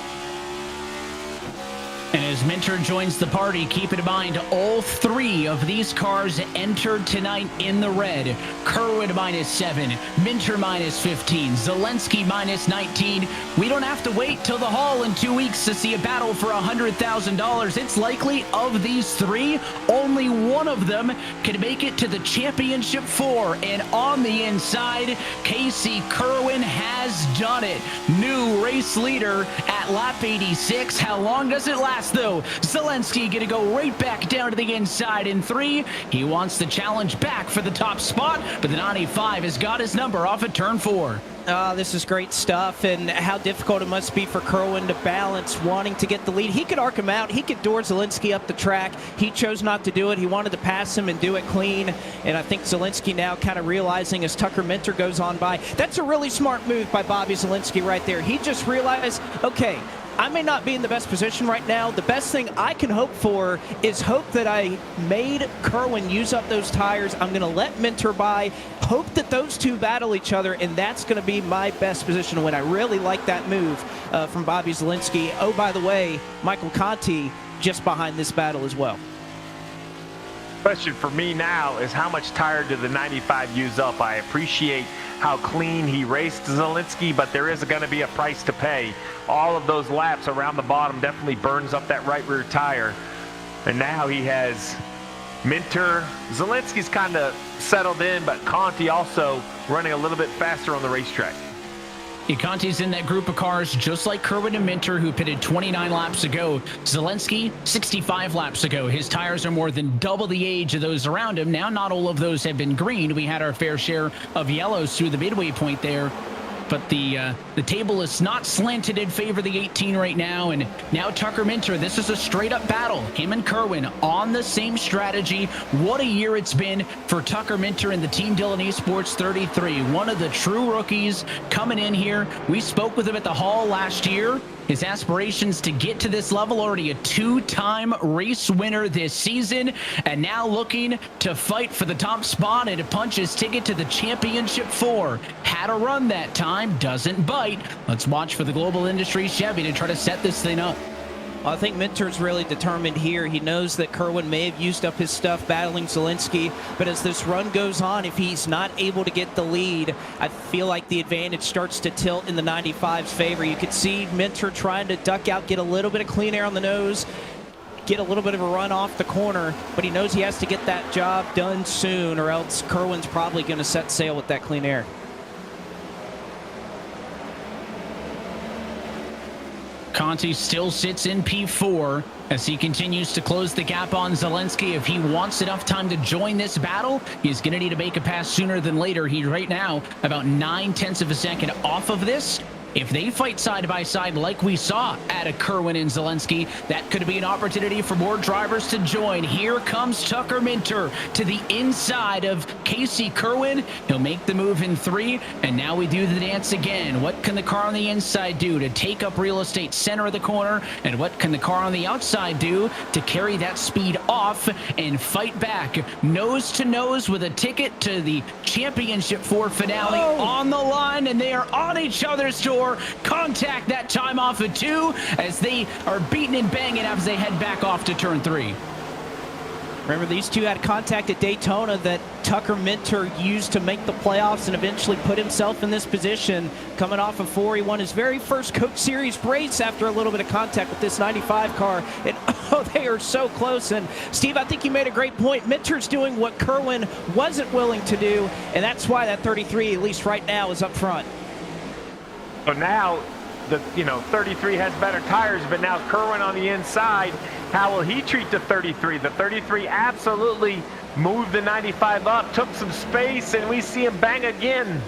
And as Minter joins the party, keep in mind all 3 of these cars entered tonight in the red. Kerwin -7, Minter -15, Zalinski -19. We don't have to wait till the Hall in 2 weeks to see a battle for $100,000. It's likely of these 3, only one of them can make it to the championship 4. And on the inside, Casey Kerwin has done it. New race leader at lap 86. How long does it last, though? Zalinski going to go right back down to the inside in 3. He wants the challenge back for the top spot, but the 95 has got his number off at turn 4. This is great stuff, and how difficult it must be for Kerwin to balance wanting to get the lead. He could arc him out. He could door Zalinski up the track. He chose not to do it. He wanted to pass him and do it clean, and I think Zalinski now kind of realizing as Tucker Minter goes on by, that's a really smart move by Bobby Zalinski right there. He just realized, okay, I may not be in the best position right now. The best thing I can hope for is hope that I made Kerwin use up those tires. I'm going to let Minter by, hope that those two battle each other, and that's going to be my best position to win. I really like that move from Bobby Zalinski. Oh, by the way, Michael Conti just behind this battle as well. Question for me now is how much tire did the 95 use up? I appreciate how clean he raced Zalinski, but there is going to be a price to pay. All of those laps around the bottom definitely burns up that right rear tire. And now he has Minter. Zalinski's kind of settled in, but Conti also running a little bit faster on the racetrack. Conti's in that group of cars just like Kerwin and Minter, who pitted 29 laps ago. Zelensky, 65 laps ago. His tires are more than double the age of those around him. Now, not all of those have been green. We had our fair share of yellows through the midway point there. But the table is not slanted in favor of the 18 right now. And now Tucker Minter, this is a straight-up battle. Him and Kerwin on the same strategy. What a year it's been for Tucker Minter and the Team Dillon Esports 33. One of the true rookies coming in here. We spoke with him at the Hall last year. His aspirations to get to this level, already a 2-time race winner this season, and now looking to fight for the top spot and to punch his ticket to the Championship 4. Had a run that time, doesn't bite. Let's watch for the Global Industries Chevy to try to set this thing up. Well, I think Minter's really determined here. He knows that Kerwin may have used up his stuff battling Zelensky, but as this run goes on, if he's not able to get the lead, I feel like the advantage starts to tilt in the 95's favor. You could see Minter trying to duck out, get a little bit of clean air on the nose, get a little bit of a run off the corner, but he knows he has to get that job done soon, or else Kerwin's probably going to set sail with that clean air. Conti still sits in P4 as he continues to close the gap on Zelensky. If he wants enough time to join this battle, he's going to need to make a pass sooner than later. He's right now about 0.9 of a second off of this. If they fight side by side like we saw at a Kerwin and Zelensky, that could be an opportunity for more drivers to join. Here comes Tucker Minter to the inside of Casey Kerwin. He'll make the move in 3, and now we do the dance again. What can the car on the inside do to take up real estate center of the corner, and what can the car on the outside do to carry that speed off and fight back? Nose to nose with a ticket to the Championship 4 finale on the line, and they are on each other's door. Contact that time off of 2 as they are beating and banging as they head back off to turn 3. Remember, these two had contact at Daytona that Tucker Minter used to make the playoffs and eventually put himself in this position. Coming off of 4, he won his very first Coke Series race after a little bit of contact with this 95 car. And oh, they are so close. And Steve, I think you made a great point. Minter's doing what Kerwin wasn't willing to do, and that's why that 33, at least right now, is up front. So now, the 33 has better tires, but now Kerwin on the inside, how will he treat the 33? The 33 absolutely moved the 95 up, took some space, and we see him bang again.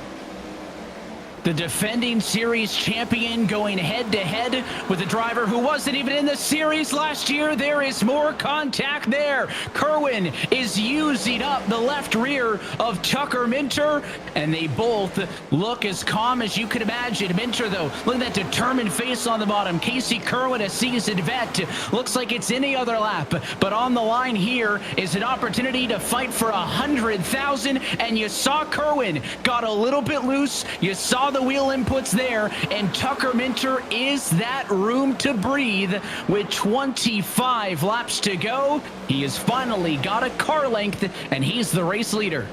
The defending series champion going head-to-head with a driver who wasn't even in the series last year. There is more contact there. Kerwin is using up the left rear of Tucker Minter, and they both look as calm as you could imagine. Minter, though, look at that determined face on the bottom. Casey Kerwin, a seasoned vet, looks like it's any other lap. But on the line here is an opportunity to fight for $100,000, and you saw Kerwin got a little bit loose. You saw the wheel inputs there, and Tucker Minter is that room to breathe. With 25 laps to go, he has finally got a car length, and he's the race leader.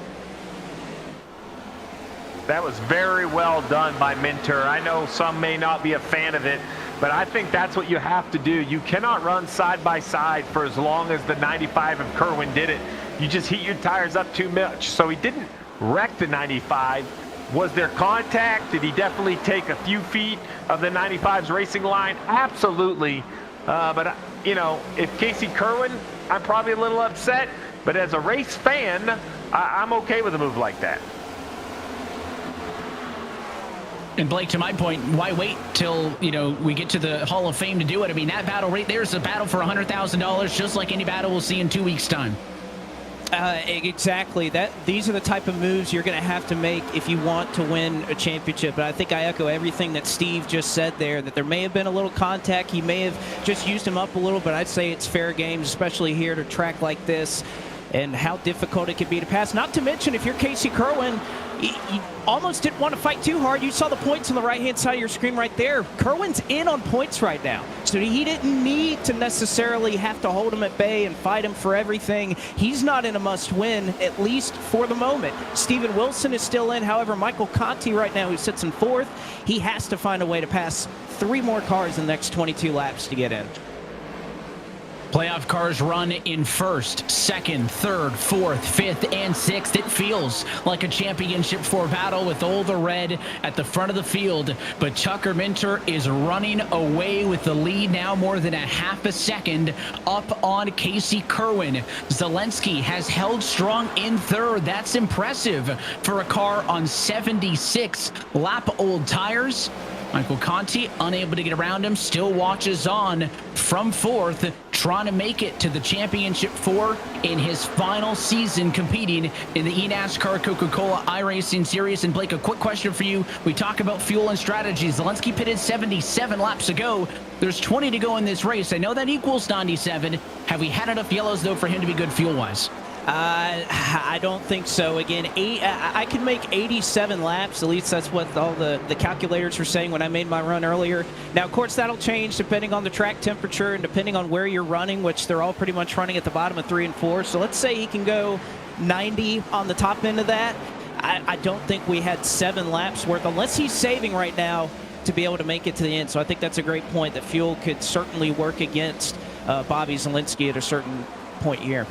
That was very well done by Minter. I know some may not be a fan of it, but I think that's what you have to do. You cannot run side by side for as long as the 95 of Kerwin did it. You just heat your tires up too much. So he didn't wreck the 95. Was there contact? Did he definitely take a few feet of the 95's racing line? Absolutely. But, if Casey Kerwin, I'm probably a little upset. But as a race fan, I'm okay with a move like that. And Blake, to my point, why wait till, we get to the Hall of Fame to do it? I mean, that battle right there is a battle for $100,000, just like any battle we'll see in 2 weeks' time. Exactly. These are the type of moves you're going to have to make if you want to win a championship. But I think I echo everything that Steve just said there, that there may have been a little contact. He may have just used him up a little, but I'd say it's fair game, especially here at a track like this, and how difficult it can be to pass. Not to mention, if you're Casey Kerwin, you almost didn't want to fight too hard. You saw the points on the right-hand side of your screen right there. Kerwin's in on points right now, so he didn't need to necessarily have to hold him at bay and fight him for everything. He's not in a must-win, at least for the moment. Steven Wilson is still in. However, Michael Conti right now, who sits in 4th, he has to find a way to pass 3 more cars in the next 22 laps to get in. Playoff cars run in first, second, third, fourth, fifth, and sixth. It feels like a championship 4 battle with all the red at the front of the field. But Tucker Minter is running away with the lead now, more than a half a second up on Casey Kerwin. Zelensky has held strong in third. That's impressive for a car on 76 lap old tires. Michael Conti unable to get around him, still watches on from fourth, trying to make it to the championship 4 in his final season competing in the eNASCAR Coca-Cola iRacing series. And Blake, a quick question for you. We talk about fuel and strategy. Zelensky pitted 77 laps ago. There's 20 to go in this race. I know that equals 97. Have we had enough yellows, though, for him to be good fuel-wise? I don't think so. Again, I could make 87 laps. At least that's what all the calculators were saying when I made my run earlier. Now, of course, that'll change depending on the track temperature and depending on where you're running, which they're all pretty much running at the bottom of 3 and 4. So let's say he can go 90 on the top end of that. I don't think we had 7 laps worth, unless he's saving right now to be able to make it to the end. So I think that's a great point, that fuel could certainly work against Bobby Zelensky at a certain point here.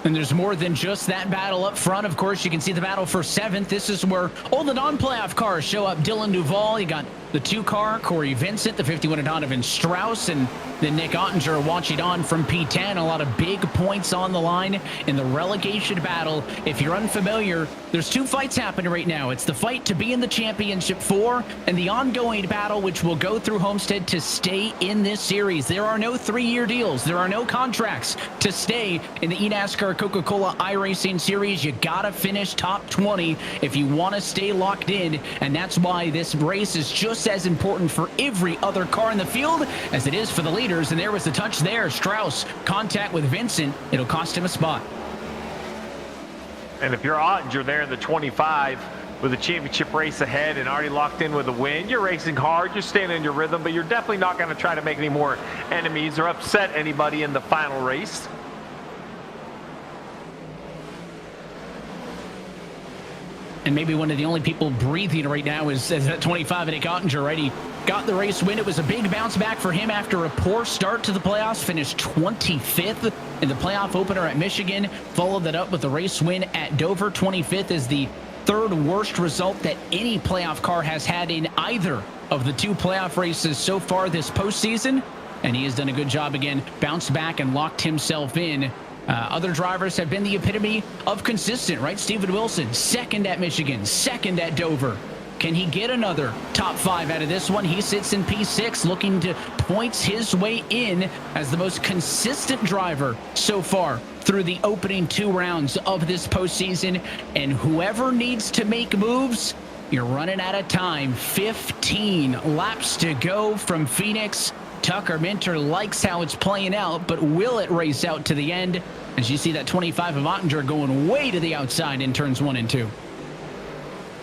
And there's more than just that battle up front. Of course, you can see the battle for 7th. This is where all the non-playoff cars show up. Dylan Duval, you got the 2-car, Corey Vincent, the 51 Donovan Strauss, and then Nick Ottinger watching on from P10. A lot of big points on the line in the relegation battle. If you're unfamiliar, there's 2 fights happening right now. It's the fight to be in the championship 4 and the ongoing battle, which will go through Homestead to stay in this series. There are no 3-year deals. There are no contracts to stay in the eNASCAR Coca-Cola iRacing series. You gotta finish top 20 if you want to stay locked in, and that's why this race is just as important for every other car in the field as it is for the leaders. And there was the touch there. Strauss, contact with Vincent. It'll cost him a spot. And if you're Ottinger there in the 25 with a championship race ahead and already locked in with a win, you're racing hard, you're staying in your rhythm, but you're definitely not going to try to make any more enemies or upset anybody in the final race. And maybe one of the only people breathing right now is at 25, Nick Ottinger, right? He got the race win. It was a big bounce back for him after a poor start to the playoffs. Finished 25th in the playoff opener at Michigan. Followed that up with the race win at Dover. 25th is the 3rd worst result that any playoff car has had in either of the 2 playoff races so far this postseason. And he has done a good job again, bounced back and locked himself in. Other drivers have been the epitome of consistent, right? Steven Wilson, 2nd at Michigan, 2nd at Dover. Can he get another top 5 out of this one? He sits in P6, looking to points his way in as the most consistent driver so far through the opening 2 rounds of this postseason. And whoever needs to make moves, you're running out of time. 15 laps to go from Phoenix. Tucker Minter likes how it's playing out, but will it race out to the end? As you see that 25 of Ottinger going way to the outside in turns 1 and 2.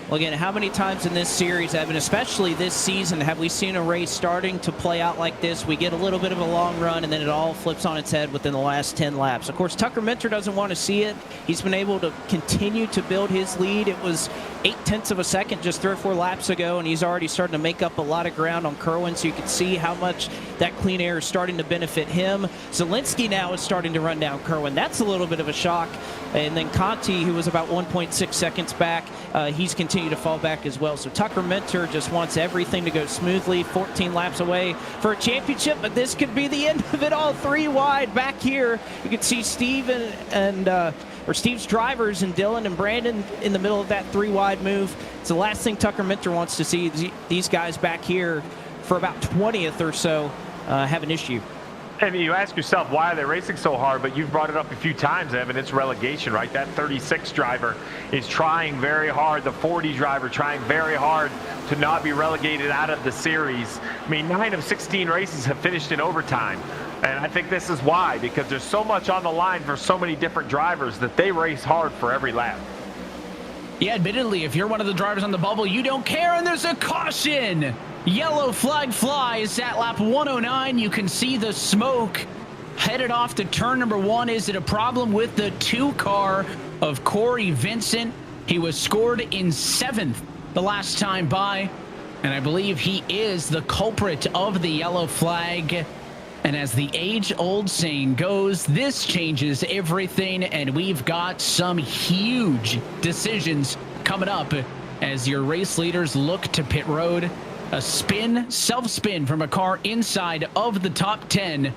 Well, again, how many times in this series, Evan, especially this season, have we seen a race starting to play out like this? We get a little bit of a long run, and then it all flips on its head within the last 10 laps. Of course, Tucker Minter doesn't want to see it. He's been able to continue to build his lead. It was 0.8 of a second just 3 or 4 laps ago, and he's already starting to make up a lot of ground on Kerwin, so you can see how much that clean air is starting to benefit him. Zelensky now is starting to run down Kerwin. That's a little bit of a shock. And then Conti, who was about 1.6 seconds back, he's continued to fall back as well. So Tucker Minter just wants everything to go smoothly. 14 laps away for a championship, but this could be the end of it all. 3 wide back here. You can see Steve or Steve's drivers and Dylan and Brandon in the middle of that 3 wide move. It's the last thing Tucker Minter wants to see, these guys back here for about 20th or so have an issue. And you ask yourself, why are they racing so hard? But you've brought it up a few times, Evan. It's relegation, right? That 36 driver is trying very hard. The 40 driver trying very hard to not be relegated out of the series. I mean, 9 of 16 races have finished in overtime. And I think this is why, because there's so much on the line for so many different drivers that they race hard for every lap. Yeah, admittedly, if you're one of the drivers on the bubble, you don't care, and there's a caution. Yellow flag flies at lap 109. You can see the smoke headed off to turn number 1. Is it a problem with the 2-car of Corey Vincent? He was scored in 7th the last time by. And I believe he is the culprit of the yellow flag. And as the age-old saying goes, this changes everything, and we've got some huge decisions coming up as your race leaders look to pit road. A spin, self-spin from a car inside of the top 10.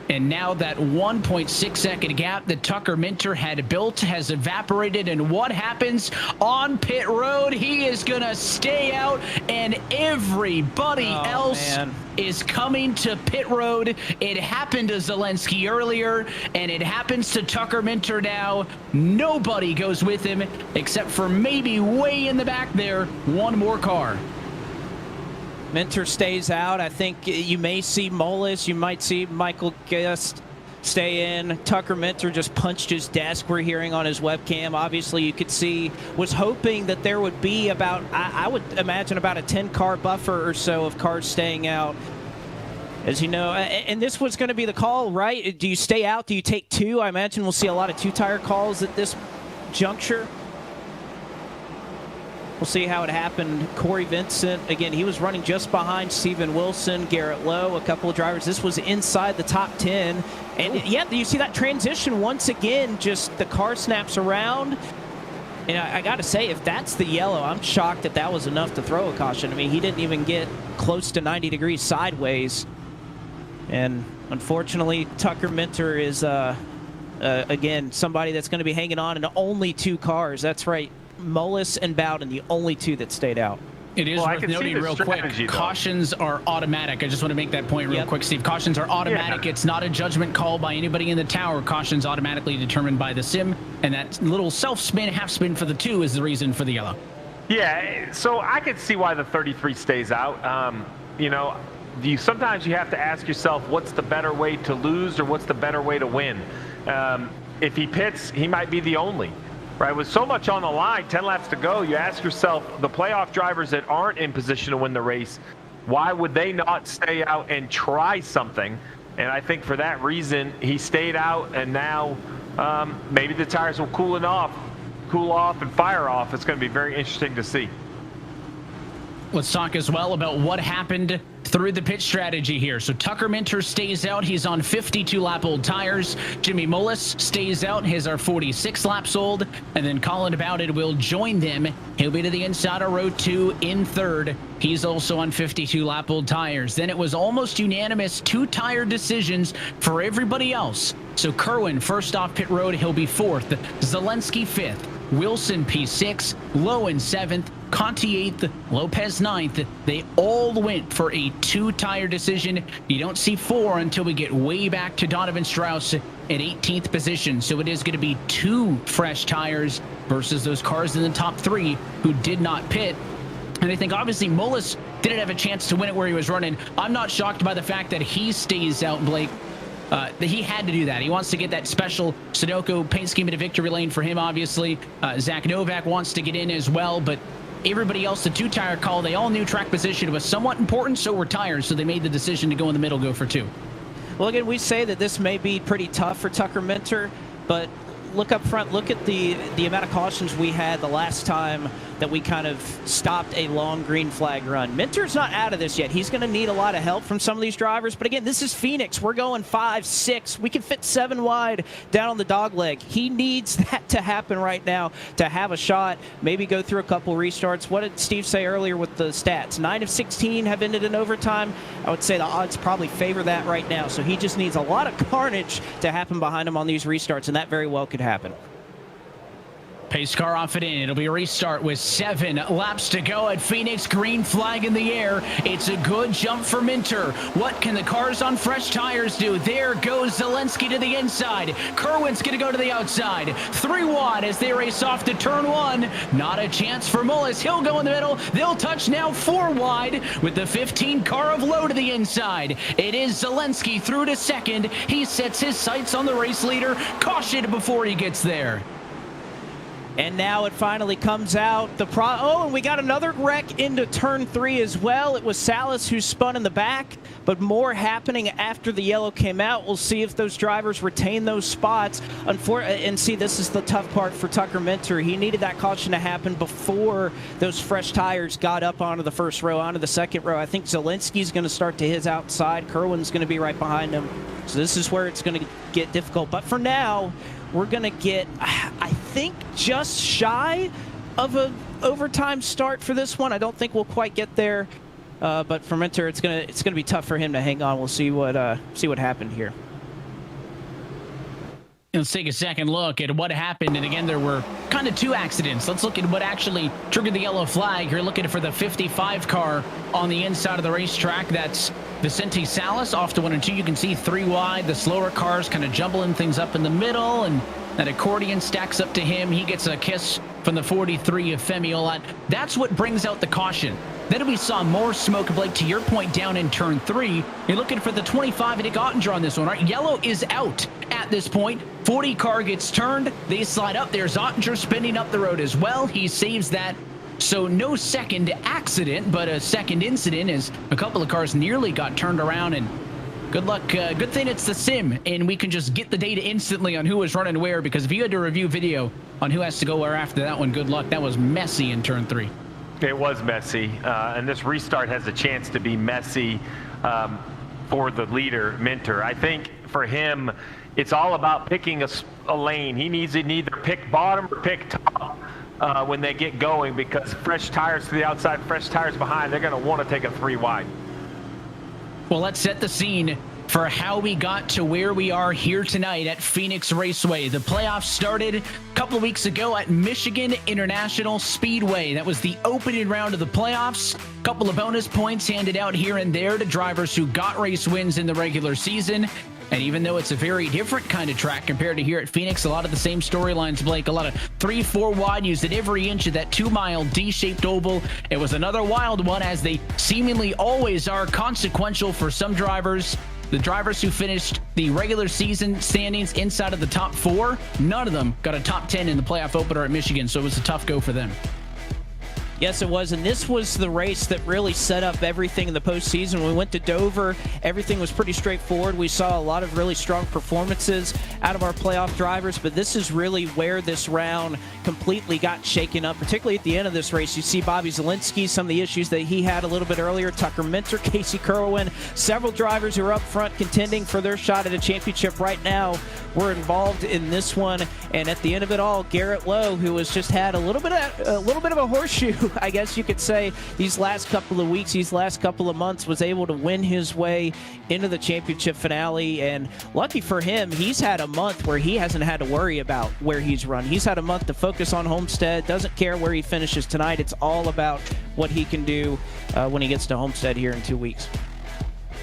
And now that 1.6 second gap that Tucker Minter had built has evaporated. And what happens on pit road? He is going to stay out, and everybody else is coming to pit road. It happened to Zelensky earlier, and it happens to Tucker Minter now. Nobody goes with him except for maybe way in the back there, one more car. Minter stays out. I think you may see Molis. You might see Michael Guest stay in. Tucker Minter just punched his desk, we're hearing on his webcam. Obviously, you could see, was hoping that there would be about, I would imagine about a 10-car buffer or so of cars staying out. As you know, and this was going to be the call, right? Do you stay out? Do you take two? I imagine we'll see a lot of two-tire calls at this juncture. We'll see how it happened. Corey Vincent, again, he was running just behind Steven Wilson, Garrett Lowe, a couple of drivers. This was inside the top 10. And yeah, you see that transition once again, just the car snaps around. And I got to say, if that's the yellow, I'm shocked that that was enough to throw a caution. I mean, he didn't even get close to 90 degrees sideways. And unfortunately, Tucker Minter is, again, somebody that's going to be hanging on in only two cars. That's right. Molis and Bowden, the only two that stayed out. It is worth noting real quick, cautions are automatic. I just want to make that point real quick, Steve. Cautions are automatic. It's not a judgment call by anybody in the tower. Cautions automatically determined by the sim, and that little self-spin, half-spin for the two is the reason for the yellow. Yeah, so I can see why the 33 stays out. You know, sometimes you have to ask yourself, what's the better way to lose or what's the better way to win? If he pits, he might be the only. Right, with so much on the line, 10 laps to go, you ask yourself, the playoff drivers that aren't in position to win the race, why would they not stay out and try something? And I think for that reason, he stayed out, and now maybe the tires will cool off and fire off. It's going to be very interesting to see. Let's talk as well about what happened through the pit strategy here. So Tucker Minter stays out. He's on 52-lap-old tires. Jimmy Mullis stays out. His are 46 laps old. And then Colin Bowden will join them. He'll be to the inside of row 2 in third. He's also on 52-lap-old tires. Then it was almost unanimous two-tire decisions for everybody else. So Kerwin, first off pit road, he'll be 4th. Zelensky 5th. Wilson P6, Lowe in 7th, Conti 8th, Lopez 9th. They all went for a two-tire decision. You don't see 4 until we get way back to Donovan Strauss at 18th position. So it is going to be 2 fresh tires versus those cars in the top 3 who did not pit. And I think obviously Mullis didn't have a chance to win it where he was running. I'm not shocked by the fact that he stays out, Blake. He had to do that. He wants to get that special Sudoku paint scheme into victory lane for him, obviously. Zach Novak wants to get in as well, but everybody else, the two-tire call, they all knew track position was somewhat important, so were tires, so they made the decision to go in the middle, go for 2. Well, again, we say that this may be pretty tough for Tucker Minter, but look up front, look at the amount of cautions we had the last time that we kind of stopped a long green flag run. Minter's not out of this yet. He's going to need a lot of help from some of these drivers. But again, this is Phoenix. We're going 5, 6. We can fit 7 wide down on the dog leg. He needs that to happen right now to have a shot, maybe go through a couple restarts. What did Steve say earlier with the stats? 9 of 16 have ended in overtime. I would say the odds probably favor that right now. So he just needs a lot of carnage to happen behind him on these restarts, and that very well could happen. Pace car off and in. It'll be a restart with 7 laps to go at Phoenix. Green flag in the air. It's a good jump for Minter. What can the cars on fresh tires do? There goes Zelensky to the inside. Kerwin's going to go to the outside. 3 wide as they race off to turn 1. Not a chance for Mullis. He'll go in the middle. They'll touch now 4 wide with the 15 car of Lowe to the inside. It is Zelensky through to 2nd. He sets his sights on the race leader. Caution before he gets there. And now it finally comes out. And we got another wreck into turn 3 as well. It was Salas who spun in the back, but more happening after the yellow came out. We'll see if those drivers retain those spots. And see, this is the tough part for Tucker Minter. He needed that caution to happen before those fresh tires got up onto the first row, onto the second row. I think Zielinski's going to start to his outside. Kerwin's going to be right behind him. So this is where it's going to get difficult. But for now, we're going to get, I think, just shy of an overtime start for this one. I don't think we'll quite get there, but for Minter, it's gonna be tough for him to hang on. We'll see what happened here. Let's take a second look at what happened. And again, there were kind of 2 accidents. Let's look at what actually triggered the yellow flag. You're looking for the 55 car on the inside of the racetrack. That's Vicente Salas off to 1 and 2. You can see 3 wide. The slower cars kind of jumbling things up in the middle, and that accordion stacks up to him. He gets a kiss from the 43 of Femi Olat. That's what brings out the caution. Then we saw more smoke, Blake, to your point, down in turn 3. You're looking for the 25 Nick Ottinger on this one, right? Yellow is out at this point. 40 car gets turned. They slide up. There's Ottinger spinning up the road as well. He saves that. So no second accident, but a second incident as a couple of cars nearly got turned around. And good luck. Good thing it's the sim, and we can just get the data instantly on who was running where, because if you had to review video on who has to go where after that one, good luck. That was messy in turn 3. It was messy, and this restart has a chance to be messy for the leader, Minter. I think for him, it's all about picking a lane. He needs to either pick bottom or pick top when they get going, because fresh tires to the outside, fresh tires behind, they're going to want to take a 3 wide. Well, let's set the scene for how we got to where we are here tonight at Phoenix Raceway. The playoffs started a couple of weeks ago at Michigan International Speedway. That was the opening round of the playoffs. A couple of bonus points handed out here and there to drivers who got race wins in the regular season. And even though it's a very different kind of track compared to here at Phoenix, a lot of the same storylines, Blake. A lot of 3-4 wide used at every inch of that 2-mile D-shaped oval. It was another wild one, as they seemingly always are, consequential for some drivers. The drivers who finished the regular season standings inside of the top 4, none of them got a top 10 in the playoff opener at Michigan, so it was a tough go for them. Yes, it was, and this was the race that really set up everything in the postseason. When we went to Dover, everything was pretty straightforward. We saw a lot of really strong performances out of our playoff drivers, but this is really where this round completely got shaken up, particularly at the end of this race. You see Bobby Zielinski, some of the issues that he had a little bit earlier, Tucker Minter, Casey Kerwin, several drivers who are up front contending for their shot at a championship right now were involved in this one. And at the end of it all, Garrett Lowe, who has just had a little bit of a horseshoe, I guess you could say, these last couple of weeks, these last couple of months, was able to win his way into the championship finale. And lucky for him, he's had a month where he hasn't had to worry about where he's run. He's had a month to focus on Homestead, doesn't care where he finishes tonight. It's all about what he can do when he gets to Homestead here in 2 weeks.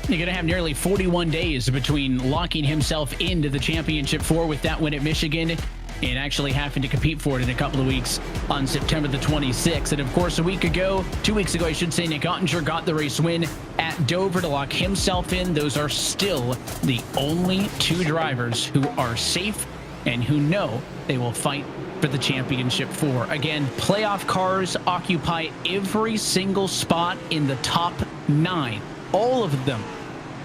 You're going to have nearly 41 days between locking himself into the championship 4 with that win at Michigan and actually having to compete for it in a couple of weeks on September the 26th. And of course, 2 weeks ago, I should say, Nick Ottinger got the race win at Dover to lock himself in. Those are still the only 2 drivers who are safe and who know they will fight for the championship 4. Again, playoff cars occupy every single spot in the top 9. All of them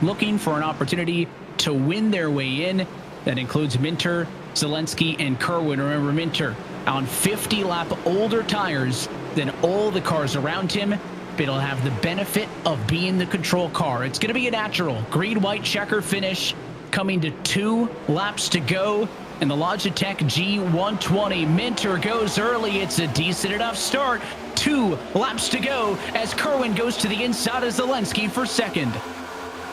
looking for an opportunity to win their way in. That includes Minter, Zielinski, and Kerwin. Remember, Minter on 50-lap older tires than all the cars around him, but it'll have the benefit of being the control car. It's going to be a natural green-white checker finish coming to 2 laps to go. And the Logitech G120, Minter goes early. It's a decent enough start. 2 laps to go as Kerwin goes to the inside of Zielinski for second.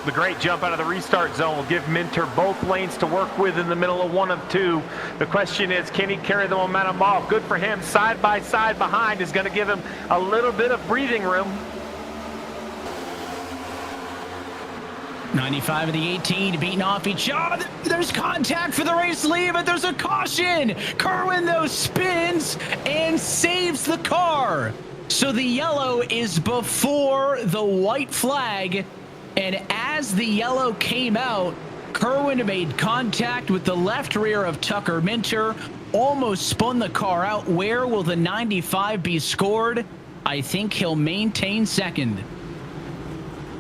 The great jump out of the restart zone will give Minter both lanes to work with in the middle of 1 of 2. The question is, can he carry the momentum off? Good for him. Side by side behind is going to give him a little bit of breathing room. 95 of the 18 beating off each other. There's contact for the race lead, but there's a caution. Kerwin, though, spins and saves the car. So the yellow is before the white flag. And as the yellow came out, Kerwin made contact with the left rear of Tucker Minter, almost spun the car out. Where will the 95 be scored? I think he'll maintain second.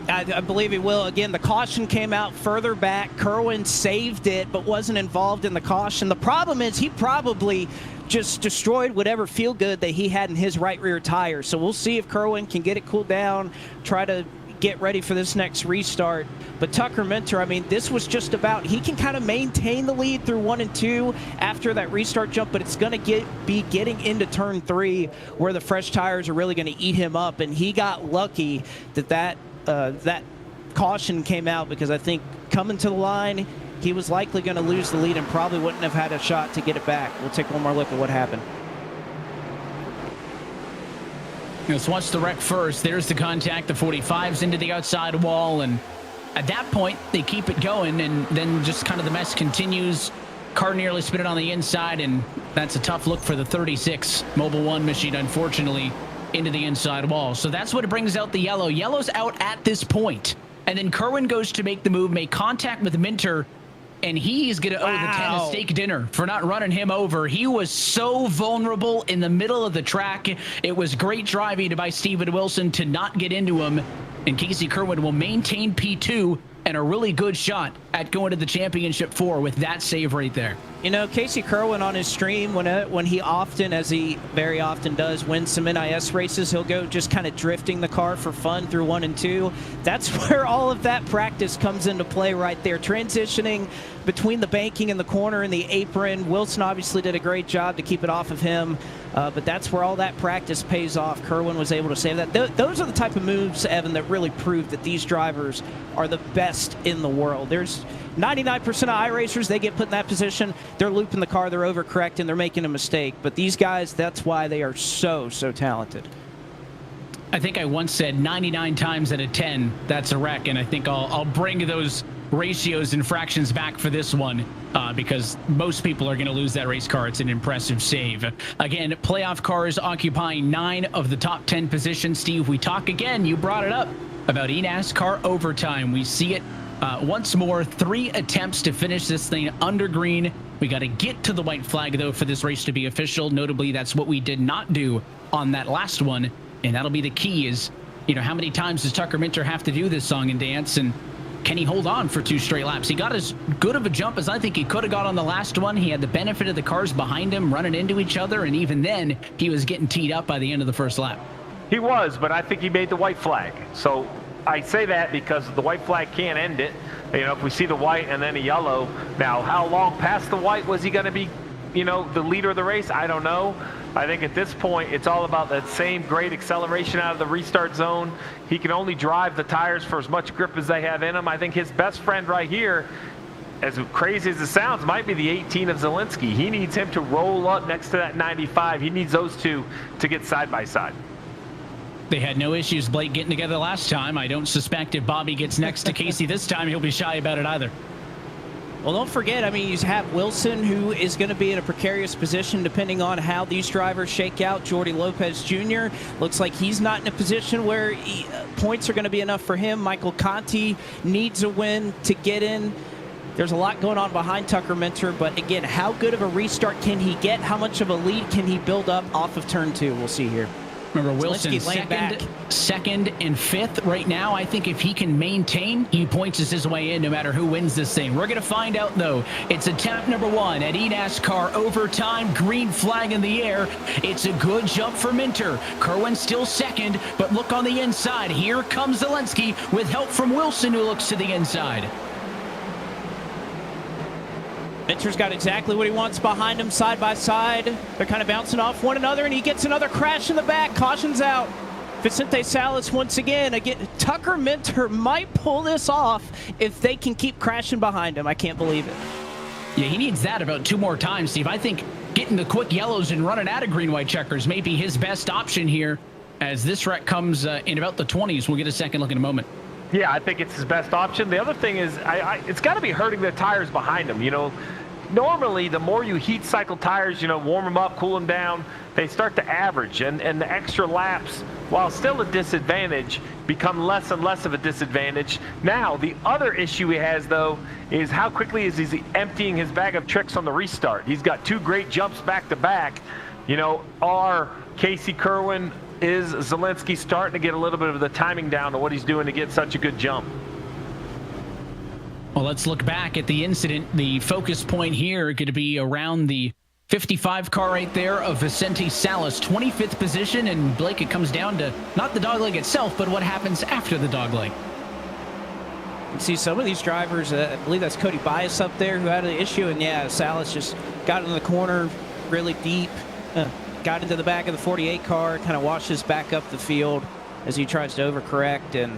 I believe he will. Again, the caution came out further back. Kerwin saved it, but wasn't involved in the caution. The problem is he probably just destroyed whatever feel good that he had in his right rear tire. So we'll see if Kerwin can get it cooled down, try to get ready for this next restart. But Tucker Minter, I mean, this was just about, he can kind of maintain the lead through 1 and 2 after that restart jump, but it's going to be getting into turn 3 where the fresh tires are really going to eat him up. And he got lucky that caution came out, because I think coming to the line, he was likely going to lose the lead and probably wouldn't have had a shot to get it back. We'll take one more look at what happened. Let's watch the wreck first. There's the contact. The 45's into the outside wall, and at that point, they keep it going, and then just kind of the mess continues. Car nearly spin it on the inside, and that's a tough look for the 36 Mobil 1 machine, unfortunately, into the inside wall. So that's what brings out the yellow. Yellow's out at this point. And then Kerwin goes to make the move, make contact with Minter, and he's going to owe the 10 a steak dinner for not running him over. He was so vulnerable in the middle of the track. It was great driving by Steven Wilson to not get into him. And Casey Kerwin will maintain P2 and a really good shot at going to the championship 4 with that save right there. You know, Casey Kerwin on his stream, when he often, as he very often does, wins some NIS races, he'll go just kind of drifting the car for fun through 1 and 2. That's where all of that practice comes into play right there. Transitioning between the banking and the corner and the apron. Wilson obviously did a great job to keep it off of him, but that's where all that practice pays off. Kerwin was able to save that. Those are the type of moves, Evan, that really prove that these drivers are the best in the world. There's 99% of iRacers, they get put in that position, they're looping the car, they're overcorrecting, they're making a mistake. But these guys, that's why they are so talented. I think I once said 99 times out of 10, that's a wreck, and I think I'll bring those ratios and fractions back for this one because most people are going to lose that race car. It's an impressive save. Again, playoff cars occupying 9 of the top 10 positions. Steve, we talk again, you brought it up, about eNASCAR overtime. We see it once more, 3 attempts to finish this thing under green. We got to get to the white flag, though, for this race to be official. Notably, that's what we did not do on that last one, and that'll be the key is, you know, how many times does Tucker Minter have to do this song and dance, and can he hold on for 2 straight laps? He got as good of a jump as I think he could have got on the last one. He had the benefit of the cars behind him running into each other, and even then, he was getting teed up by the end of the first lap. He was, but I think he made the white flag. So I say that because the white flag can't end it. You know, if we see the white and then a yellow, now how long past the white was he going to be, you know, the leader of the race? I don't know. I think at this point, it's all about that same great acceleration out of the restart zone. He can only drive the tires for as much grip as they have in them. I think his best friend right here, as crazy as it sounds, might be the 18 of Zielinski. He needs him to roll up next to that 95. He needs those two to get side by side. They had no issues, Blake, getting together last time. I don't suspect if Bobby gets next to Casey this time, he'll be shy about it either. Well, don't forget, I mean, you have Wilson, who is going to be in a precarious position depending on how these drivers shake out. Jordy Lopez Jr. looks like he's not in a position where points are going to be enough for him. Michael Conti needs a win to get in. There's a lot going on behind Tucker Minter, but again, how good of a restart can he get? How much of a lead can he build up off of turn 2? We'll see here. Remember, Wilson second and 5th right now. I think if he can maintain, he points us his way in no matter who wins this thing. We're going to find out, though. It's attempt number 1 at eNASCAR overtime. Green flag in the air. It's a good jump for Minter. Kerwin still second, but look on the inside. Here comes Zielinski with help from Wilson, who looks to the inside. Minter's got exactly what he wants behind him, side by side. They're kind of bouncing off one another, and he gets another crash in the back. Caution's out. Vicente Salas once again. Tucker Minter might pull this off if they can keep crashing behind him. I can't believe it. Yeah, he needs that about 2 more times, Steve. I think getting the quick yellows and running out of green-white checkers may be his best option here as this wreck comes in about the 20s. We'll get a second look in a moment. Yeah, I think it's his best option. The other thing is, it's got to be hurting the tires behind him. You know, normally the more you heat cycle tires, warm them up, cool them down, they start to average, and the extra laps, while still a disadvantage, become less and less of a disadvantage. Now, the other issue he has, though, is how quickly is he emptying his bag of tricks on the restart. He's got 2 great jumps back to back. Are Casey Kerwin, is Zelensky starting to get a little bit of the timing down to what he's doing to get such a good jump? Well, let's look back at the incident. The focus point here going to be around the 55 car right there of Vicente Salas, 25th position. And Blake, it comes down to not the dogleg itself, but what happens after the dogleg. You see some of these drivers, I believe that's Cody Bias up there who had an issue. And yeah, Salas just got in the corner really deep, got into the back of the 48 car, kind of washes back up the field as he tries to overcorrect. And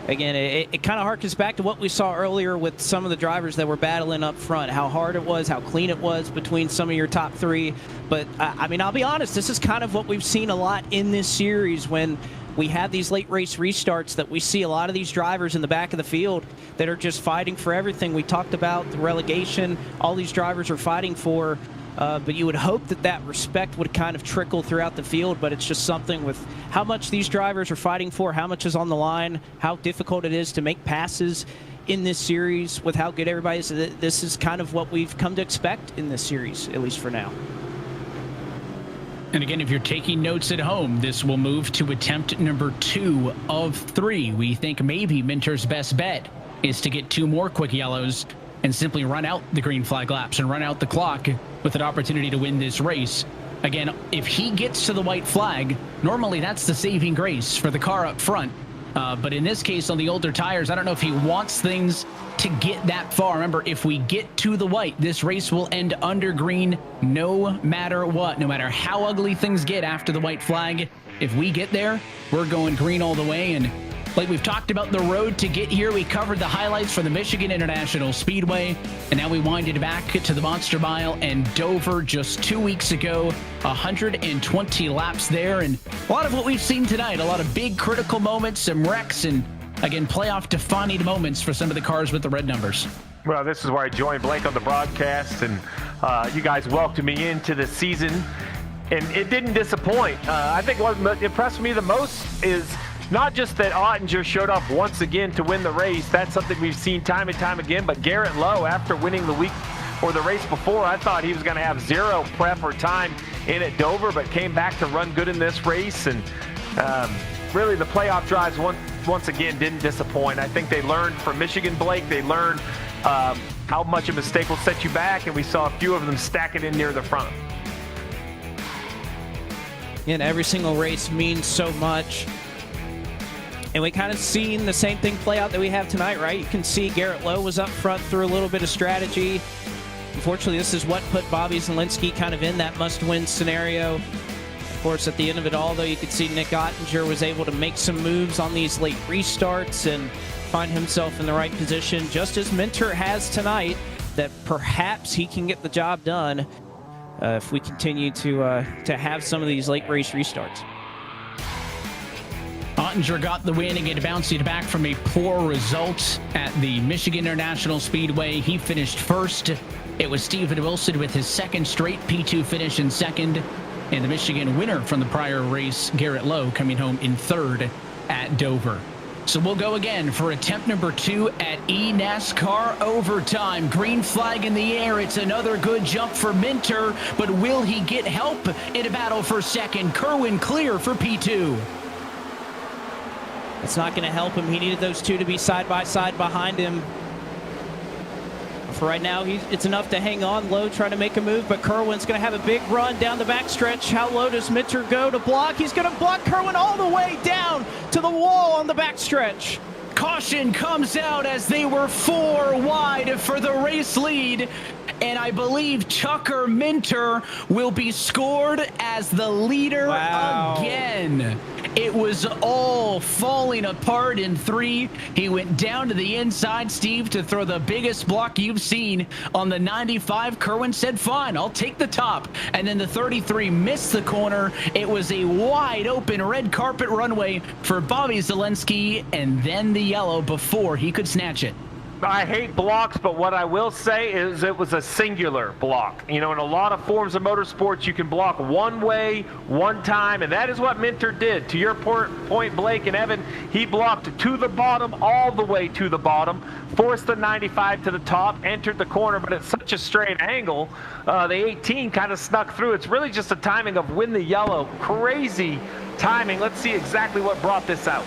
again, it kind of harkens back to what we saw earlier with some of the drivers that were battling up front, how hard it was, how clean it was between some of your top 3. But, I mean, I'll be honest, this is kind of what we've seen a lot in this series when we have these late race restarts, that we see a lot of these drivers in the back of the field that are just fighting for everything. We talked about the relegation, all these drivers are fighting for. But you would hope that that respect would kind of trickle throughout the field, but it's just something with how much these drivers are fighting for, how much is on the line, how difficult it is to make passes in this series with how good everybody is. This is kind of what we've come to expect in this series, at least for now. And again, if you're taking notes at home, this will move to attempt number 2 of 3. We think maybe Minter's best bet is to get 2 more quick yellows and simply run out the green flag laps and run out the clock with an opportunity to win this race. Again, if he gets to the white flag, normally that's the saving grace for the car up front. But in this case, on the older tires, I don't know if he wants things to get that far. Remember, if we get to the white, this race will end under green no matter what, no matter how ugly things get after the white flag. If we get there, we're going green all the way. And like we've talked about the road to get here, we covered the highlights for the Michigan International Speedway, and now we winded back to the Monster Mile and Dover just 2 weeks ago. 120 laps there, and a lot of what we've seen tonight, a lot of big critical moments, some wrecks, and again, playoff defining moments for some of the cars with the red numbers. Well, this is where I joined Blake on the broadcast, and you guys welcomed me into the season, and it didn't disappoint. I think what impressed me the most is not just that Ottinger showed up once again to win the race. That's something we've seen time and time again. But Garrett Lowe, after winning the week or the race before, I thought he was going to have 0 prep or time in at Dover, but came back to run good in this race. And really the playoff drives once again didn't disappoint. I think they learned from Michigan, Blake. They learned how much a mistake will set you back, and we saw a few of them stack it in near the front. And every single race means so much. And we kind of seen the same thing play out that we have tonight, right? You can see Garrett Lowe was up front through a little bit of strategy. Unfortunately, this is what put Bobby Zelensky kind of in that must-win scenario. Of course, at the end of it all, though, you could see Nick Ottinger was able to make some moves on these late restarts and find himself in the right position, just as Minter has tonight, that perhaps he can get the job done if we continue to have some of these late race restarts. Ottinger got the win and get bouncing back from a poor result at the Michigan International Speedway. He finished first. It was Steven Wilson with his second straight P2 finish in second. And the Michigan winner from the prior race, Garrett Lowe, coming home in third at Dover. So we'll go again for attempt number 2 at eNASCAR overtime. Green flag in the air. It's another good jump for Minter, but will he get help in a battle for second? Kerwin clear for P2. It's not going to help him. He needed those two to be side by side behind him. For right now, it's enough to hang on. Lowe trying to make a move, but Kerwin's going to have a big run down the backstretch. How low does Minter go to block? He's going to block Kerwin all the way down to the wall on the backstretch. Caution comes out as they were 4 wide for the race lead. And I believe Tucker Minter will be scored as the leader again. It was all falling apart in 3. He went down to the inside, Steve, to throw the biggest block you've seen on the 95. Kerwin said, fine, I'll take the top. And then the 33 missed the corner. It was a wide open red carpet runway for Bobby Zelensky, and then the yellow before he could snatch it. I hate blocks, but what I will say is it was a singular block. You know, in a lot of forms of motorsports, you can block one way, one time, and that is what Minter did. To your point, Blake and Evan, he blocked to the bottom, all the way to the bottom, forced the 95 to the top, entered the corner, but at such a straight angle, the 18 kind of snuck through. It's really just a timing of win the yellow. Crazy timing. Let's see exactly what brought this out.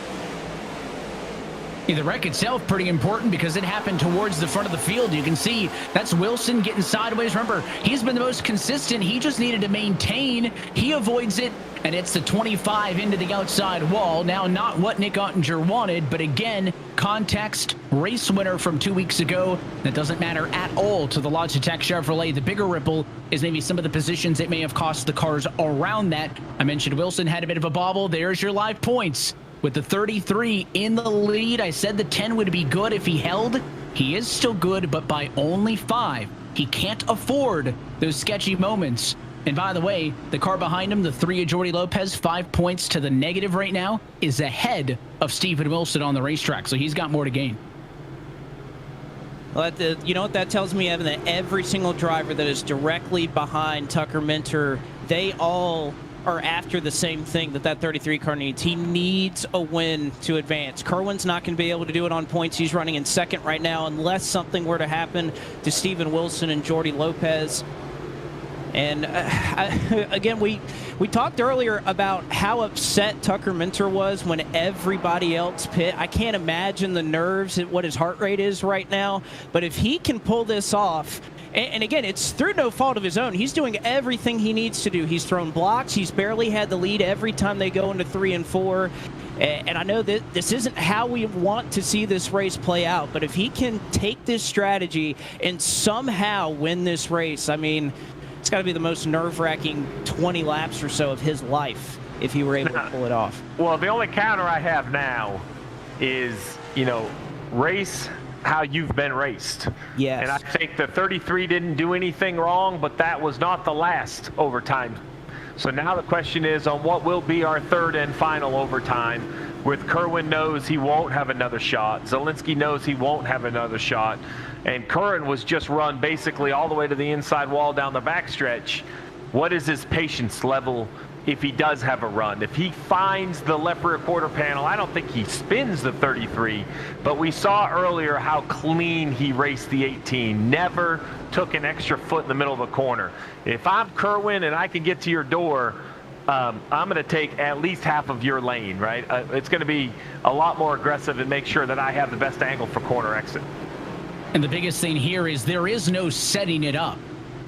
Yeah, the wreck itself pretty important because it happened towards the front of the field. You can see that's Wilson getting sideways. Remember, he's been the most consistent. He just needed to maintain. He avoids it, and it's the 25 into the outside wall. Now, not what Nick Ottinger wanted, but again, context, race winner from 2 weeks ago. That doesn't matter at all to the Logitech Chevrolet. The bigger ripple is maybe some of the positions it may have cost the cars around that. I mentioned Wilson had a bit of a bobble. There's your live points. With the 33 in the lead, I said the 10 would be good if he held. He is still good, but by only 5. He can't afford those sketchy moments. And by the way, the car behind him, the 3 of Jordy Lopez, 5 points to the negative right now, is ahead of Stephen Wilson on the racetrack. So he's got more to gain. Well, you know what that tells me, Evan? That every single driver that is directly behind Tucker Minter, they all are after the same thing that 33 car needs. He needs a win to advance. Kerwin's not going to be able to do it on points. He's running in second right now unless something were to happen to Stephen Wilson and Jordy Lopez. And again, we talked earlier about how upset Tucker Minter was when everybody else pit. I can't imagine the nerves at what his heart rate is right now. But if he can pull this off, and again, it's through no fault of his own. He's doing everything he needs to do. He's thrown blocks. He's barely had the lead every time they go into 3 and 4. And I know that this isn't how we want to see this race play out. But if he can take this strategy and somehow win this race, I mean, it's got to be the most nerve-wracking 20 laps or so of his life if he were able to pull it off. Well, the only counter I have now is, you know, race how you've been raced. Yes. And I think the 33 didn't do anything wrong, but that was not the last overtime. So now the question is on what will be our third and final overtime. With Kerwin knows he won't have another shot. Zielinski knows he won't have another shot. And Curran was just run basically all the way to the inside wall down the backstretch. What is his patience level if he does have a run? If he finds the left rear quarter panel, I don't think he spins the 33, but we saw earlier how clean he raced the 18. Never took an extra foot in the middle of a corner. If I'm Kerwin and I can get to your door, I'm going to take at least half of your lane, right? It's going to be a lot more aggressive and make sure that I have the best angle for corner exit. And the biggest thing here is there is no setting it up.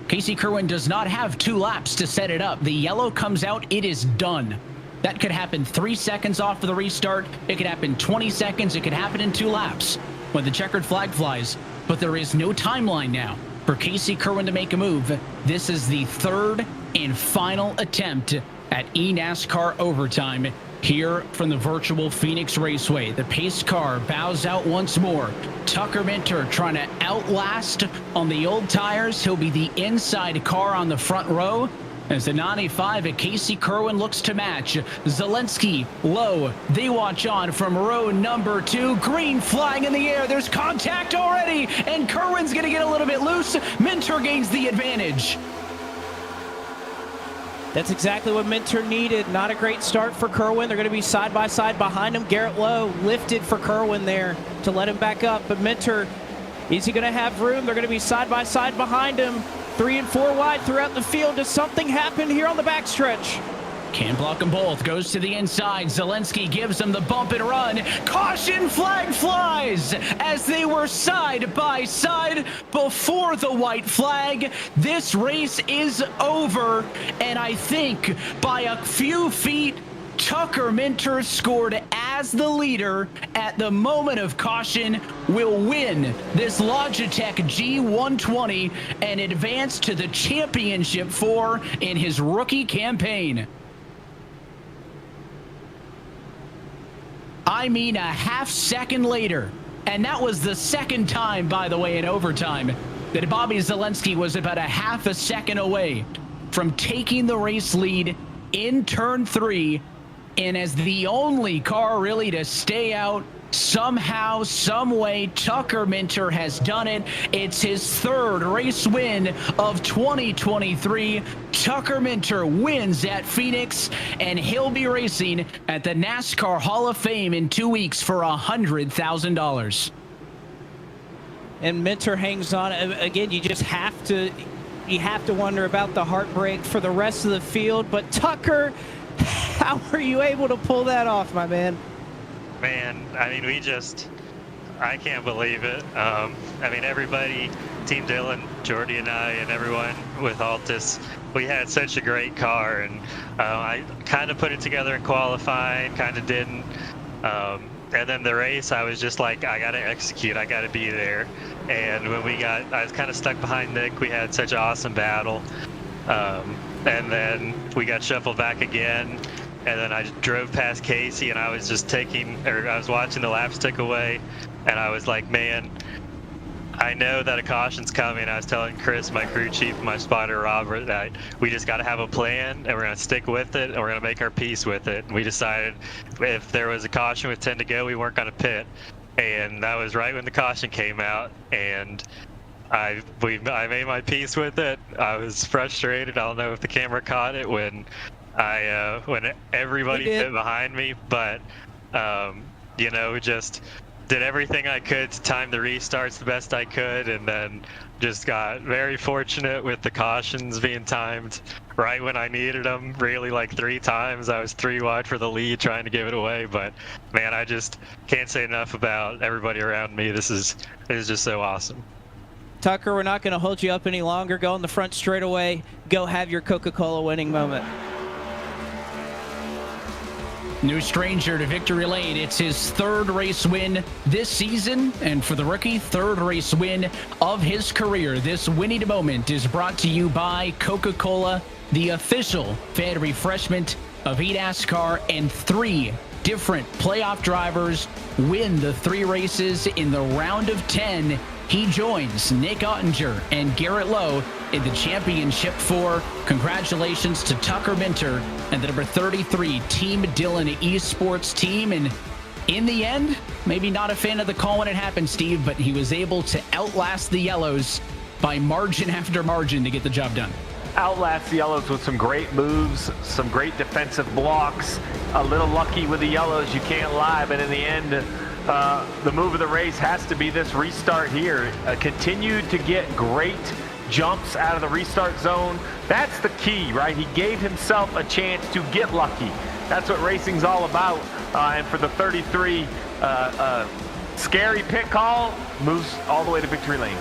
Casey Kerwin does not have 2 laps to set it up. The yellow comes out, it is done. That could happen 3 seconds off of the restart. It could happen 20 seconds. It could happen in 2 laps when the checkered flag flies. But there is no timeline now for Casey Kerwin to make a move. This is the 3rd and final attempt at eNASCAR overtime here from the virtual Phoenix Raceway. The pace car bows out once more. Tucker Minter trying to outlast on the old tires. He'll be the inside car on the front row as the 95 at Casey Kerwin looks to match. Zielinski low. They watch on from row number 2. Green flag in the air. There's contact already, and Kerwin's going to get a little bit loose. Minter gains the advantage. That's exactly what Minter needed. Not a great start for Kerwin. They're going to be side by side behind him. Garrett Lowe lifted for Kerwin there to let him back up. But Minter, is he going to have room? They're going to be side by side behind him. 3 and 4 wide throughout the field. Does something happen here on the backstretch? Can't block them both. Goes to the inside. Zielinski gives them the bump and run. Caution flag flies as they were side by side before the white flag. This race is over. And I think by a few feet, Tucker Minter scored as the leader at the moment of caution, will win this Logitech G120 and advance to the championship 4 in his rookie campaign. I mean, a half second later, and that was the second time, by the way, in overtime, that Bobby Zielinski was about a half a second away from taking the race lead in turn 3 And as the only car really to stay out, somehow, some way, Tucker Minter has done it. It's his third race win of 2023. Tucker Minter wins at Phoenix, and he'll be racing at the NASCAR Hall of Fame in 2 weeks for $100,000. And Minter hangs on. Again, you have to wonder about the heartbreak for the rest of the field. But Tucker, how were you able to pull that off, my man? Man, I mean, I can't believe it. I mean, everybody, Team Dylan, Jordy and I, and everyone with Altus, we had such a great car, and I kind of put it together in qualifying, kind of didn't. And then the race, I was just like, I got to execute, I got to be there. And when I was kind of stuck behind Nick. We had such an awesome battle. And then we got shuffled back again. And then I drove past Casey, and I was just I was watching the laps tick away, and I was like, man, I know that a caution's coming. I was telling Chris, my crew chief, my spotter Robert, that we just got to have a plan, and we're going to stick with it, and we're going to make our peace with it. And we decided if there was a caution with 10 to go, we weren't going to pit. And that was right when the caution came out, and I made my peace with it. I was frustrated. I don't know if the camera caught it when everybody fit behind me, but just did everything I could to time the restarts the best I could, and then just got very fortunate with the cautions being timed right when I needed them, really like 3 times. I was 3 wide for the lead trying to give it away, but man, I just can't say enough about everybody around me. This is just so awesome. Tucker, we're not going to hold you up any longer. Go in the front straightaway. Go have your Coca-Cola winning moment. No stranger to victory lane. It's his 3rd race win this season, and for the rookie, 3rd race win of his career. This winning moment is brought to you by Coca-Cola, the official fan refreshment of eNASCAR, and 3 different playoff drivers win the 3 races in the round of 10. He joins Nick Ottinger and Garrett Lowe in the championship 4. Congratulations to Tucker Minter and the number 33 Team Dylan Esports team. And in the end, maybe not a fan of the call when it happened, Steve, but he was able to outlast the Yellows by margin after margin to get the job done. Outlast the Yellows with some great moves, some great defensive blocks. A little lucky with the Yellows, you can't lie, but in the end, the move of the race has to be this restart here. Continued to get great jumps out of the restart zone. That's the key, right? He gave himself a chance to get lucky. That's what racing's all about. And for the 33, scary pit call moves all the way to victory lane.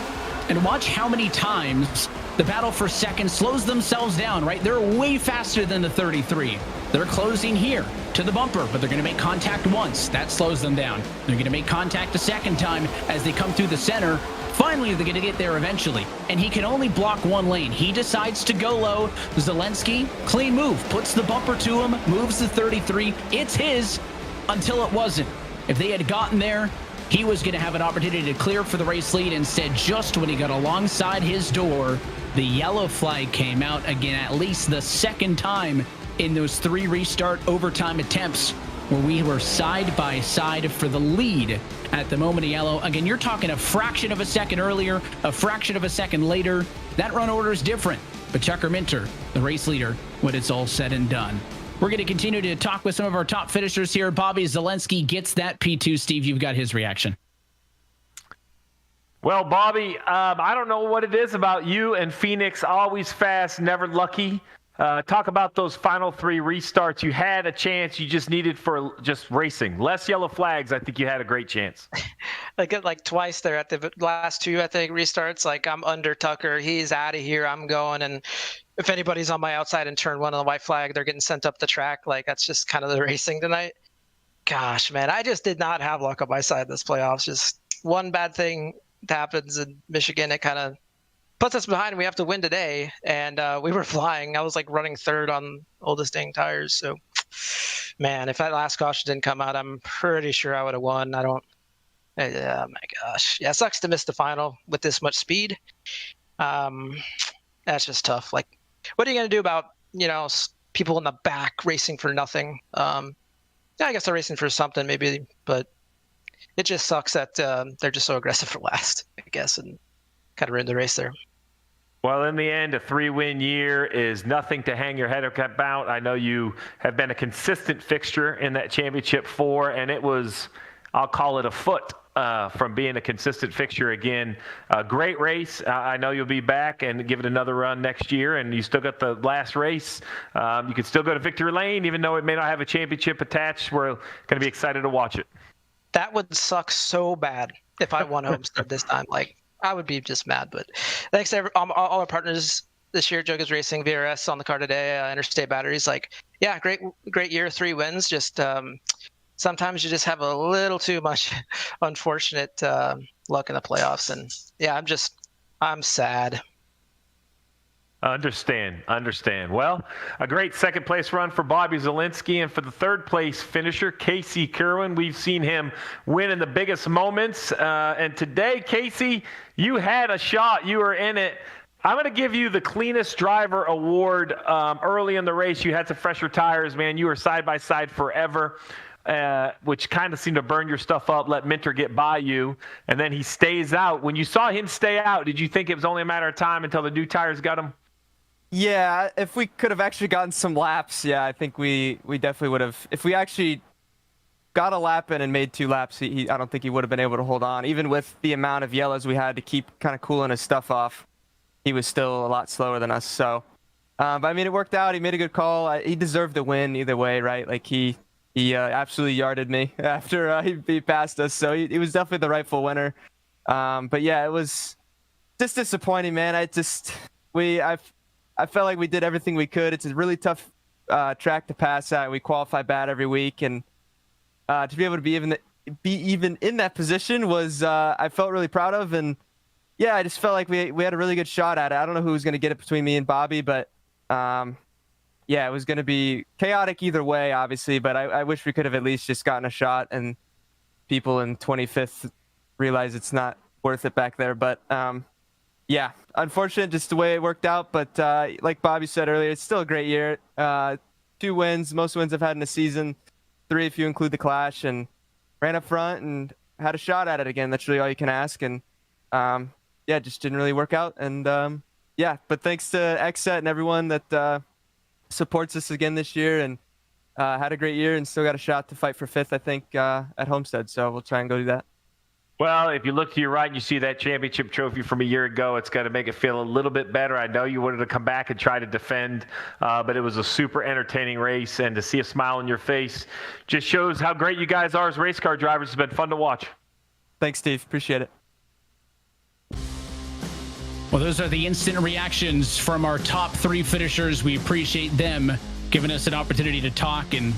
And watch how many times the battle for second slows themselves down, right? They're way faster than the 33. They're closing here to the bumper, but they're going to make contact once. That slows them down. They're going to make contact a second time as they come through the center. Finally, they're going to get there eventually, and he can only block 1 lane. He decides to go low. Zelensky, clean move, puts the bumper to him, moves the 33. It's his until it wasn't. If they had gotten there, he was going to have an opportunity to clear for the race lead. Instead, just when he got alongside his door, the yellow flag came out again, at least the 2nd time in those 3 restart overtime attempts where we were side by side for the lead at the moment of yellow. Again, you're talking a fraction of a second earlier, a fraction of a second later. That run order is different. But Tucker Minter, the race leader, when it's all said and done. We're going to continue to talk with some of our top finishers here. Bobby Zelensky gets that P2. Steve, you've got his reaction. Well, Bobby, I don't know what it is about you and Phoenix. Always fast, never lucky. Talk about those final 3 restarts. You had a chance. You just needed for just racing. Less yellow flags. I think you had a great chance. like twice there at the last 2, I think, restarts. Like, I'm under Tucker. He's out of here. I'm going. And if anybody's on my outside in turn 1 on the white flag, they're getting sent up the track. Like, that's just kind of the racing tonight. Gosh, man, I just did not have luck on my side this playoffs. Just one bad thing happens in Michigan. It kind of puts us behind, and we have to win today. And we were flying. I was like running 3rd on oldest dang tires. So, man, if that last caution didn't come out, I'm pretty sure I would have won. Oh my gosh. Yeah, it sucks to miss the final with this much speed. That's just tough. Like, what are you going to do about, people in the back racing for nothing? Yeah, I guess they're racing for something maybe, but it just sucks that they're just so aggressive for last, I guess, and kind of ruined the race there. Well, in the end, a 3-win year is nothing to hang your head about. I know you have been a consistent fixture in that championship 4, and it was, I'll call it a foot from being a consistent fixture again. A great race. I know you'll be back and give it another run next year, and you still got the last race. You can still go to victory lane, even though it may not have a championship attached. We're going to be excited to watch it. That would suck so bad if I won Homestead this time. Like, I would be just mad. But thanks to all our partners this year, Joker's Racing, VRS on the car today, Interstate Batteries. Like, yeah, great year, 3 wins. Just sometimes you just have a little too much unfortunate luck in the playoffs. And yeah, I'm sad. Understand. Well, a great second place run for Bobby Zielinski, and for the third place finisher, Casey Kerwin. We've seen him win in the biggest moments. And today, Casey, you had a shot. You were in it. I'm going to give you the cleanest driver award. Early in the race, you had some fresher tires, man. You were side by side forever. Which kind of seemed to burn your stuff up, let Minter get by you, and then he stays out. When you saw him stay out, did you think it was only a matter of time until the new tires got him? Yeah, if we could have actually gotten some laps, yeah, I think we definitely would have. If we actually got a lap in and made 2 laps, I don't think he would have been able to hold on. Even with the amount of yellows we had to keep kind of cooling his stuff off, he was still a lot slower than us. So, but I mean, it worked out. He made a good call. He deserved the win either way, right? Like he absolutely yarded me after he passed us. So he was definitely the rightful winner. But yeah, it was just disappointing, man. I felt like we did everything we could. It's a really tough track to pass at. We qualify bad every week, and to be able to be even in that position was I felt really proud of. And yeah, I just felt like we had a really good shot at it. I don't know who was going to get it between me and Bobby, but yeah, it was going to be chaotic either way, obviously. But I wish we could have at least just gotten a shot, and people in 25th realize it's not worth it back there. But yeah, unfortunate just the way it worked out. But like Bobby said earlier, it's still a great year. 2 wins, most wins I've had in a season. 3 if you include the Clash, and ran up front and had a shot at it again. That's really all you can ask. And yeah, just didn't really work out. And yeah, but thanks to XSET and everyone that supports us again this year, and had a great year and still got a shot to fight for 5th, I think, at Homestead. So we'll try and go do that. Well, if you look to your right and you see that championship trophy from a year ago, it's got to make it feel a little bit better. I know you wanted to come back and try to defend, but it was a super entertaining race, and to see a smile on your face just shows how great you guys are as race car drivers. It's been fun to watch. Thanks, Steve. Appreciate it. Well, those are the instant reactions from our top 3 finishers. We appreciate them giving us an opportunity to talk. And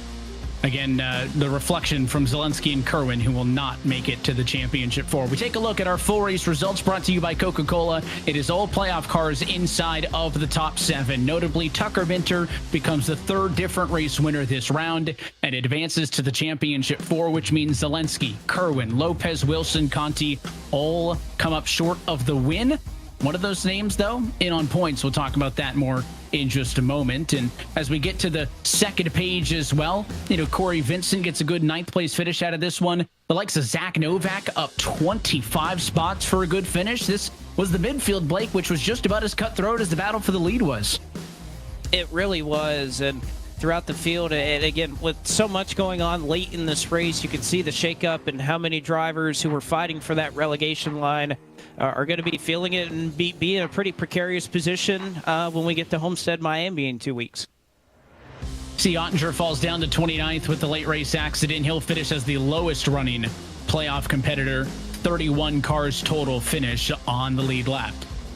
again, the reflection from Zielinski and Kerwin, who will not make it to the championship 4. We take a look at our full race results brought to you by Coca-Cola. It is all playoff cars inside of the top 7. Notably, Tucker Minter becomes the 3rd different race winner this round and advances to the championship 4, which means Zielinski, Kerwin, Lopez, Wilson, Conti all come up short of the win. One of those names, though, in on points. We'll talk about that more in just a moment. And as we get to the second page as well, Corey Vincent gets a good 9th place finish out of this one. The likes of Zach Novak up 25 spots for a good finish. This was the midfield, Blake, which was just about as cutthroat as the battle for the lead was. It really was. And throughout the field, and again, with so much going on late in this race, you can see the shakeup and how many drivers who were fighting for that relegation line are going to be feeling it and be in a pretty precarious position when we get to Homestead, Miami in 2 weeks. See, Ottinger falls down to 29th with the late race accident. He'll finish as the lowest running playoff competitor. 31 cars total finish on the lead lap.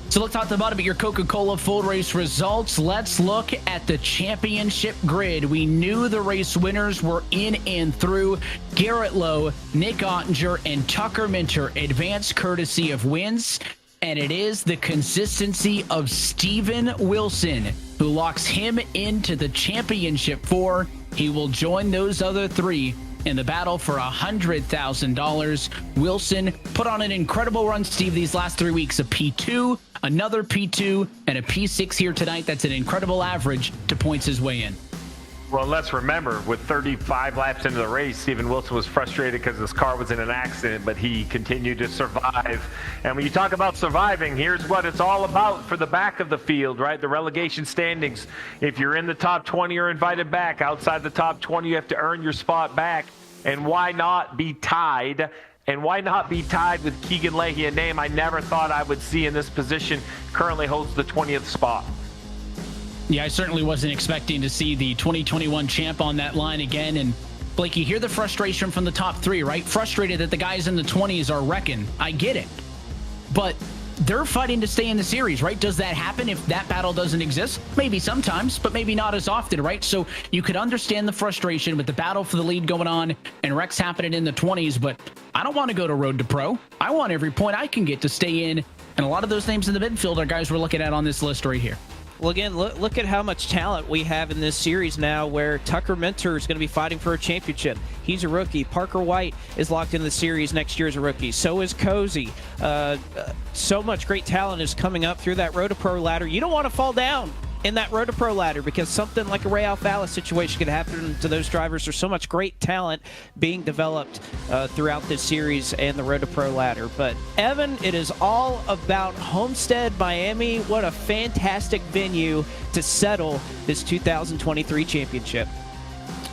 So let's talk about your Coca-Cola full race results. Let's look at the championship grid. We knew the race winners were in and through. Garrett Lowe, Nick Ottinger, and Tucker Minter advance courtesy of wins. And it is the consistency of Steven Wilson who locks him into the championship 4. He will join those other 3 in the battle for $100,000. Wilson put on an incredible run, Steve, these last 3 weeks. A P2, another P2, and a P6 here tonight. That's an incredible average to points his way in. Well, let's remember, with 35 laps into the race, Stephen Wilson was frustrated because his car was in an accident, but he continued to survive. And when you talk about surviving, here's what it's all about for the back of the field, right? The relegation standings. If you're in the top 20, you're invited back. Outside the top 20, you have to earn your spot back. And why not be tied? And why not be tied with Keegan Leahy, a name I never thought I would see in this position, currently holds the 20th spot. Yeah, I certainly wasn't expecting to see the 2021 champ on that line again. And Blake, you hear the frustration from the top three, right? Frustrated that the guys in the 20s are wrecking. I get it. But they're fighting to stay in the series, right? Does that happen if that battle doesn't exist? Maybe sometimes, but maybe not as often, right? So you could understand the frustration with the battle for the lead going on and wrecks happening in the 20s, but I don't want to go to Road to Pro. I want every point I can get to stay in. And a lot of those names in the midfield are guys we're looking at on this list right here. Well, again, look at how much talent we have in this series now, where Tucker Minter is going to be fighting for a championship. He's a rookie. Parker White is locked in the series next year as a rookie. So is Cozy. So much great talent is coming up through that Road to Pro ladder. You don't want to fall down in that Road to Pro ladder, because something like a Ray Alfala situation could happen to those drivers. There's so much great talent being developed throughout this series and the Road to Pro ladder. But Evan, it is all about Homestead, Miami. What a fantastic venue to settle this 2023 championship.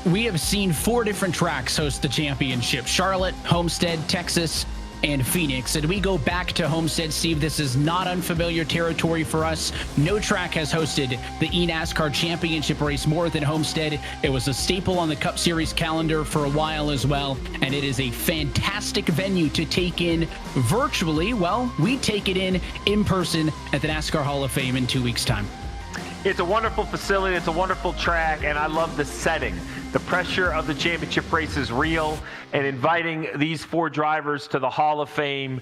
We have seen 4 different tracks host the championship: Charlotte, Homestead, Texas, and Phoenix. And we go back to Homestead, Steve. This is not unfamiliar territory for us. No track has hosted the eNASCAR championship race more than Homestead. It was a staple on the Cup Series calendar for a while as well, and it is a fantastic venue to take in virtually. Well, we take it in person at the NASCAR Hall of Fame in 2 weeks' time. It's a wonderful facility. It's a wonderful track, and I love the setting. The pressure of the championship race is real, and inviting these 4 drivers to the Hall of Fame,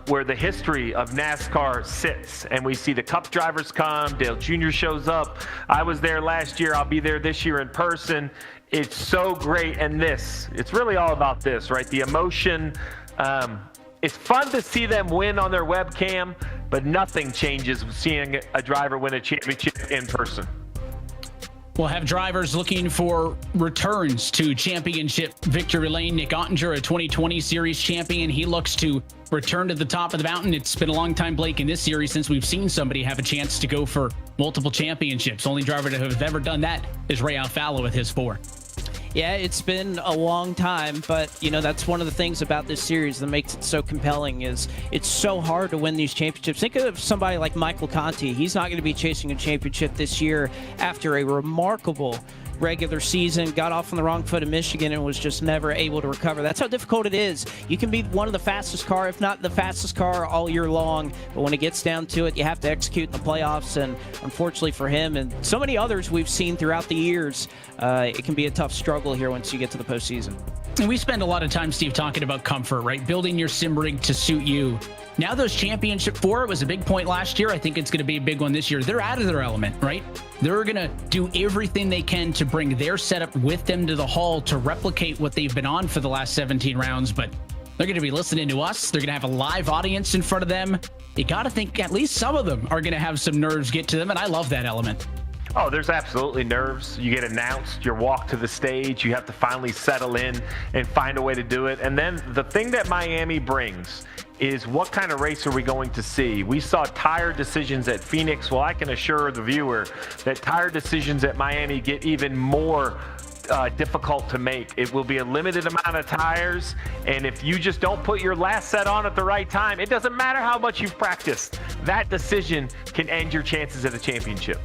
where the history of NASCAR sits. And we see the Cup drivers come. Dale Jr. shows up. I was there last year. I'll be there this year in person. It's so great. And it's really all about this, right? The emotion. It's fun to see them win on their webcam, but nothing changes seeing a driver win a championship in person. We'll have drivers looking for returns to championship victory lane. Nick Ottinger, a 2020 series champion. He looks to return to the top of the mountain. It's been a long time, Blake, in this series since we've seen somebody have a chance to go for multiple championships. Only driver to have ever done that is Ray Alfala with his 4. Yeah, it's been a long time, but that's one of the things about this series that makes it so compelling. Is it's so hard to win these championships. Think of somebody like Michael Conti. He's not going to be chasing a championship this year after a remarkable regular season, got off on the wrong foot in Michigan and was just never able to recover. That's how difficult it is. You can be one of the fastest car, if not the fastest car, all year long, but when it gets down to it, you have to execute in the playoffs. And unfortunately for him and so many others we've seen throughout the years, it can be a tough struggle here once you get to the postseason. And we spend a lot of time, Steve, talking about comfort, right? Building your sim rig to suit you. Now those championship 4, it was a big point last year. I think it's going to be a big one this year. They're out of their element, right? They're going to do everything they can to bring their setup with them to the hall to replicate what they've been on for the last 17 rounds. But they're going to be listening to us. They're going to have a live audience in front of them. You got to think at least some of them are going to have some nerves get to them. And I love that element. Oh, there's absolutely nerves. You get announced, your walk to the stage, you have to finally settle in and find a way to do it. And then the thing that Miami brings is, what kind of race are we going to see? We saw tire decisions at Phoenix. Well, I can assure the viewer that tire decisions at Miami get even more difficult to make. It will be a limited amount of tires, and if you just don't put your last set on at the right time, it doesn't matter how much you've practiced. That decision can end your chances at a championship.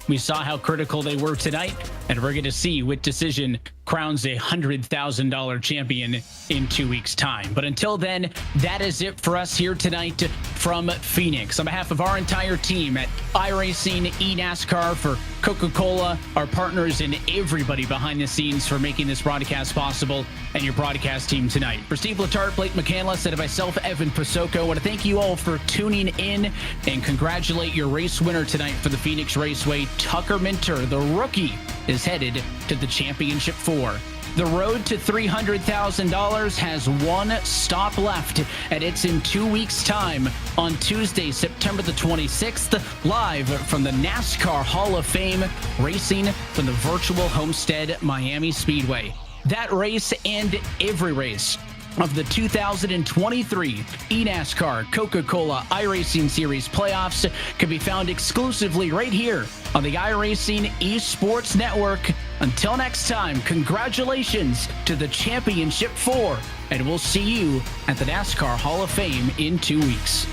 We saw how critical they were tonight, and we're going to see which decision crowns a $100,000 champion in 2 weeks' time. But until then, that is it for us here tonight from Phoenix. On behalf of our entire team at iRacing, eNASCAR, for Coca-Cola, our partners, and everybody behind the scenes for making this broadcast possible, and your broadcast team tonight. For Steve Letarte, Blake McCandless, and myself, Evan Pasocco, I want to thank you all for tuning in and congratulate your race winner tonight for the Phoenix Raceway. Tucker Minter, the rookie, is headed to the Championship 4 The road to $300,000 has one stop left, and it's in 2 weeks' time on Tuesday, September the 26th, live from the NASCAR Hall of Fame, racing from the virtual Homestead Miami Speedway. That race and every race of the 2023 eNASCAR Coca-Cola iRacing Series playoffs can be found exclusively right here on the iRacing Esports Network. Until next time, congratulations to the Championship 4, and we'll see you at the NASCAR Hall of Fame in 2 weeks.